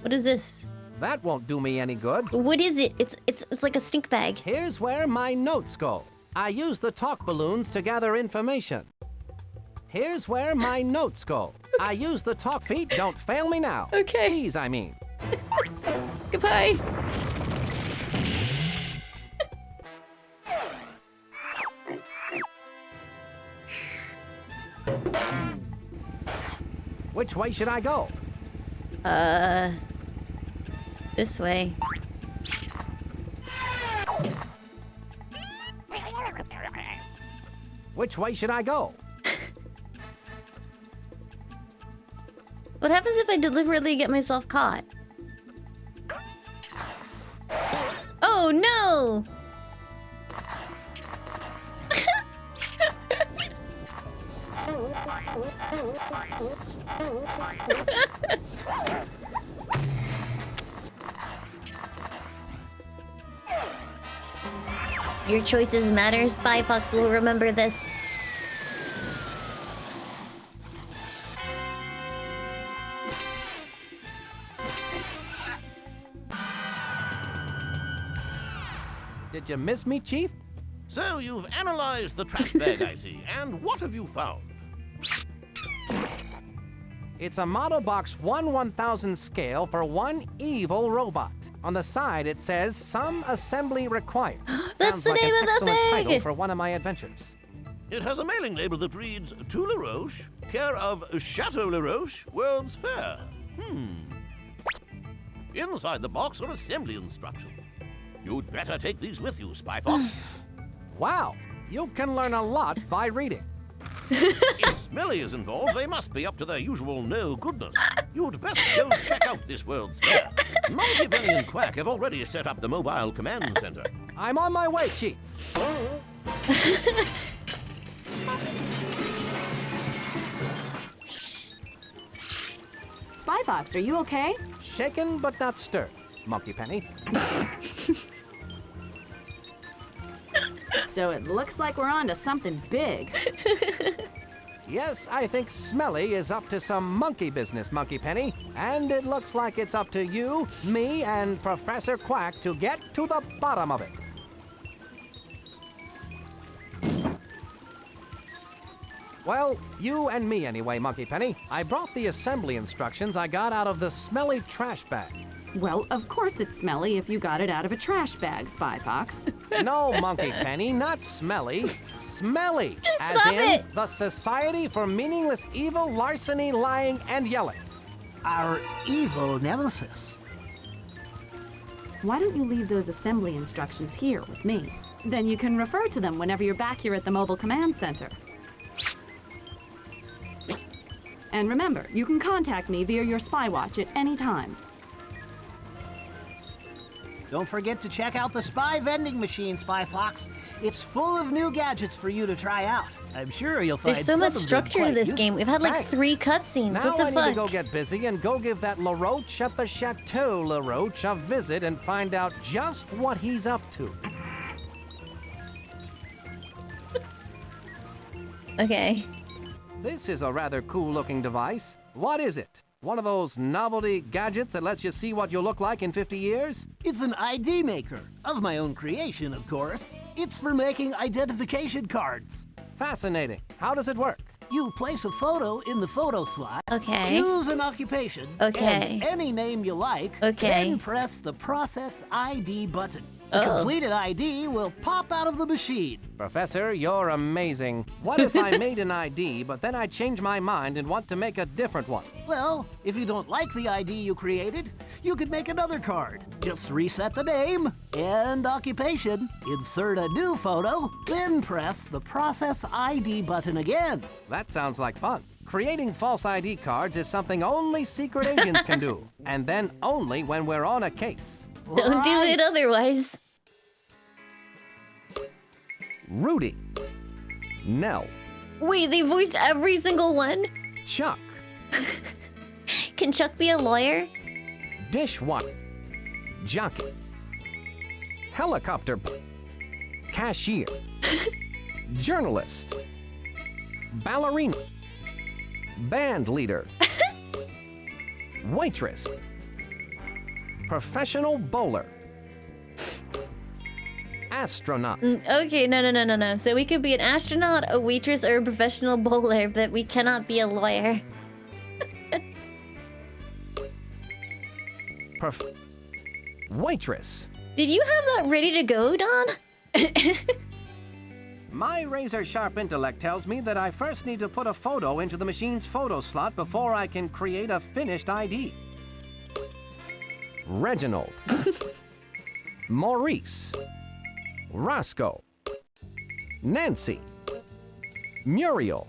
What is this? That won't do me any good. What is it? It's like a stink bag. Here's where my notes go. I use the talk balloons to gather information. Here's where my notes go. I use the talk beat. Don't fail me now. Okay. Skis, I mean. Goodbye. Which way should I go? This way. Which way should I go? What happens if I deliberately get myself caught? Oh no! Your choices matter. Spy Fox will remember this. Did you miss me, Chief? So you've analyzed the trash bag, I see. And what have you found? It's a model box 1/1000 scale for one evil robot. On the side it says, "Some assembly required." That's the name of the excellent thing! title for one of my adventures. It has a mailing label that reads, "To La Roche, care of Chateau La Roche, World's Fair." Inside the box are assembly instructions. You'd better take these with you, Spy Fox. Wow, you can learn a lot by reading. If Smelly is involved, they must be up to their usual no-goodness. You'd best go check out this World's Fair. Monkey, Bunny, and Quack have already set up the mobile command center. I'm on my way, Chief. Spy Fox, are you okay? Shaken but not stirred, Monkey Penny. So it looks like we're on to something big. Yes, I think Smelly is up to some monkey business, Monkey Penny. And it looks like it's up to you, me, and Professor Quack to get to the bottom of it. Well, you and me anyway, Monkey Penny. I brought the assembly instructions I got out of the smelly trash bag. Well, of course it's smelly if you got it out of a trash bag, Spy Fox. No, Monkey Penny, not smelly. Smelly. As Stop in it! the Society for Meaningless Evil, Larceny, Lying, and Yelling. Our evil nemesis. Why don't you leave those assembly instructions here with me? Then you can refer to them whenever you're back here at the mobile command center. And remember, you can contact me via your spy watch at any time. Don't forget to check out the spy vending machine, Spy Fox. It's full of new gadgets for you to try out. I'm sure you'll find There's so some much of them structure to quite this useful. game. We've had like Thanks. 3 cutscenes. Now What the I need fuck? to go get busy and go give that LaRoche at the Chateau LaRoche a visit and find out just what he's up to. Okay. This is a rather cool-looking device. What is it? One of those novelty gadgets that lets you see what you'll look like in 50 years? It's an ID maker, of my own creation, of course. It's for making identification cards. Fascinating. How does it work? You place a photo in the photo slot. Okay. Choose an occupation. Okay. And any name you like. Okay. Then press the Process ID button. Oh. The completed ID will pop out of the machine. Professor, you're amazing. What if I made an ID, but then I change my mind and want to make a different one? Well, if you don't like the ID you created, you could make another card. Just reset the name and occupation, insert a new photo, then press the Process ID button again. That sounds like fun. Creating false ID cards is something only secret agents can do, and then only when we're on a case. Don't do it otherwise. Rudy. Nell. Wait, they voiced every single one? Chuck. Can Chuck be a lawyer? Dishwasher. Jockey. Helicopter. Cashier. Journalist. Ballerina. Band leader. Waitress. Professional bowler. Astronaut. Okay, no. So we could be an astronaut, a waitress, or a professional bowler, but we cannot be a lawyer. Waitress. Did you have that ready to go, Don? My razor-sharp intellect tells me that I first need to put a photo into the machine's photo slot before I can create a finished ID. Reginald. Maurice. Roscoe. Nancy. Muriel.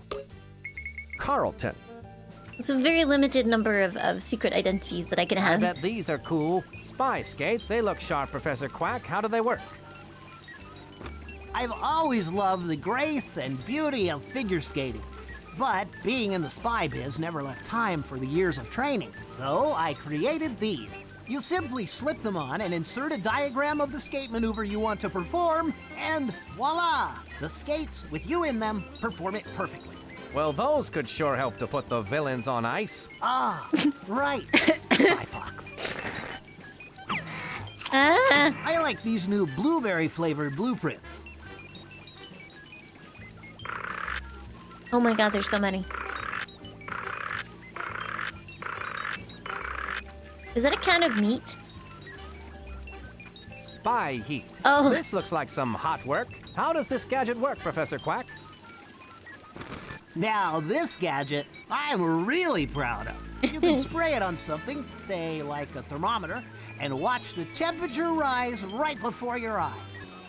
Carlton. It's a very limited number of secret identities that I can I have. bet these are cool. Spy skates, they look sharp, Professor Quack. How do they work? I've always loved the grace and beauty of figure skating. But being in the spy biz never left time for the years of training. So I created these. You simply slip them on and insert a diagram of the skate maneuver you want to perform, and voila! The skates, with you in them, perform it perfectly. Well, those could sure help to put the villains on ice. Ah, right. Spy Fox. I like these new blueberry-flavored blueprints. Oh my god, there's so many. Is that a can of meat? Spy heat. Oh. This looks like some hot work. How does this gadget work, Professor Quack? Now, this gadget, I'm really proud of. You can spray it on something, say like a thermometer, and watch the temperature rise right before your eyes.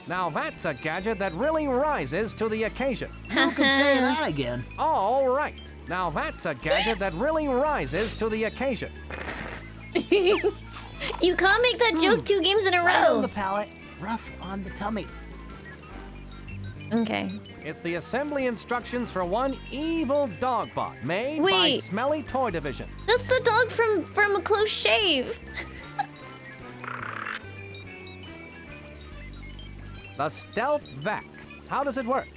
Now that's a gadget that really rises to the occasion. You can say that again. All right. Now that's a gadget that really rises to the occasion. You can't make that joke 2 games in a Right on row. the palate, rough on the tummy. Okay. It's the assembly instructions for one evil dog bot made by Wait. Smelly Toy Division. That's the dog from A Close Shave. The Stealth Vac. How does it work?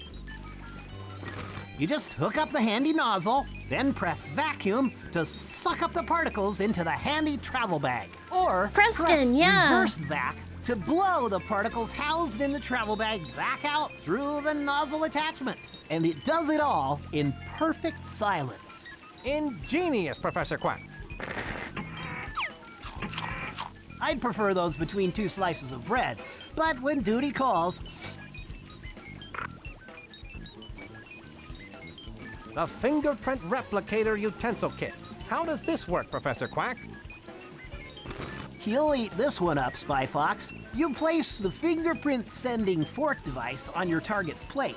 You just hook up the handy nozzle, then press vacuum to suck up the particles into the handy travel bag. Or Preston, press yeah. reverse vac to blow the particles housed in the travel bag back out through the nozzle attachment. And it does it all in perfect silence. Ingenious, Professor Quack. I'd prefer those between 2 slices of bread, but when duty calls... The Fingerprint Replicator Utensil Kit. How does this work, Professor Quack? You'll eat this one up, Spy Fox. You place the fingerprint sending fork device on your target's plate.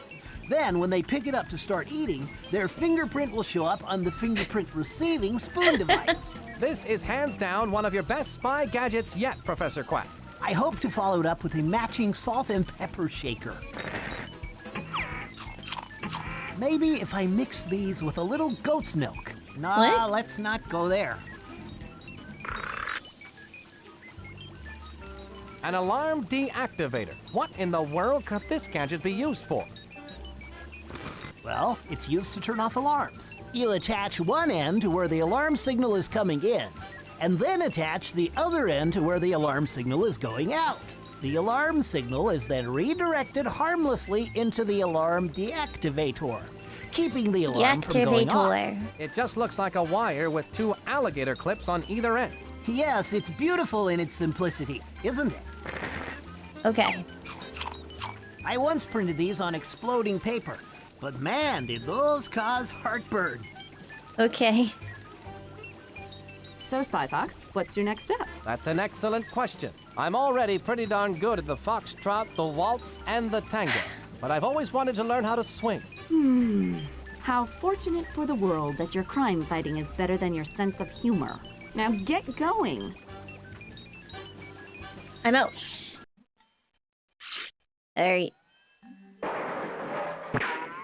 Then, when they pick it up to start eating, their fingerprint will show up on the fingerprint receiving spoon device. This is hands down one of your best spy gadgets yet, Professor Quack. I hope to follow it up with a matching salt and pepper shaker. Maybe if I mix these with a little goat's milk. Nah, What? Let's not go there. An alarm deactivator. What in the world could this gadget be used for? Well, it's used to turn off alarms. You attach one end to where the alarm signal is coming in, and then attach the other end to where the alarm signal is going out. The alarm signal is then redirected harmlessly into the alarm deactivator, keeping the alarm from going off. Deactivator. It just looks like a wire with 2 alligator clips on either end. Yes, it's beautiful in its simplicity, isn't it? Okay. I once printed these on exploding paper, but man, did those cause heartburn. Okay. So, Spy Fox, what's your next step? That's an excellent question. I'm already pretty darn good at the foxtrot, the waltz, and the tango. But I've always wanted to learn how to swing. How fortunate for the world that your crime fighting is better than your sense of humor. Now get going. I'm out. Alright.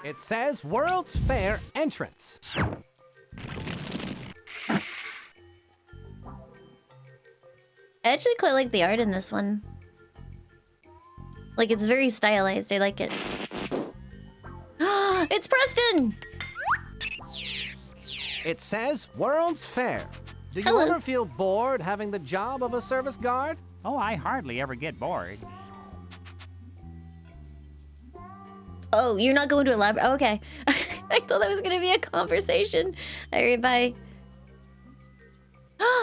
It says World's Fair entrance. I actually quite like the art in this one. Like, it's very stylized. I like it. It's Preston! It says World's Fair. Do you Hello. ever feel bored having the job of a service guard? Oh, I hardly ever get bored. Oh, you're not going to elaborate? Oh, okay. I thought that was going to be a conversation. Alright, bye.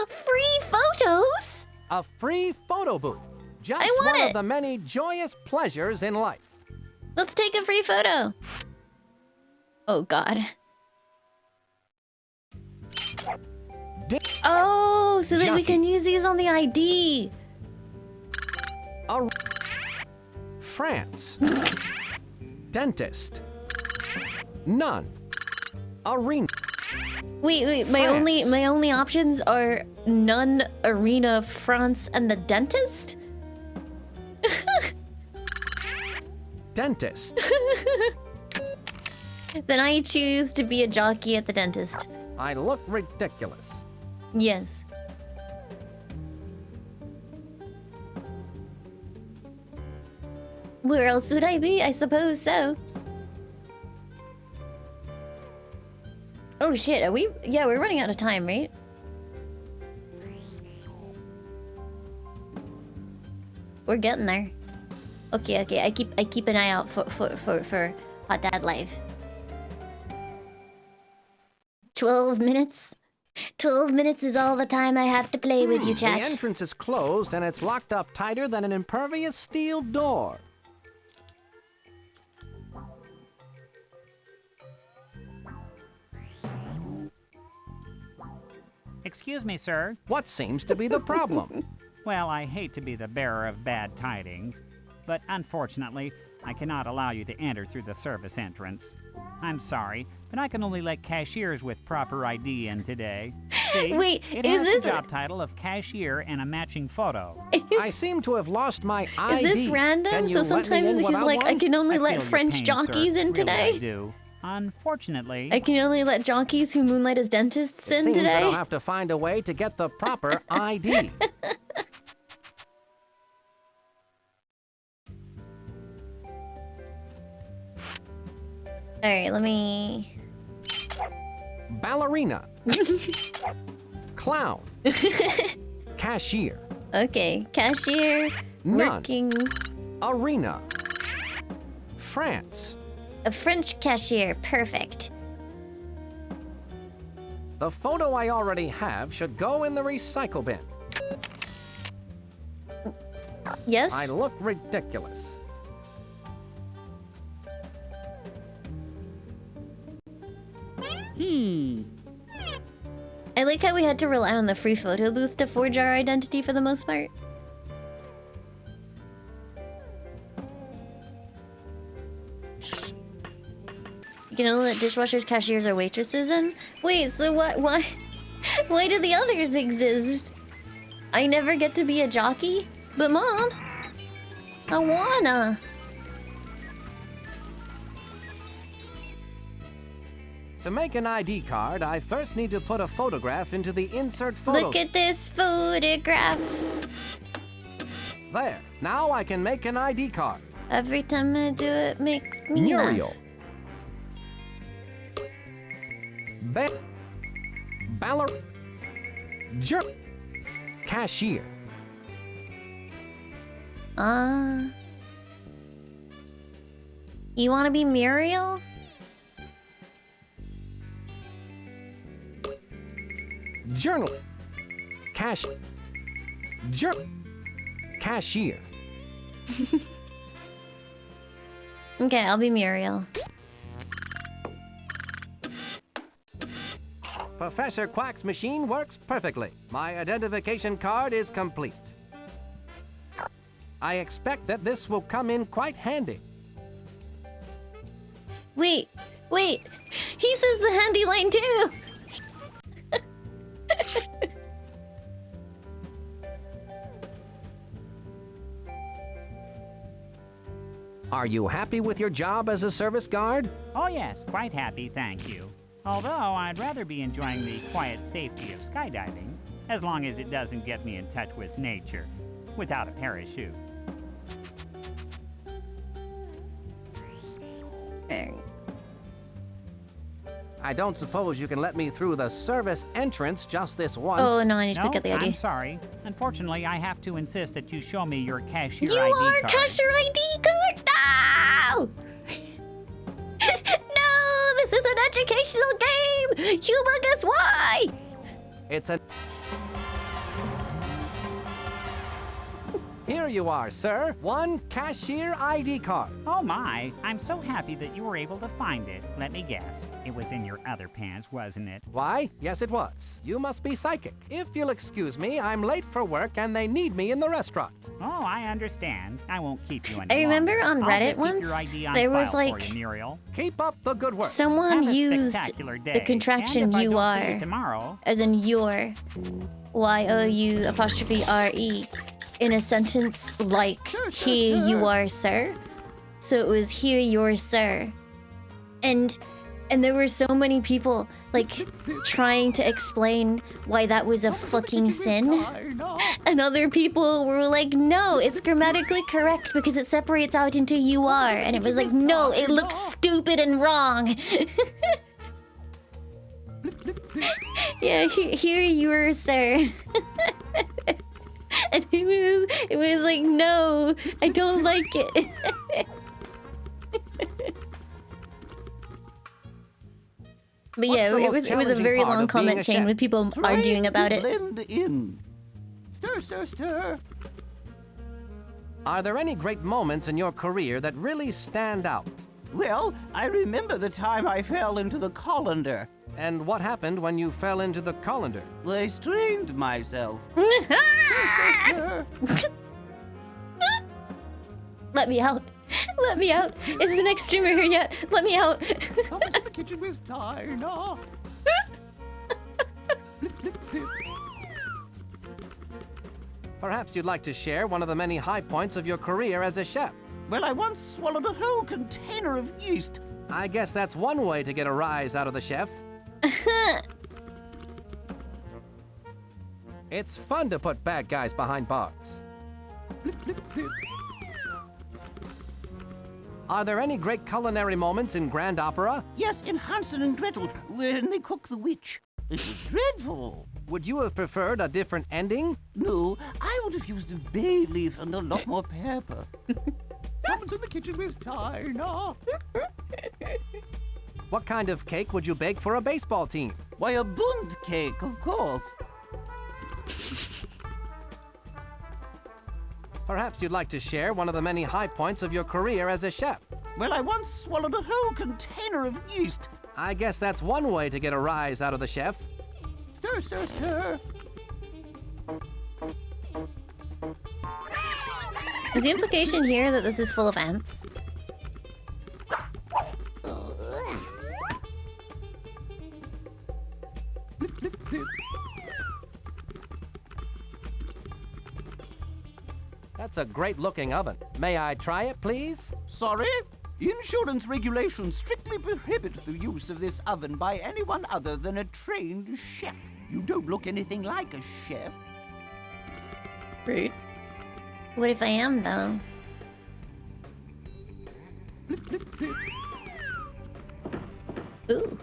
Free photos? A free photo booth. Just I want one it. of the many joyous pleasures in life. Let's take a free photo. Oh, God. Oh, so that we can use these on the ID. France. Dentist. Nun. Arena. Wait, my only options are Nun, Arena, France, and the dentist? Dentist. Then I choose to be a jockey at the dentist. I look ridiculous. Yes. Where else would I be? I suppose so. Oh shit, are we? Yeah, we're running out of time, right? We're getting there. Okay, okay. I keep an eye out for Hot Dad Live. 12 minutes. 12 minutes is all the time I have to play with you, chat. The entrance is closed and it's locked up tighter than an impervious steel door. Excuse me, sir. What seems to be the problem? Well, I hate to be the bearer of bad tidings, but unfortunately, I cannot allow you to enter through the service entrance. I'm sorry, but I can only let cashiers with proper ID in today. See, Wait, it is has this the job title of cashier and a matching photo. I seem to have lost my ID. Is this random? Can you So let me sometimes in he's what like, I can only I let feel your French pain, jockeys sir. in Really, today. I do. Unfortunately, I can only let jockeys who moonlight as dentists in Seems today. I'll have to find a way to get the proper ID. Alright, let me... Ballerina. Clown. Cashier. Okay, cashier, None. working... Arena. France. A French cashier, perfect. The photo I already have should go in the recycle bin. Yes? I look ridiculous. I like how we had to rely on the free photo booth to forge our identity for the most part. You can only let dishwashers, cashiers, or waitresses in? Wait, so why do the others exist? I never get to be a jockey? But Mom, I wanna. To make an ID card, I first need to put a photograph into the insert photo. Look at this photograph. There. Now I can make an ID card. Every time I do it makes me Muriel. laugh. Baller. Cashier. You wanna be Muriel? Journal. Cashier. Okay, I'll be Muriel. Professor Quack's machine works perfectly. My identification card is complete. I expect that this will come in quite handy. Wait, he says the handy line too! Are you happy with your job as a service guard? oh yes, quite happy, thank you. Although I'd rather be enjoying the quiet safety of skydiving, as long as it doesn't get me in touch with nature, without a parachute. I don't suppose you can let me through the service entrance just this once. Oh no, I need to pick up the ID. I'm sorry. Unfortunately, I have to insist that you show me your cashier You ID are card. cashier ID card? No! No, this is an educational game! Humongous, why? It's a... Here you are, sir. One cashier ID card. Oh my, I'm so happy that you were able to find it. Let me guess. It was in your other pants, wasn't it? Why? Yes, it was. You must be psychic. If you'll excuse me, I'm late for work and they need me in the restaurant. Oh, I understand. I won't keep you any I remember longer. on I'll Reddit just keep once, your ID on there was file like... for you, Muriel. Keep up the good work. Someone Have a used spectacular day. the contraction And if I you don't see you are, tomorrow, as in your, Y-O-U''RE, in a sentence like, here you are, sir. So it was, here you're, sir. And there were so many people, like, trying to explain why that was a fucking sin. And other people were like, no, it's grammatically correct because it separates out into you are. And it was like, no, it looks stupid and wrong. Yeah, here you are, sir. And he It was like, no, I don't like it. But yeah, it was a very long comment chain with people arguing about it. Blend in. Stir, stir, stir. Are there any great moments in your career that really stand out? Well, I remember the time I fell into the colander. And what happened when you fell into the colander? I strained myself. Let me out. Let me out. Is the next streamer here yet? Let me out. I was in the kitchen with Dinah. Perhaps you'd like to share one of the many high points of your career as a chef. Well, I once swallowed a whole container of yeast. I guess that's one way to get a rise out of the chef. It's fun to put bad guys behind bars. Are there any great culinary moments in Grand Opera? Yes, in Hansel and Gretel, when they cook the witch. It was dreadful. Would you have preferred a different ending? No, I would have used a bay leaf and a lot more pepper. Someone's in the kitchen with Dinah. What kind of cake would you bake for a baseball team? Why, a Bund cake, of course. Perhaps you'd like to share one of the many high points of your career as a chef. Well, I once swallowed a whole container of yeast. I guess that's one way to get a rise out of the chef. Stir, stir, stir. Is the implication here that this is full of ants? That's a great-looking oven. May I try it, please? Sorry? Insurance regulations strictly prohibit the use of this oven by anyone other than a trained chef. You don't look anything like a chef. Rude. What if I am, though? Ooh.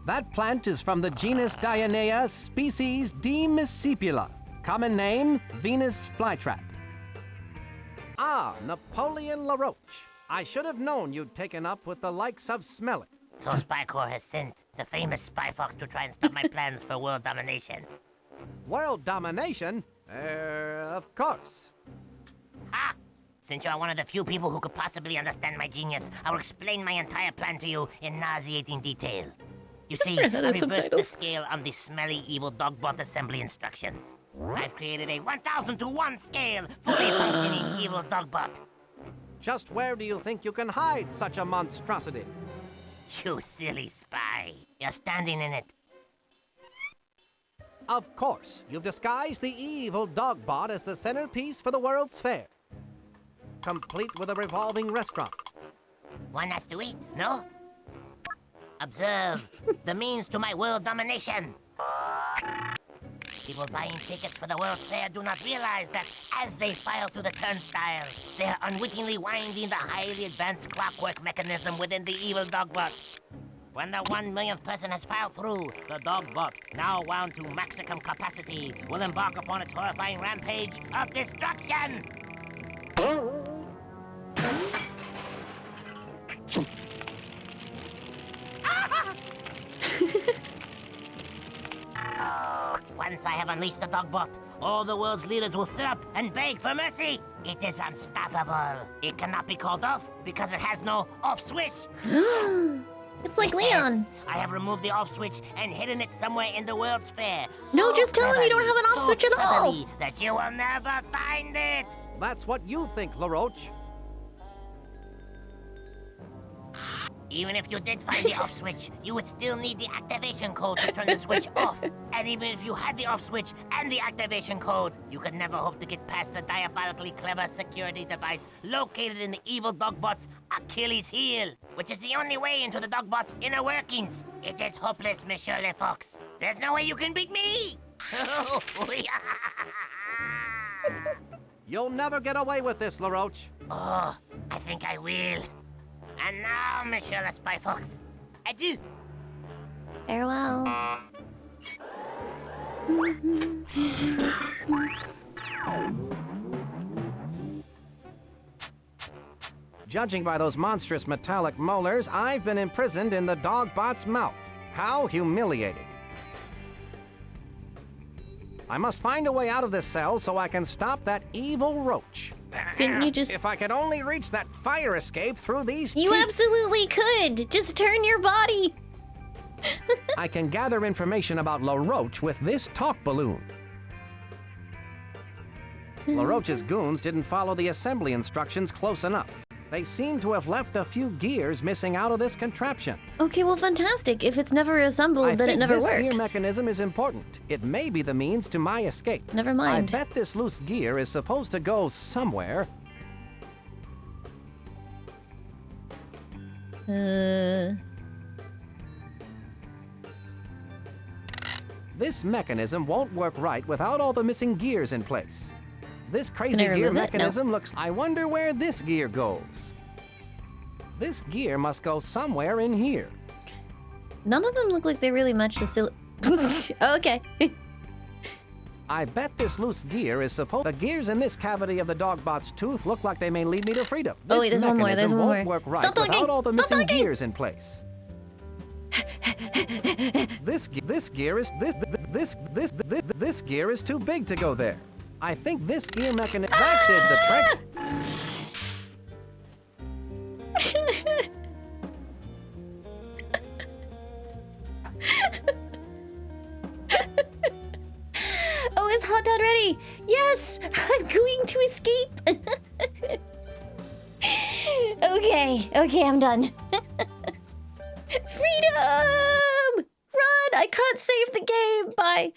That plant is from the genus Dionea, species Demiscipula. Common name, Venus flytrap. Ah, Napoleon LaRoche. I should have known you'd taken up with the likes of Smelly. So Spy Corps has sent the famous Spy Fox to try and stop my plans for world domination. World domination? Of course. Ah! Since you're one of the few people who could possibly understand my genius, I will explain my entire plan to you in nauseating detail. You see, I reversed the scale on the smelly evil dogbot assembly instructions. I've created a 1,000 to 1 scale, fully functioning evil dogbot. Just where do you think you can hide such a monstrosity? You silly spy. You're standing in it. Of course, you've disguised the evil dogbot as the centerpiece for the World's Fair. Complete with a revolving restaurant. One has to eat, no? Observe the means to my world domination. People buying tickets for the World's Fair do not realize that as they file through the turnstile, they are unwittingly winding the highly advanced clockwork mechanism within the evil dogbot. When the 1 millionth person has filed through, the dogbot, now wound to maximum capacity, will embark upon its horrifying rampage of destruction! Once I have unleashed the dogbot, all the world's leaders will sit up and beg for mercy. It is unstoppable. It cannot be called off because it has no off switch. It's like Leon. I have removed the off switch and hidden it somewhere in the World's Fair. No, just tell him you don't have an off switch at all. That you will never find it. That's what you think, LaRoche. Even if you did find the off switch, you would still need the activation code to turn the switch off. And even if you had the off switch and the activation code, you could never hope to get past the diabolically clever security device located in the evil dogbot's Achilles heel, which is the only way into the dogbot's inner workings. It is hopeless, Monsieur Le Fox. There's no way you can beat me! You'll never get away with this, LaRoche. Oh, I think I will. And now, Monsieur the Spy Fox, adieu. Farewell. Judging by those monstrous metallic molars, I've been imprisoned in the dogbot's mouth. How humiliating. I must find a way out of this cell so I can stop that evil roach. Couldn't you just... If I could only reach that fire escape through these You teeth. absolutely could! Just turn your body! I can gather information about LaRoche with this talk balloon. LaRoche's goons didn't follow the assembly instructions close enough. They seem to have left a few gears missing out of this contraption. Okay, well, fantastic. If it's never assembled, then it never this works. gear mechanism is important. It may be the means to my escape. Never mind. I bet this loose gear is supposed to go somewhere. This mechanism won't work right without all the missing gears in place. This crazy gear mechanism looks... I wonder where this gear goes. This gear must go somewhere in here. None of them look like they really match the okay. I bet this loose gear is supposed... The gears in this cavity of the dogbot's tooth look like they may lead me to freedom. Oh wait, there's one more. There's one more. Won't work right Stop talking! without all the Stop missing talking! gears in place. This gear is too big to go there. I think this gear mechanism that did the trick. Oh, is Hot Dad ready? Yes! I'm going to escape! Okay, I'm done. Freedom! Run! I can't save the game! Bye!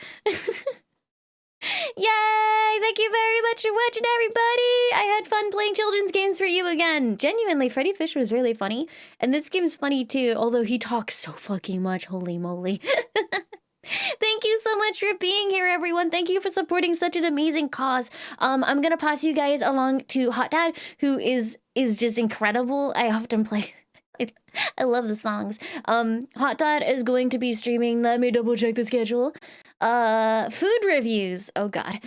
Yay! Thank you very much for watching, everybody! I had fun playing children's games for you again. Genuinely, Freddi Fish was really funny. And this game's funny too, although he talks so fucking much. Holy moly. Thank you so much for being here, everyone. Thank you for supporting such an amazing cause. I'm gonna pass you guys along to Hot Dad, who is just incredible. I often play... I love the songs. Hot Dad is going to be streaming, let me double check the schedule. Food reviews. Oh god.